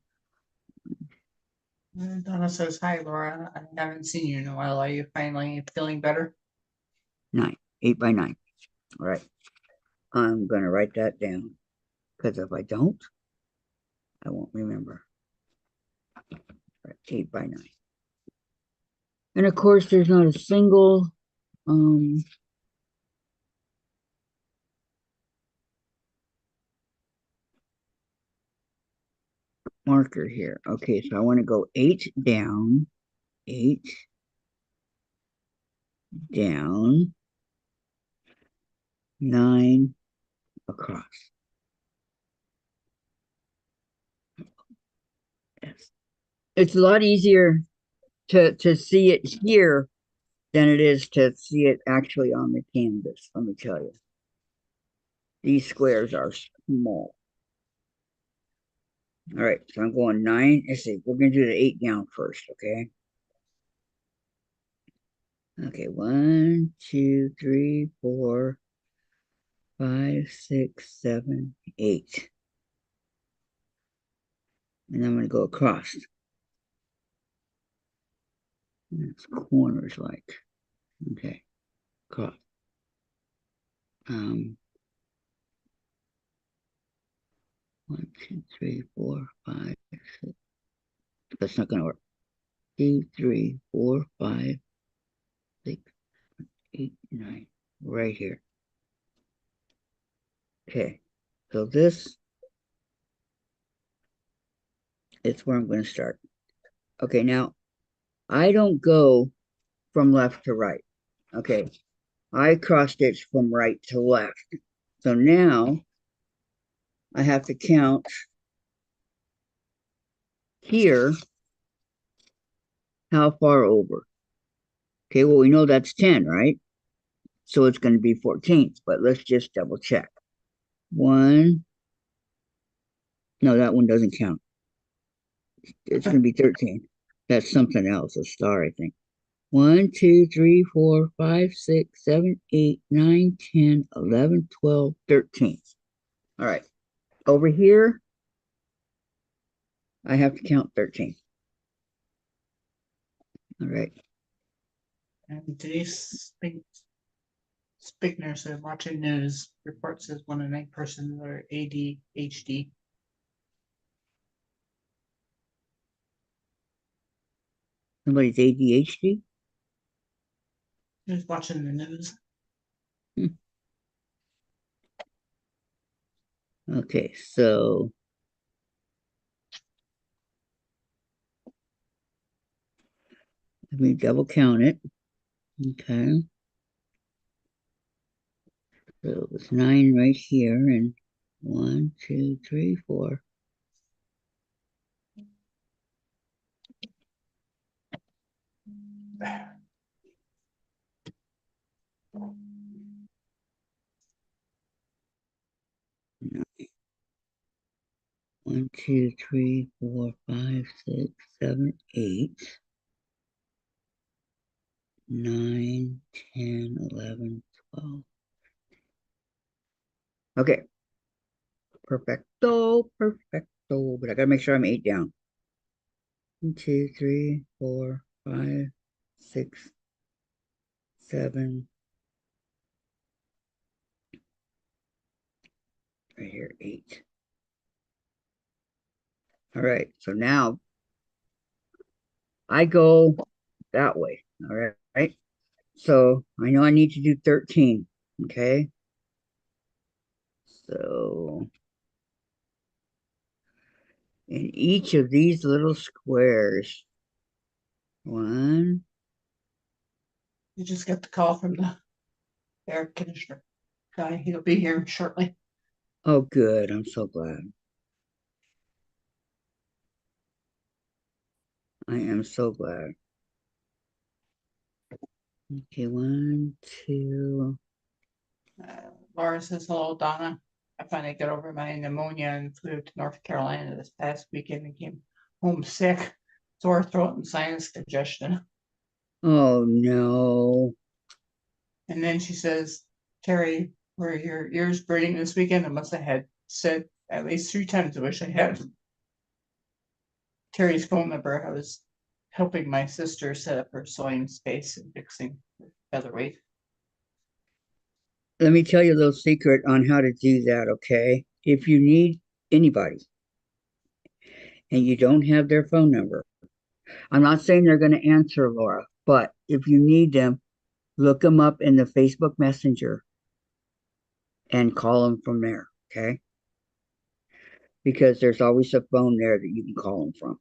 Donna says, hi, Laura. I haven't seen you in a while. Are you finally feeling better? 9. 8 by 9. All right. I'm going to write that down because if I don't, I won't remember. All right, 8 by 9. And of course, there's not a single marker here. Okay, so I want to go 8 down, 8 down, 9 across. Yes. It's a lot easier to see it here than it is to see it actually on the canvas, let me tell you. These squares are small. All right, so I'm going 9. Let's see, we're going to do the 8 down first, okay? Okay, 1, 2, 3, 4, 5, 6, 7, 8. And I'm going to go across. That's corners like. Okay, across. 1, 2, 3, 4, 5, 6. That's not going to work. 2, 3, 4, 5, 6, 8, 9. Right here. Okay, so this is where I'm going to start. Okay, now I don't go from left to right. Okay, I cross stitch from right to left. So now I have to count here how far over. Okay, well, we know that's 10, right? So it's going to be 14, but let's just double check. 1, no, that one doesn't count. It's going to be 13. That's something else, a star, I think. 1, 2, 3, 4, 5, 6, 7, 8, 9, 10, 11, 12, 13. All right. Over here, I have to count 13. All right. And today's Spickner said, watching news. Report says 1 in 8 persons are ADHD. Somebody's ADHD? Who's watching the news? Okay, so let me double count it. Okay. So it was 9 right here, and 1, 2, 3, 4. 1, 2, 3, 4, 5, 6, 7, 8, 9, 10, 11, 12. Okay. Perfecto, perfecto. But I gotta make sure I'm 8 down. 1, 2, 3, 4, 5, 6, 7. Right here, 8. All right. So now I go that way. All right. Right. So I know I need to do 13. Okay. So in each of these little squares, one. You just got the call from the air conditioner guy. He'll be here shortly. Oh, good. I'm so glad. I am so glad. Okay, 1, 2. Laura says, hello, Donna. I finally got over my pneumonia and flew to North Carolina this past weekend and came home sick, sore throat and sinus congestion. Oh, no. And then she says, Terry, were your ears burning this weekend? I must have had said at least 3 times. I wish I had. Terry's phone number. I was helping my sister set up her sewing space and fixing her featherweight. Let me tell you a little secret on how to do that, okay? If you need anybody and you don't have their phone number, I'm not saying they're going to answer, Laura, but if you need them, look them up in the Facebook Messenger and call them from there, okay? Because there's always a phone there that you can call them from.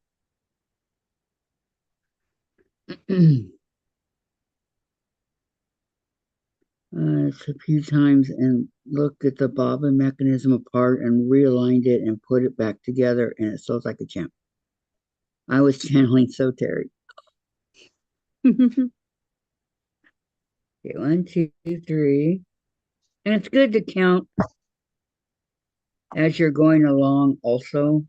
It's a few times and looked at the bobbin mechanism apart and realigned it and put it back together, and it sews like a champ. I was channeling so Terry. Okay, 1, 2, 3. And it's good to count as you're going along also,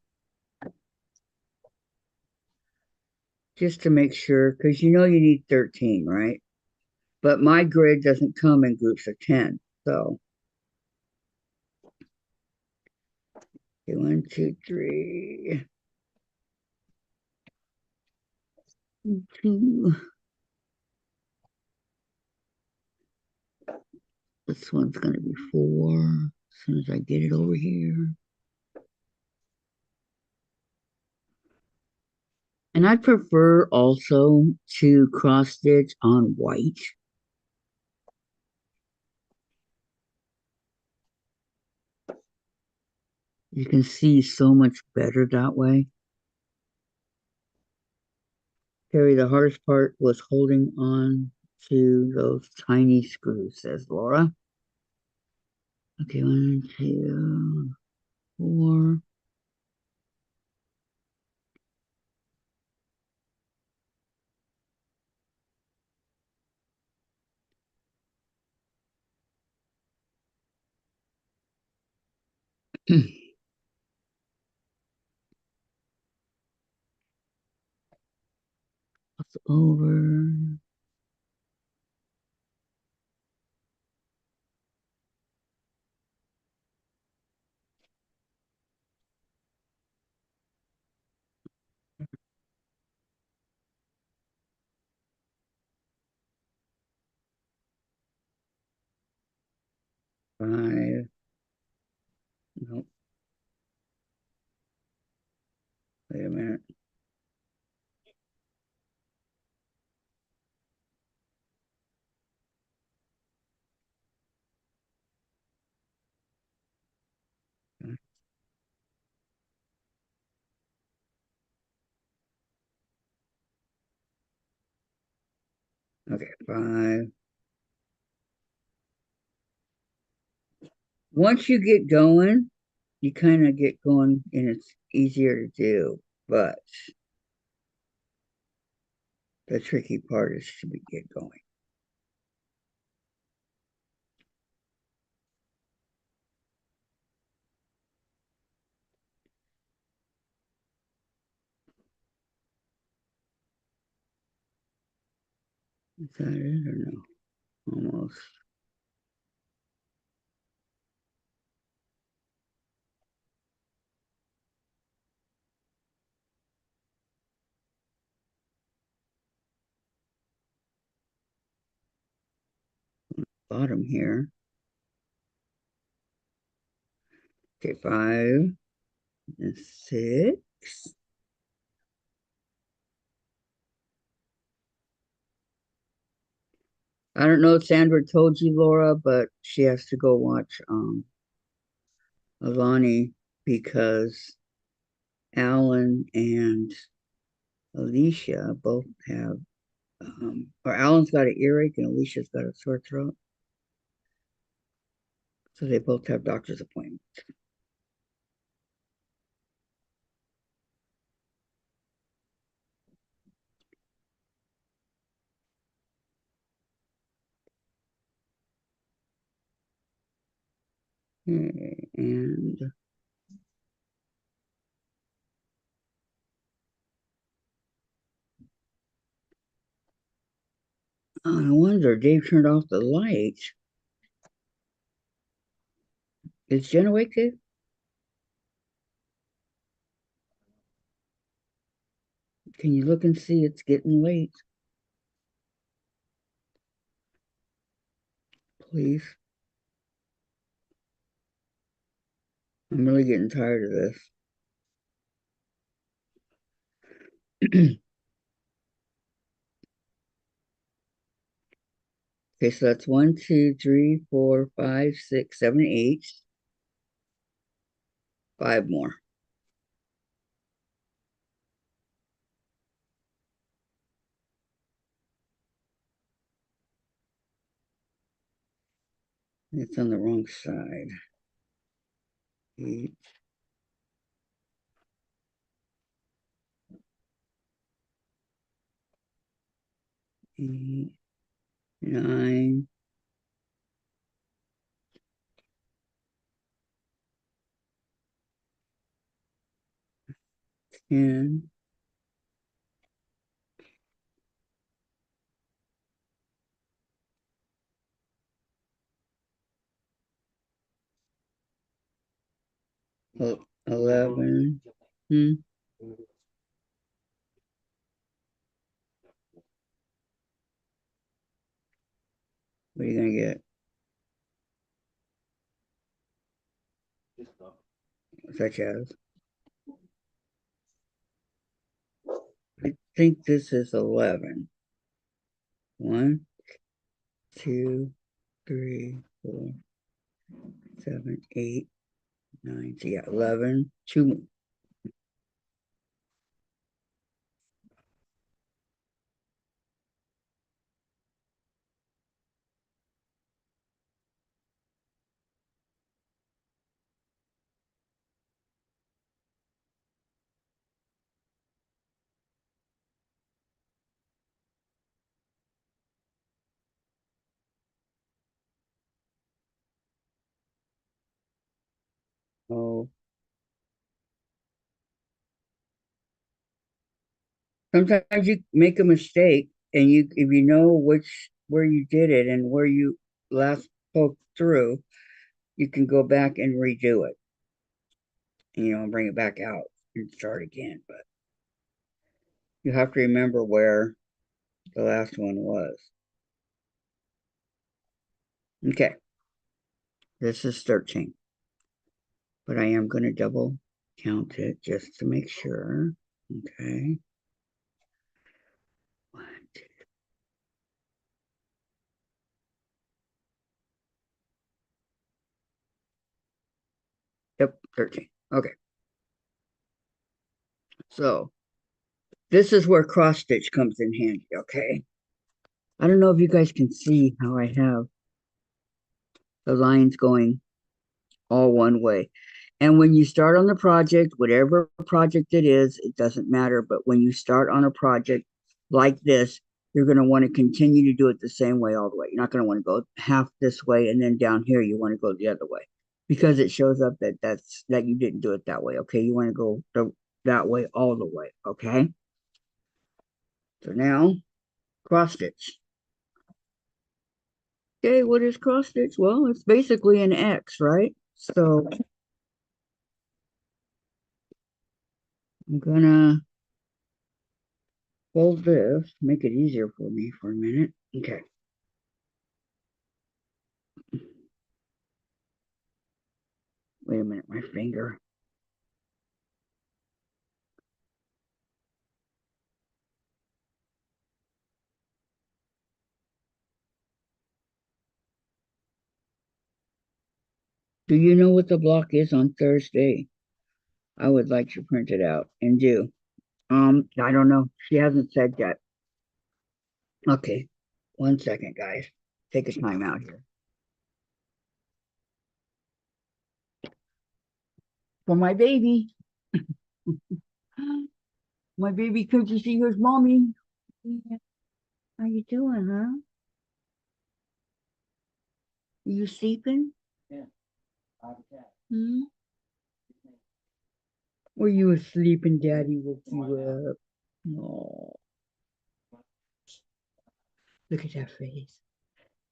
just to make sure, because you know you need 13, right? But my grid doesn't come in groups of 10. So, okay, 1, 2, 3. 2. This one's going to be 4 as soon as I get it over here. And I prefer also to cross stitch on white. You can see so much better that way. Terry, the hardest part was holding on to those tiny screws, says Laura. Okay, 1, 2, 4. It's over. Five. Nope. Wait a minute. Okay, 5. Once you get going, you kind of get going and it's easier to do. But the tricky part is to get going. Is that it or no? Almost. Bottom here. Okay, 5 and 6. I don't know if Sandra told you, Laura, but she has to go watch Alani because Alan and Alicia both have, or Alan's got an earache and Alicia's got a sore throat. So they both have doctor's appointments. Okay, and I wonder, Dave turned off the light. Is Jen awake, Dave? Can you look and see? It's getting late. Please. I'm really getting tired of this. Okay, so that's 1, 2, 3, 4, 5, 6, 7, 8. 5 more. It's on the wrong side. 8, 8, 9, 10, 11. What are you gonna get? Such as? I think this is 11. 1, 2, 3, 4, 7, 8, 9. So yeah, 11. 2 more. Oh, sometimes you make a mistake, and if you know where you did it and where you last poked through, you can go back and redo it, and bring it back out and start again. But you have to remember where the last one was. Okay, this is 13, but I am going to double count it just to make sure. Okay. 1, 2. Yep, 13. Okay. So this is where cross stitch comes in handy, okay? I don't know if you guys can see how I have the lines going all one way. And when you start on the project, whatever project it is, it doesn't matter. But when you start on a project like this, you're going to want to continue to do it the same way all the way. You're not going to want to go half this way and then down here you want to go the other way because it shows up that you didn't do it that way. Okay, you want to go that way all the way. Okay, so now cross stitch. Okay, what is cross stitch? Well, it's basically an X, right? So I'm gonna fold this, make it easier for me for a minute. Okay. Wait a minute, my finger. Do you know what the block is on Thursday? I would like to print it out and do. I don't know. She hasn't said yet. Okay. 1 second, guys. Take a time out here. For my baby. My baby comes to see his mommy. Yeah. How you doing, huh? You sleeping? Yeah. Hmm? Were you asleep and Daddy woke you up? No. Look at that face.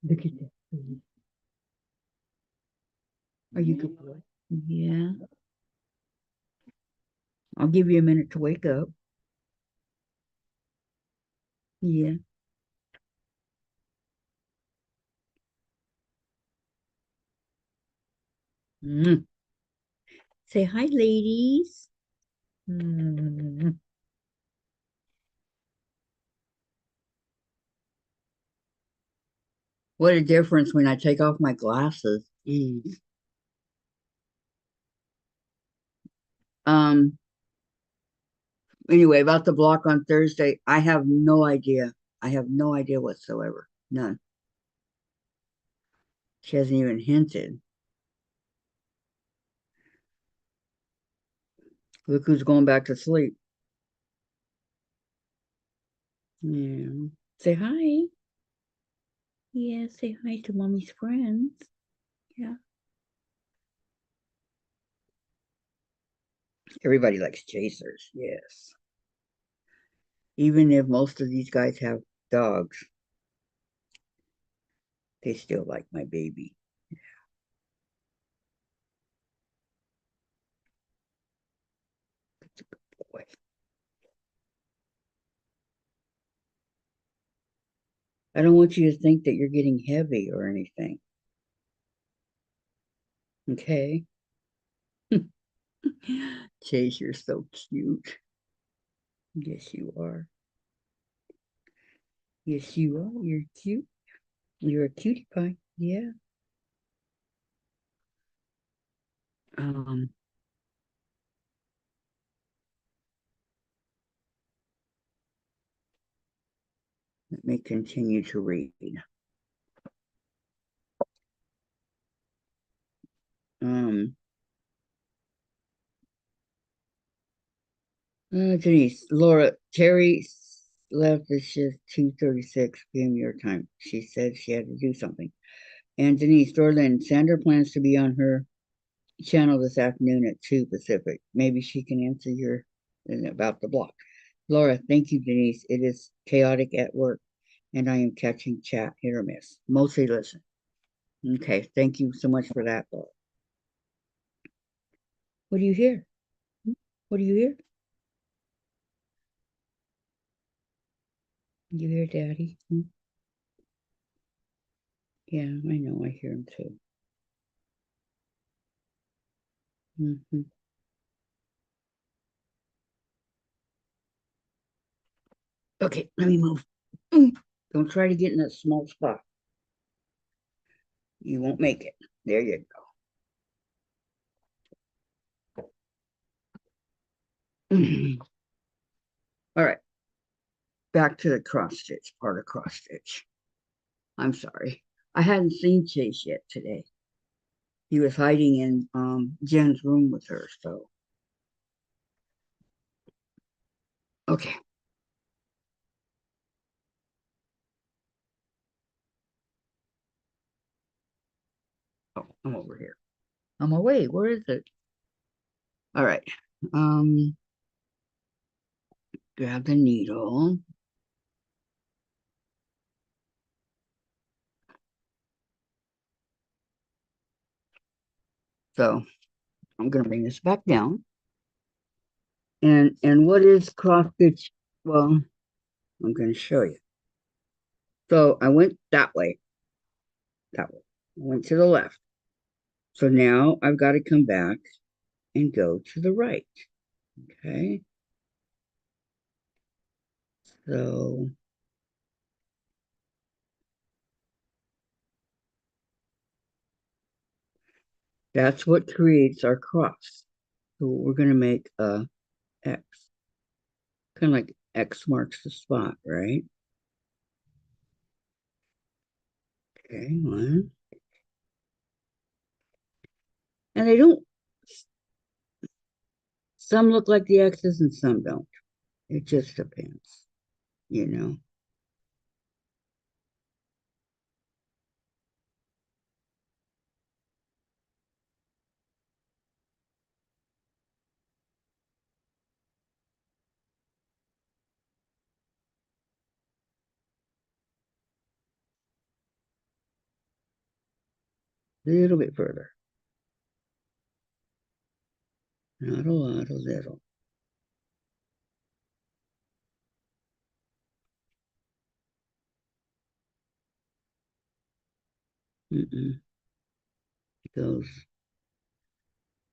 Look at that face. Are you good boy? Yeah. I'll give you a minute to wake up. Yeah. Mm. Say hi, ladies. Mm. What a difference when I take off my glasses. Jeez. Um, anyway, about the block on Thursday, I have no idea. I have no idea whatsoever. None. She hasn't even hinted. Look who's going back to sleep. Yeah. Say hi. Yeah, say hi to mommy's friends. Yeah. Everybody likes chasers. Yes. Even if most of these guys have dogs, they still like my baby. That's a good boy. I don't want you to think that you're getting heavy or anything. Okay. Chase, you're so cute. Yes, you are. Yes, you are. You're cute. You're a cutie pie. Yeah. Um, Let me continue to read. Um, Denise, Laura, Terry left at shift 2:36 p.m. your time. She said she had to do something. And Denise, Dorlin, Sandra plans to be on her channel this afternoon at 2 Pacific. Maybe she can answer your about the block. Laura, thank you, Denise. It is chaotic at work, and I am catching chat hit or miss. Mostly listen. Okay, thank you so much for that, Laura. What do you hear? What do you hear? You hear Daddy? Hmm? Yeah, I know. I hear him too. Hmm. Okay, let me move. Don't try to get in that small spot. You won't make it. There you go. All right, back to the cross stitch, part of cross stitch. I'm sorry. I hadn't seen Chase yet today. He was hiding in Jen's room with her, so okay. Oh, I'm over here. I'm away. Where is it? All right. Um, Grab the needle. So I'm going to bring this back down. And what is cross stitch? Well, I'm going to show you. So I went that way. I went to the left. So now I've got to come back and go to the right. Okay. So that's what creates our cross. So we're going to make a X. Kind of like X marks the spot, right? Okay, one. And they don't, some look like the X's and some don't. It just depends, you know. A little bit further. Not a lot, a little. Mm-mm. It goes.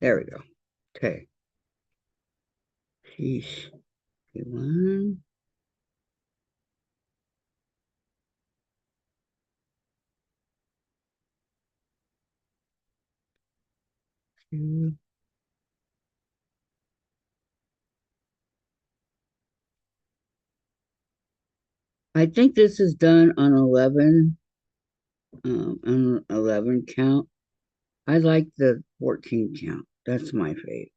There we go. Okay. Sheesh. Okay, one, two. I think this is done on 11 count. I like the 14 count. That's my favorite.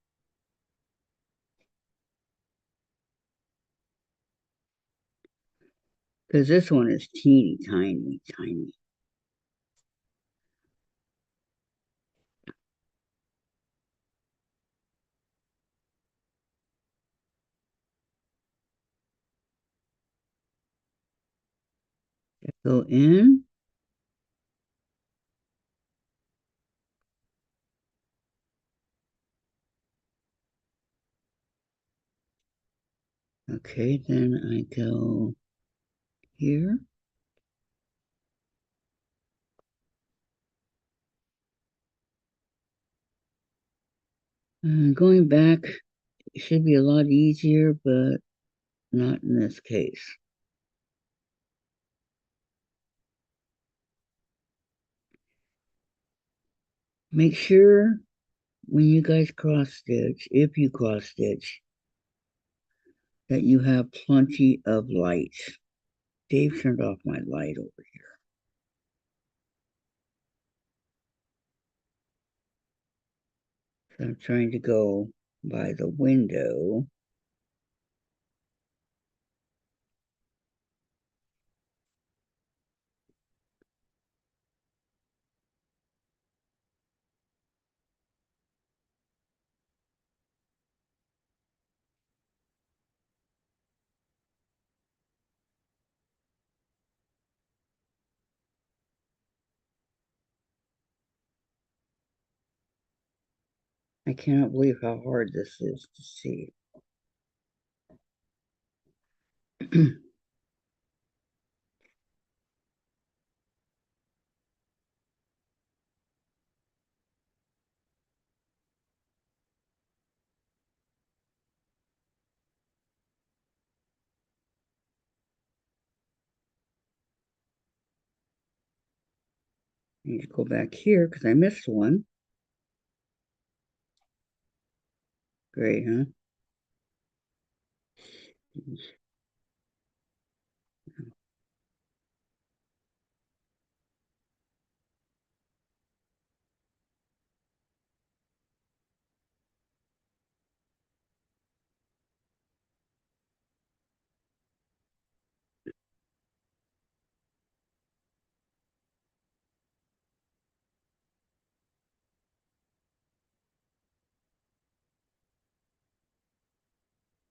Because this one is teeny tiny, tiny. Go in. Okay, then I go here. Going back should be a lot easier, but not in this case. Make sure when you guys cross stitch, if you cross stitch, that you have plenty of light. Dave turned off my light over here. So I'm trying to go by the window. I cannot believe how hard this is to see. I need to go back here because I missed one. Great, huh?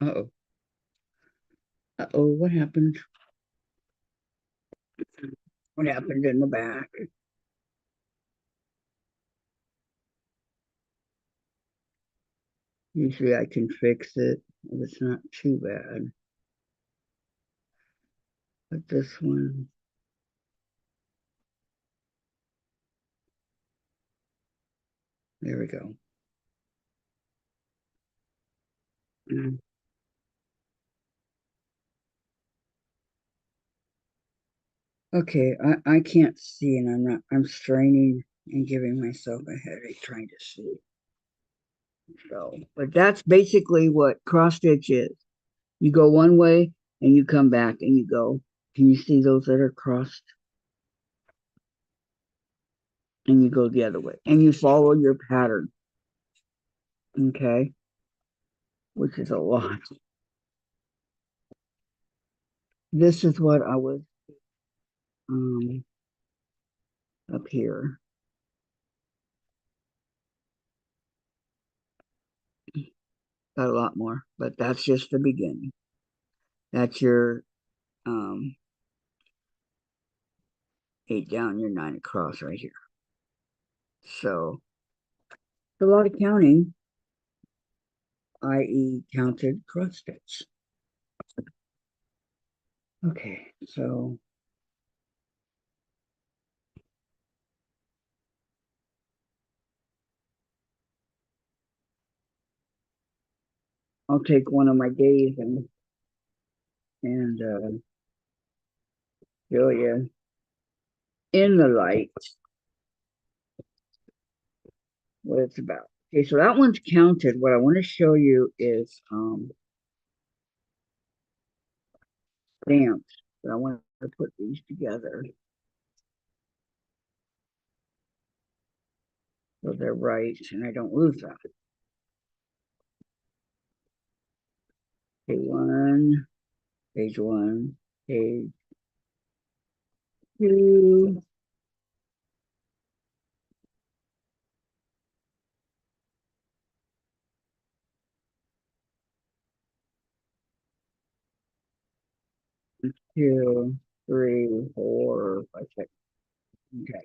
Uh-oh. Uh-oh, what happened? What happened in the back? Usually I can fix it if it's not too bad. But this one, there we go. Mm. Okay, I can't see, and I'm straining and giving myself a headache trying to see. So, but that's basically what cross stitch is. You go one way and you come back and you go. Can you see those that are crossed? And you go the other way and you follow your pattern. Okay, which is a lot. This is what I was um up here. Got a lot more, but that's just the beginning. That's your 8 down, your 9 across right here. So a lot of counting, i.e. counted cross stitch. Okay, so I'll take one of my days and show you in the light what it's about. Okay, so that one's counted. What I want to show you is stamps. But I want to put these together so they're right and I don't lose them. Okay, page one, page two. Two, three, four, five, six. Okay.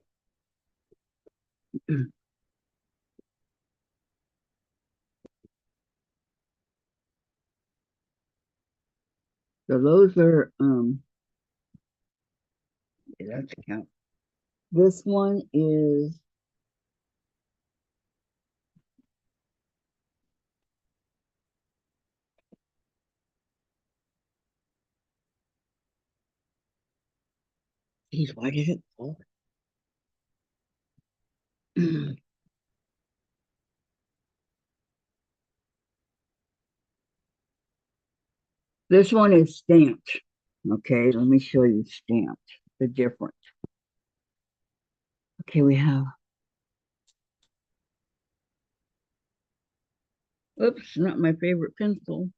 So those are that's a count. This one is geez, why did it fall? This one is stamped. Okay, let me show you stamped, the difference. Okay, we have, oops, not my favorite pencil.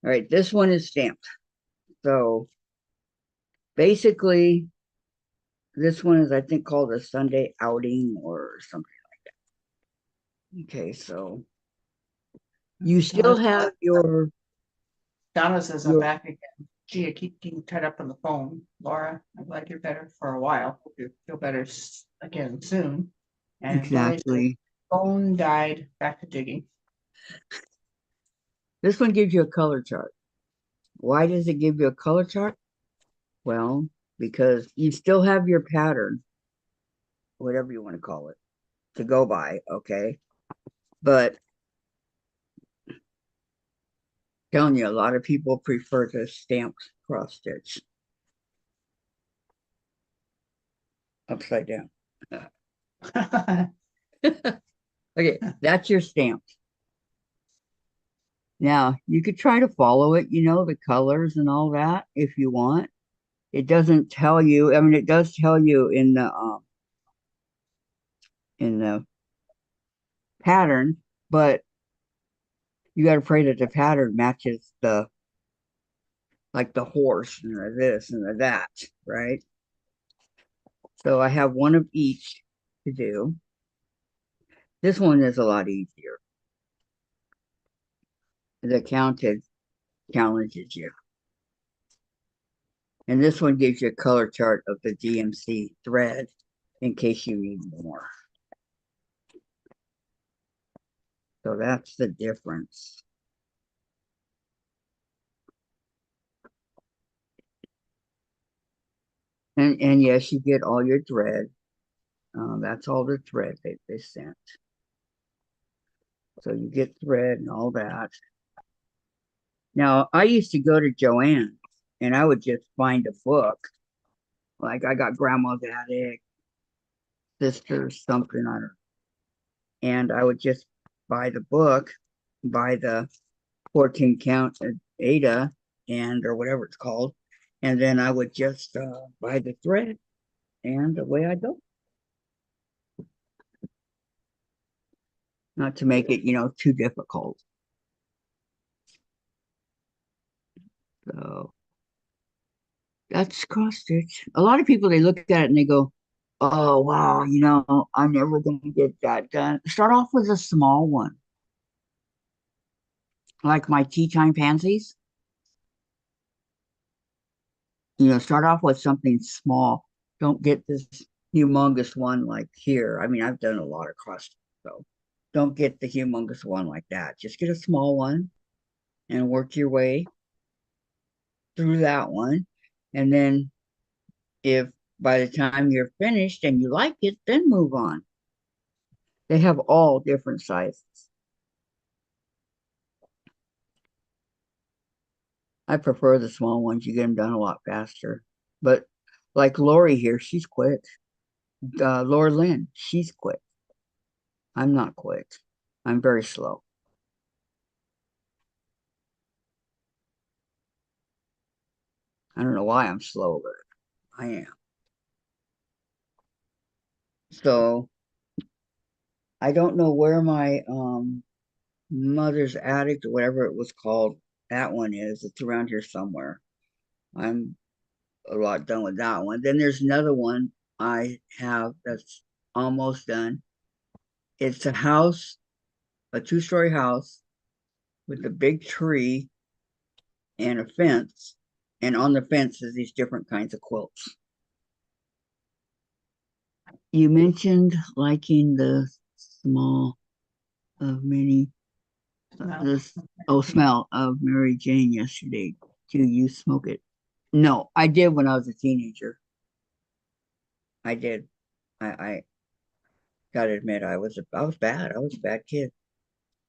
All right, this one is stamped. So basically, this one is, I think, called a Sunday outing or something like that. Okay, so you still have your Donna says I'm back again. Gee, I keep getting tied up on the phone. Laura, I'm glad you're better for a while. Hope you feel better again soon. And Lori says, phone died. Back to digging. This one gives you a color chart. Why does it give you a color chart? Well, because you still have your pattern, whatever you want to call it, to go by, okay? But telling you, a lot of people prefer to stamp cross stitch upside down. Okay, that's your stamp. Now, you could try to follow it, you know, the colors and all that if you want. It doesn't tell you, I mean, it does tell you in the pattern, but you got to pray that the pattern matches the like the horse and the this and the that, right? So I have one of each to do. This one is a lot easier. The counted challenges you. And this one gives you a color chart of the DMC thread in case you need more. So that's the difference. And yes, you get all your thread. That's all the thread they sent. So you get thread and all that. Now, I used to go to Joanne's and I would just find a book. Like I got Grandma's Attic, Sister's something, I don't know. And I would just buy the book, buy the 14 count Ada and or whatever it's called. And then I would just buy the thread and away I go. Not to make it, too difficult. So that's cross stitch. A lot of people, they look at it and they go, oh, wow, I'm never going to get that done. Start off with a small one, like my tea time pansies. Start off with something small. Don't get this humongous one like here. I mean, I've done a lot of cross, so don't get the humongous one like that. Just get a small one and work your way through that one. And then if by the time you're finished and you like it, then move on. They have all different sizes. I prefer the small ones. You get them done a lot faster. But like Lori here, she's quick. Laura Lynn, she's quick. I'm not quick. I'm very slow. I don't know why I'm slow, but I am. So I don't know where my mother's attic or whatever it was called, that one is. It's around here somewhere. I'm a lot done with that one. Then there's another one I have that's almost done. It's a house, a two-story house with a big tree and a fence. And on the fence is these different kinds of quilts. You mentioned liking the small of many, this smell of Mary Jane yesterday. Do you smoke it? No, I did when I was a teenager. I did. I gotta admit I was bad. I was a bad kid.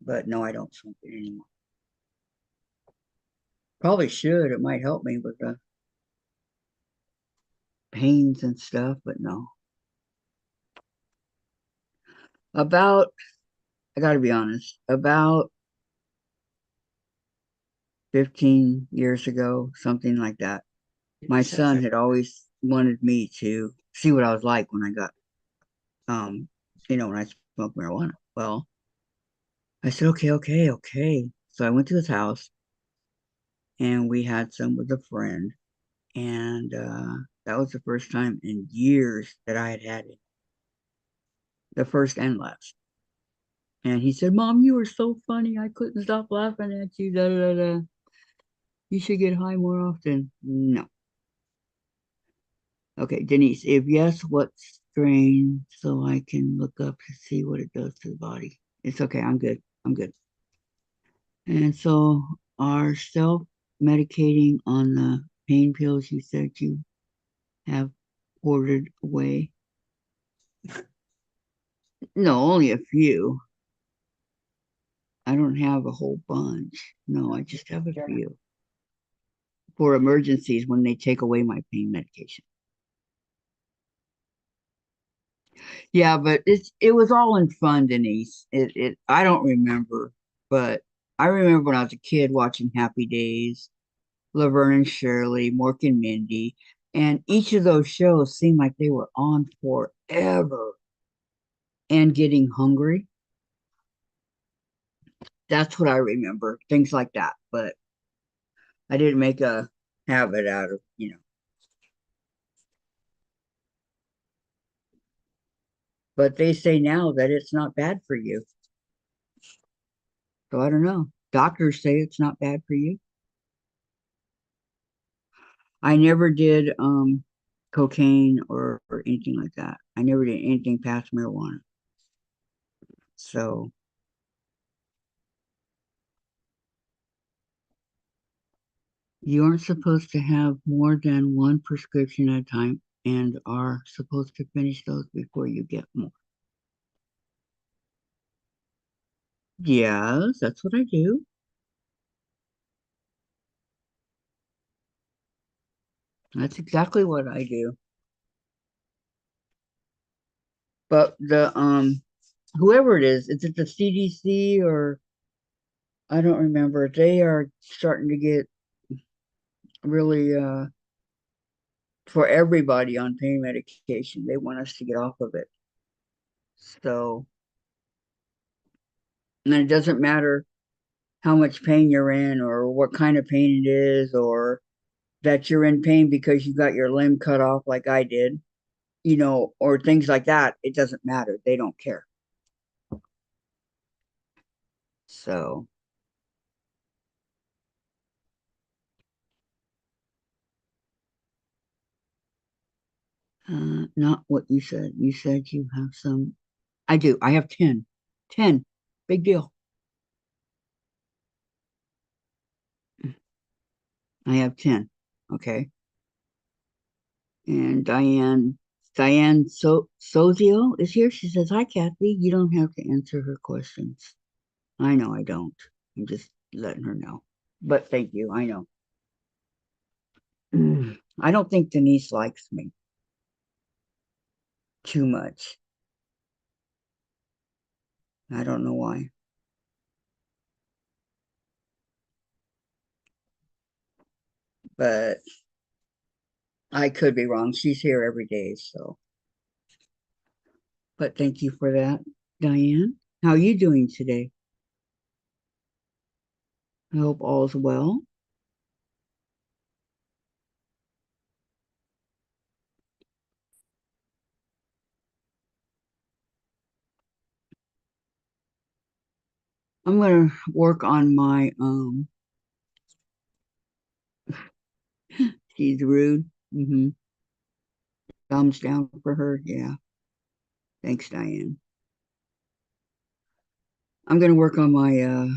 But no, I don't smoke it anymore. Probably should. It might help me with the pains and stuff, but no. About, I gotta be honest, about 15 years ago, something like that, my son had always wanted me to see what I was like when I got, when I smoked marijuana. Well, I said, okay, okay, okay. So I went to his house and we had some with a friend. And that was the first time in years that I had had it, the first and last. And he said, Mom, you were so funny. I couldn't stop laughing at you. Da, da, da. You should get high more often. No. Okay, Denise, if yes, what strain so I can look up to see what it does to the body? It's okay. I'm good. I'm good. And so are self-medicating on the pain pills you said you have ordered away? No, only a few. I don't have a whole bunch. No, I just have a few for emergencies when they take away my pain medication. Yeah, but it was all in fun, Denise. It I don't remember, but I remember when I was a kid watching Happy Days, Laverne and Shirley, Mork and Mindy, and each of those shows seemed like they were on forever and getting hungry. That's what I remember, things like that. But I didn't make a habit out of. But they say now that it's not bad for you. So I don't know. Doctors say it's not bad for you. I never did cocaine or anything like that. I never did anything past marijuana. So You aren't supposed to have more than one prescription at a time and are supposed to finish those before you get more. Yes, that's what I do. That's exactly what I do. But the whoever it is it the CDC or I don't remember. They are starting to get really for everybody on pain medication. They want us to get off of it. So, and it doesn't matter how much pain you're in or what kind of pain it is or that you're in pain because you got your limb cut off like I did, or things like that. It doesn't matter. They don't care. So, not what you said. You said you have some. I do. I have 10. 10. Big deal. I have 10. Okay. And Diane Sozio is here. She says, "Hi, Kathy. You don't have to answer her questions." I know I don't. I'm just letting her know. But thank you. I know. I don't think Denise likes me too much. I don't know why. But I could be wrong. She's here every day, so. But thank you for that, Diane. How are you doing today? I hope all's well. I'm gonna work on my she's rude. Thumbs down for her. Yeah. Thanks, Diane. I'm gonna work on my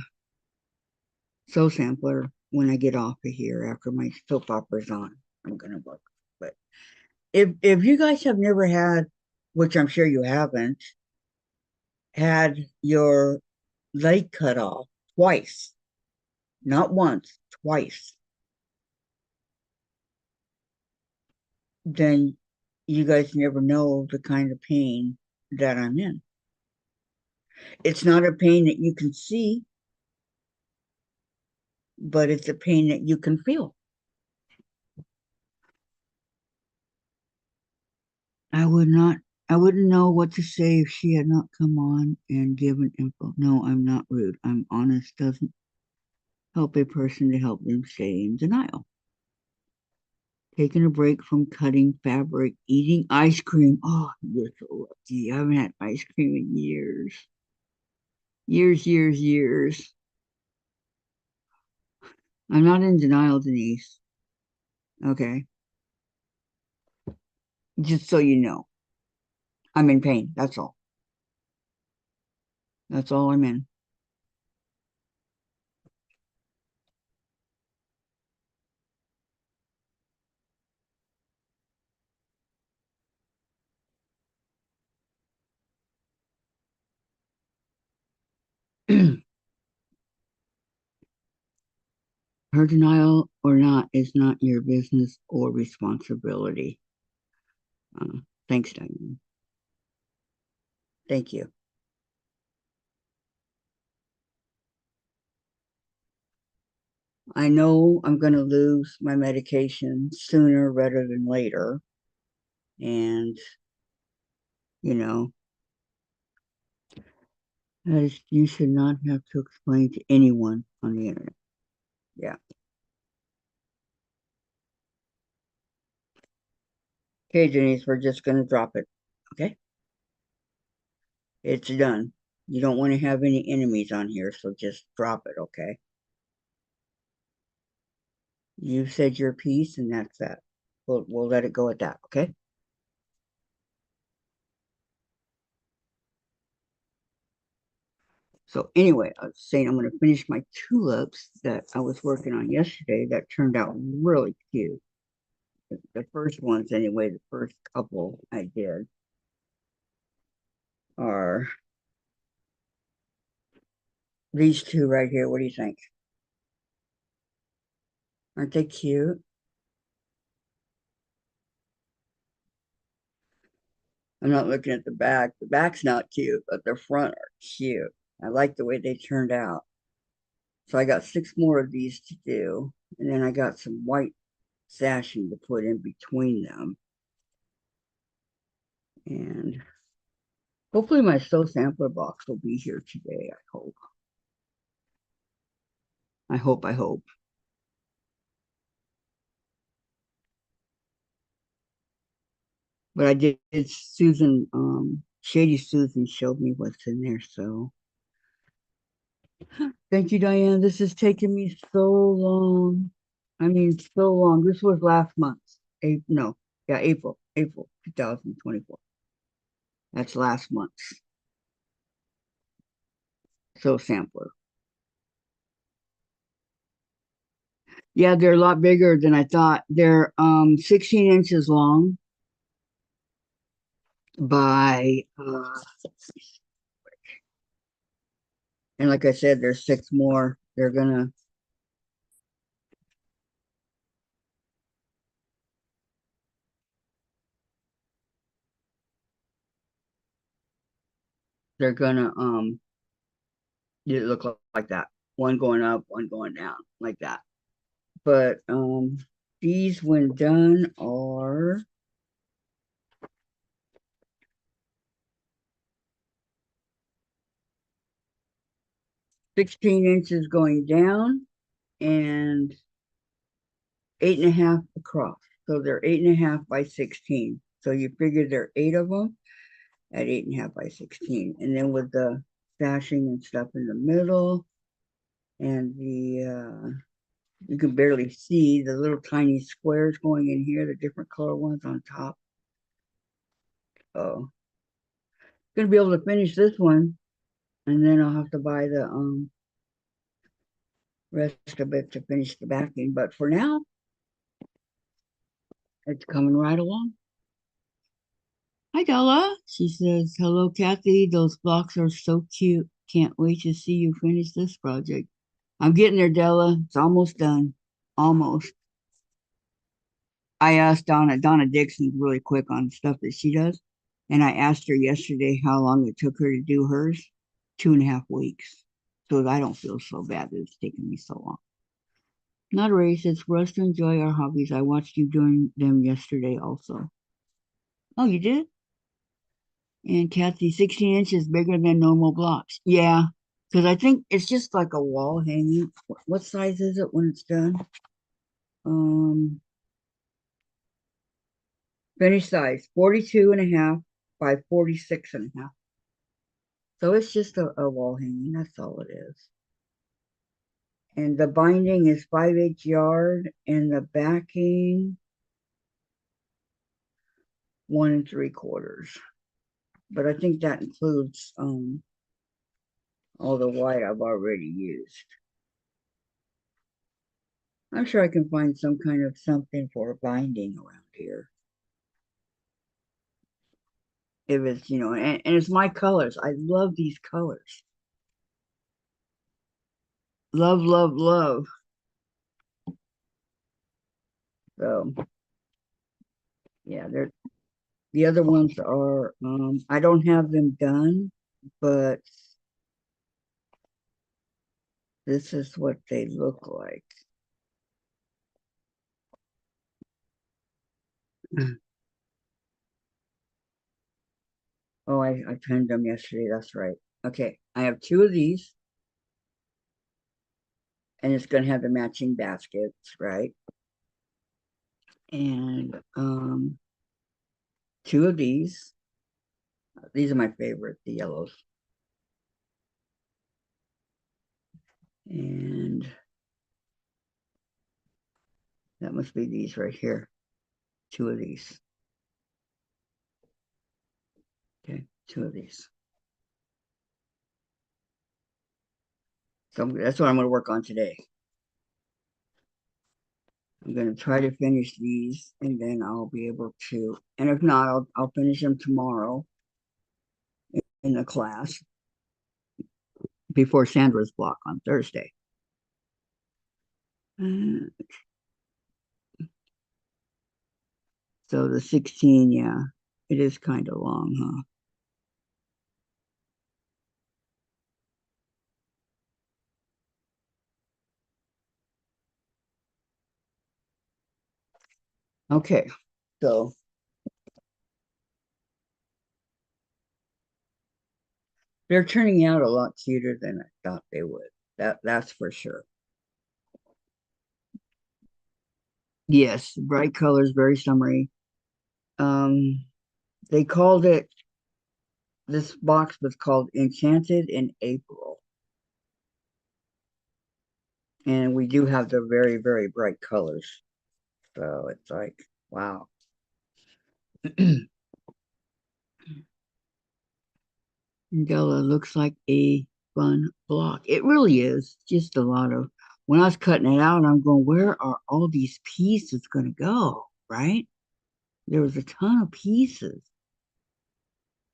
soul sampler when I get off of here after my soap opera's on. I'm gonna work. But if you guys have never had, which I'm sure you haven't, had your leg cut off twice, not once, twice, then you guys never know the kind of pain that I'm in. It's not a pain that you can see, but it's a pain that you can feel. I would not, I wouldn't know what to say if she had not come on and given info. No, I'm not rude. I'm honest. Doesn't help a person to help them stay in denial. Taking a break from cutting fabric, eating ice cream. Oh, you're so lucky. I haven't had ice cream in years. Years, years, years. I'm not in denial, Denise. Okay. Just so you know, I'm in pain. That's all. That's all I'm in. Her denial or not is not your business or responsibility. Thanks, Diane. Thank you. I know I'm going to lose my medication sooner rather than later. And, you know, you should not have to explain to anyone on the internet. Yeah. Okay, Denise, we're just going to drop it. Okay. It's done. You don't want to have any enemies on here, so just drop it. Okay. You said your piece, and that's that. We'll let it go at that. Okay. So anyway, I was saying I'm going to finish my tulips that I was working on yesterday that turned out really cute. The first ones, anyway, the first couple I did are these two right here. What do you think? Aren't they cute? I'm not looking at the back. The back's not cute, but the front are cute. I like the way they turned out. So I got 6 more of these to do. And then I got some white sashing to put in between them. And hopefully my sew sampler box will be here today, I hope. I hope. But I did, Susan, Shady Susan showed me what's in there, so. Thank you, Diane. This has taken me so long. I mean, so long. This was last month. April 2024. That's last month. So sampler. Yeah, they're a lot bigger than I thought. They're 16 inches long by and like I said, there's 6 more. They're gonna it look like that. One going up, one going down, like that. But these when done are 16 inches going down and 8.5 across. So they're 8.5 by 16. So you figure there are 8 of them at 8.5 by 16. And then with the stashing and stuff in the middle, and you can barely see the little tiny squares going in here, the different color ones on top. Oh, gonna be able to finish this one, and then I'll have to buy the rest of it to finish the backing. But for now, it's coming right along. Hi, Della. She says, hello, Kathy. Those blocks are so cute. Can't wait to see you finish this project. I'm getting there, Della. It's almost done. Almost. I asked Donna Dixon's really quick on stuff that she does. And I asked her yesterday how long it took her to do hers. 2.5 weeks. So I don't feel so bad that it's taken me so long. Not a race. It's for us to enjoy our hobbies. I watched you doing them yesterday also. Oh, you did? And Kathy, 16 inches bigger than normal blocks. Yeah, because I think it's just like a wall hanging. What size is it when it's done? Finished size, 42.5 by 46.5. So it's just a wall hanging. That's all it is. And the binding is 5/8 yard, and the backing 1 3/4. But I think that includes all the white I've already used. I'm sure I can find some kind of something for binding around here. If it's, and it's my colors. I love these colors. Love, love, love. So, yeah, the other ones are, I don't have them done, but this is what they look like. Oh, I pinned them yesterday. That's right. Okay, I have 2 of these, and it's going to have the matching baskets, right? And 2 of these. These are my favorite, the yellows. And that must be these right here. 2 of these. Okay, 2 of these. So that's what I'm going to work on today. I'm going to try to finish these, and then I'll be able to. And if not, I'll finish them tomorrow in the class before Sandra's block on Thursday. So the 16, yeah, it is kind of long, huh? Okay, so they're turning out a lot cuter than I thought they would. That's for sure. Yes, bright colors, very summery. They called it. This box was called Enchanted in April, and we do have the very, very bright colors. So it's like, wow. Della looks like a fun block. It really is. Just a lot of. When I was cutting it out, I'm going, where are all these pieces going to go? Right? There was a ton of pieces.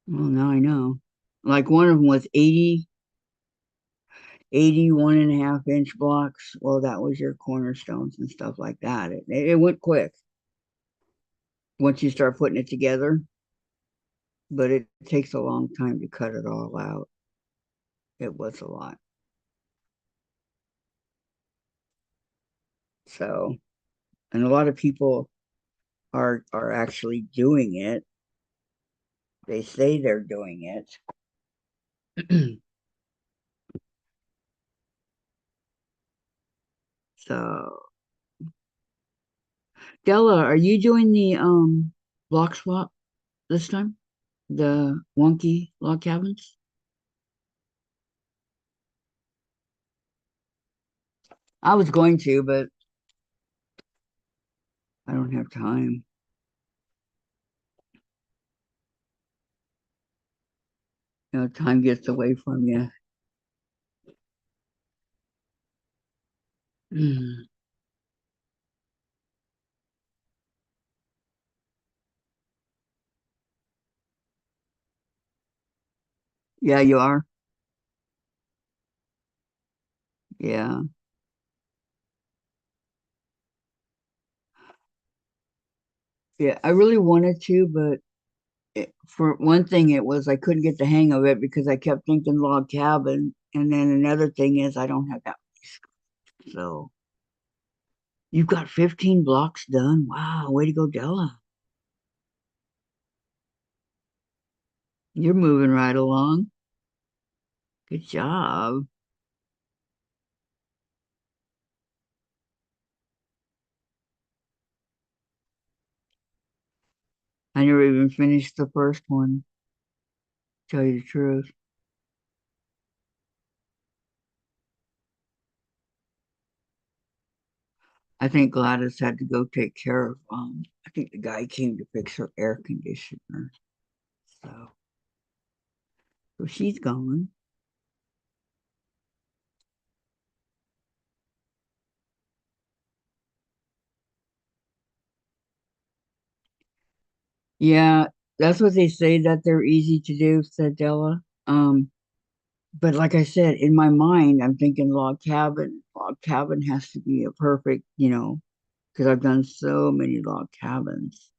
Well, now I know. Like one of them was 80 1.5 inch blocks. Well, that was your cornerstones and stuff like that. It went quick once you start putting it together, but it takes a long time to cut it all out. It was a lot. So, and a lot of people are actually doing it. They say they're doing it. So, Della, are you doing the block swap this time? The wonky log cabins? I was going to, but I don't have time. Time gets away from you. Yeah, you are. Yeah. Yeah, I really wanted to, but for one thing, it was I couldn't get the hang of it because I kept thinking log cabin. And then another thing is I don't have that. So you've got 15 blocks done. Wow, way to go, Della. You're moving right along. Good job. I never even finished the first one, to tell you the truth. I think Gladys had to go take care of I think the guy came to fix her air conditioner. So she's gone. Yeah, that's what they say that they're easy to do, said Della. But like I said, in my mind, I'm thinking log cabin. Log cabin has to be a perfect, because I've done so many log cabins.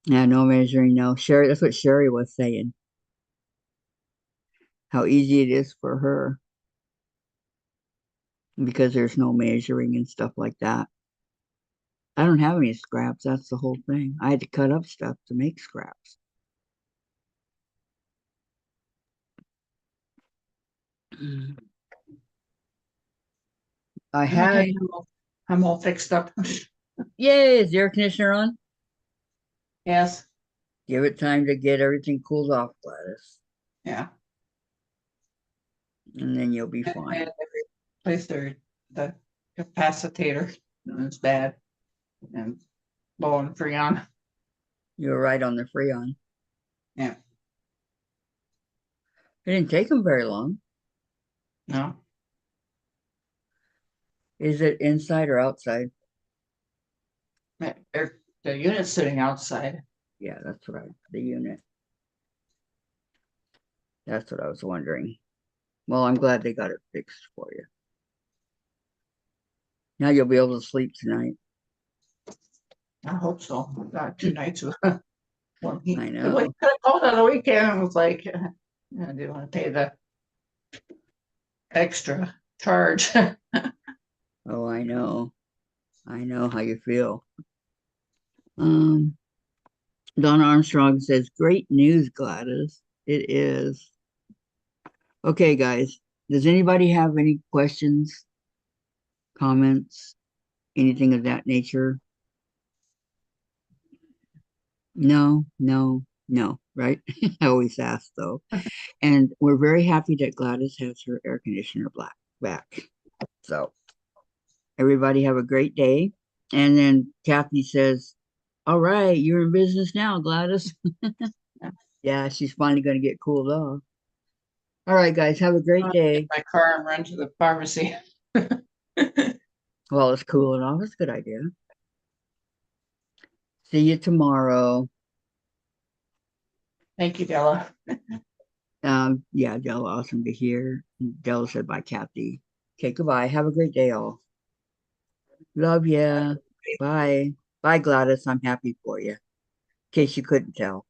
Yeah, no measuring, no. Sherry, that's what Sherry was saying. How easy it is for her because there's no measuring and stuff like that. I don't have any scraps. That's the whole thing. I had to cut up stuff to make scraps. I had, Okay, I'm all fixed up. yay, is the air conditioner on? Yes, Give it time to get everything cooled off, Gladys, yeah. and then you'll be I fine. had to replace the capacitator. It's bad and low on freon. You're right on the Freon. Yeah, It didn't take them very long. No, Is it inside or outside? the unit's sitting outside. Yeah, that's what the unit. That's what I was wondering. Well, I'm glad they got it fixed for you. Now you'll be able to sleep tonight. I hope so. Got 2 nights of well, I it know. was kind of cold on the weekend. I was like, I didn't want to pay the extra charge. Oh, I know. I know how you feel. Um, Don Armstrong says, "Great news, Gladys." It is. Okay, guys. Does anybody have any questions, comments, anything of that nature? No, no, no, right? I always ask though. And we're very happy that Gladys has her air conditioner back. So everybody have a great day. And then Kathy says, "All right, you're in business now, Gladys." Yeah, she's finally going to get cooled off. All right, guys, have a great I'll get day. my car and run to the pharmacy. Well, it's cooling off. It's a good idea. See you tomorrow. Thank you, Della. Yeah, Della, awesome to hear. Della said bye, Kathy. Okay, goodbye. Have a great day, all. Love ya. Bye. Bye, Gladys. I'm happy for you. In case you couldn't tell.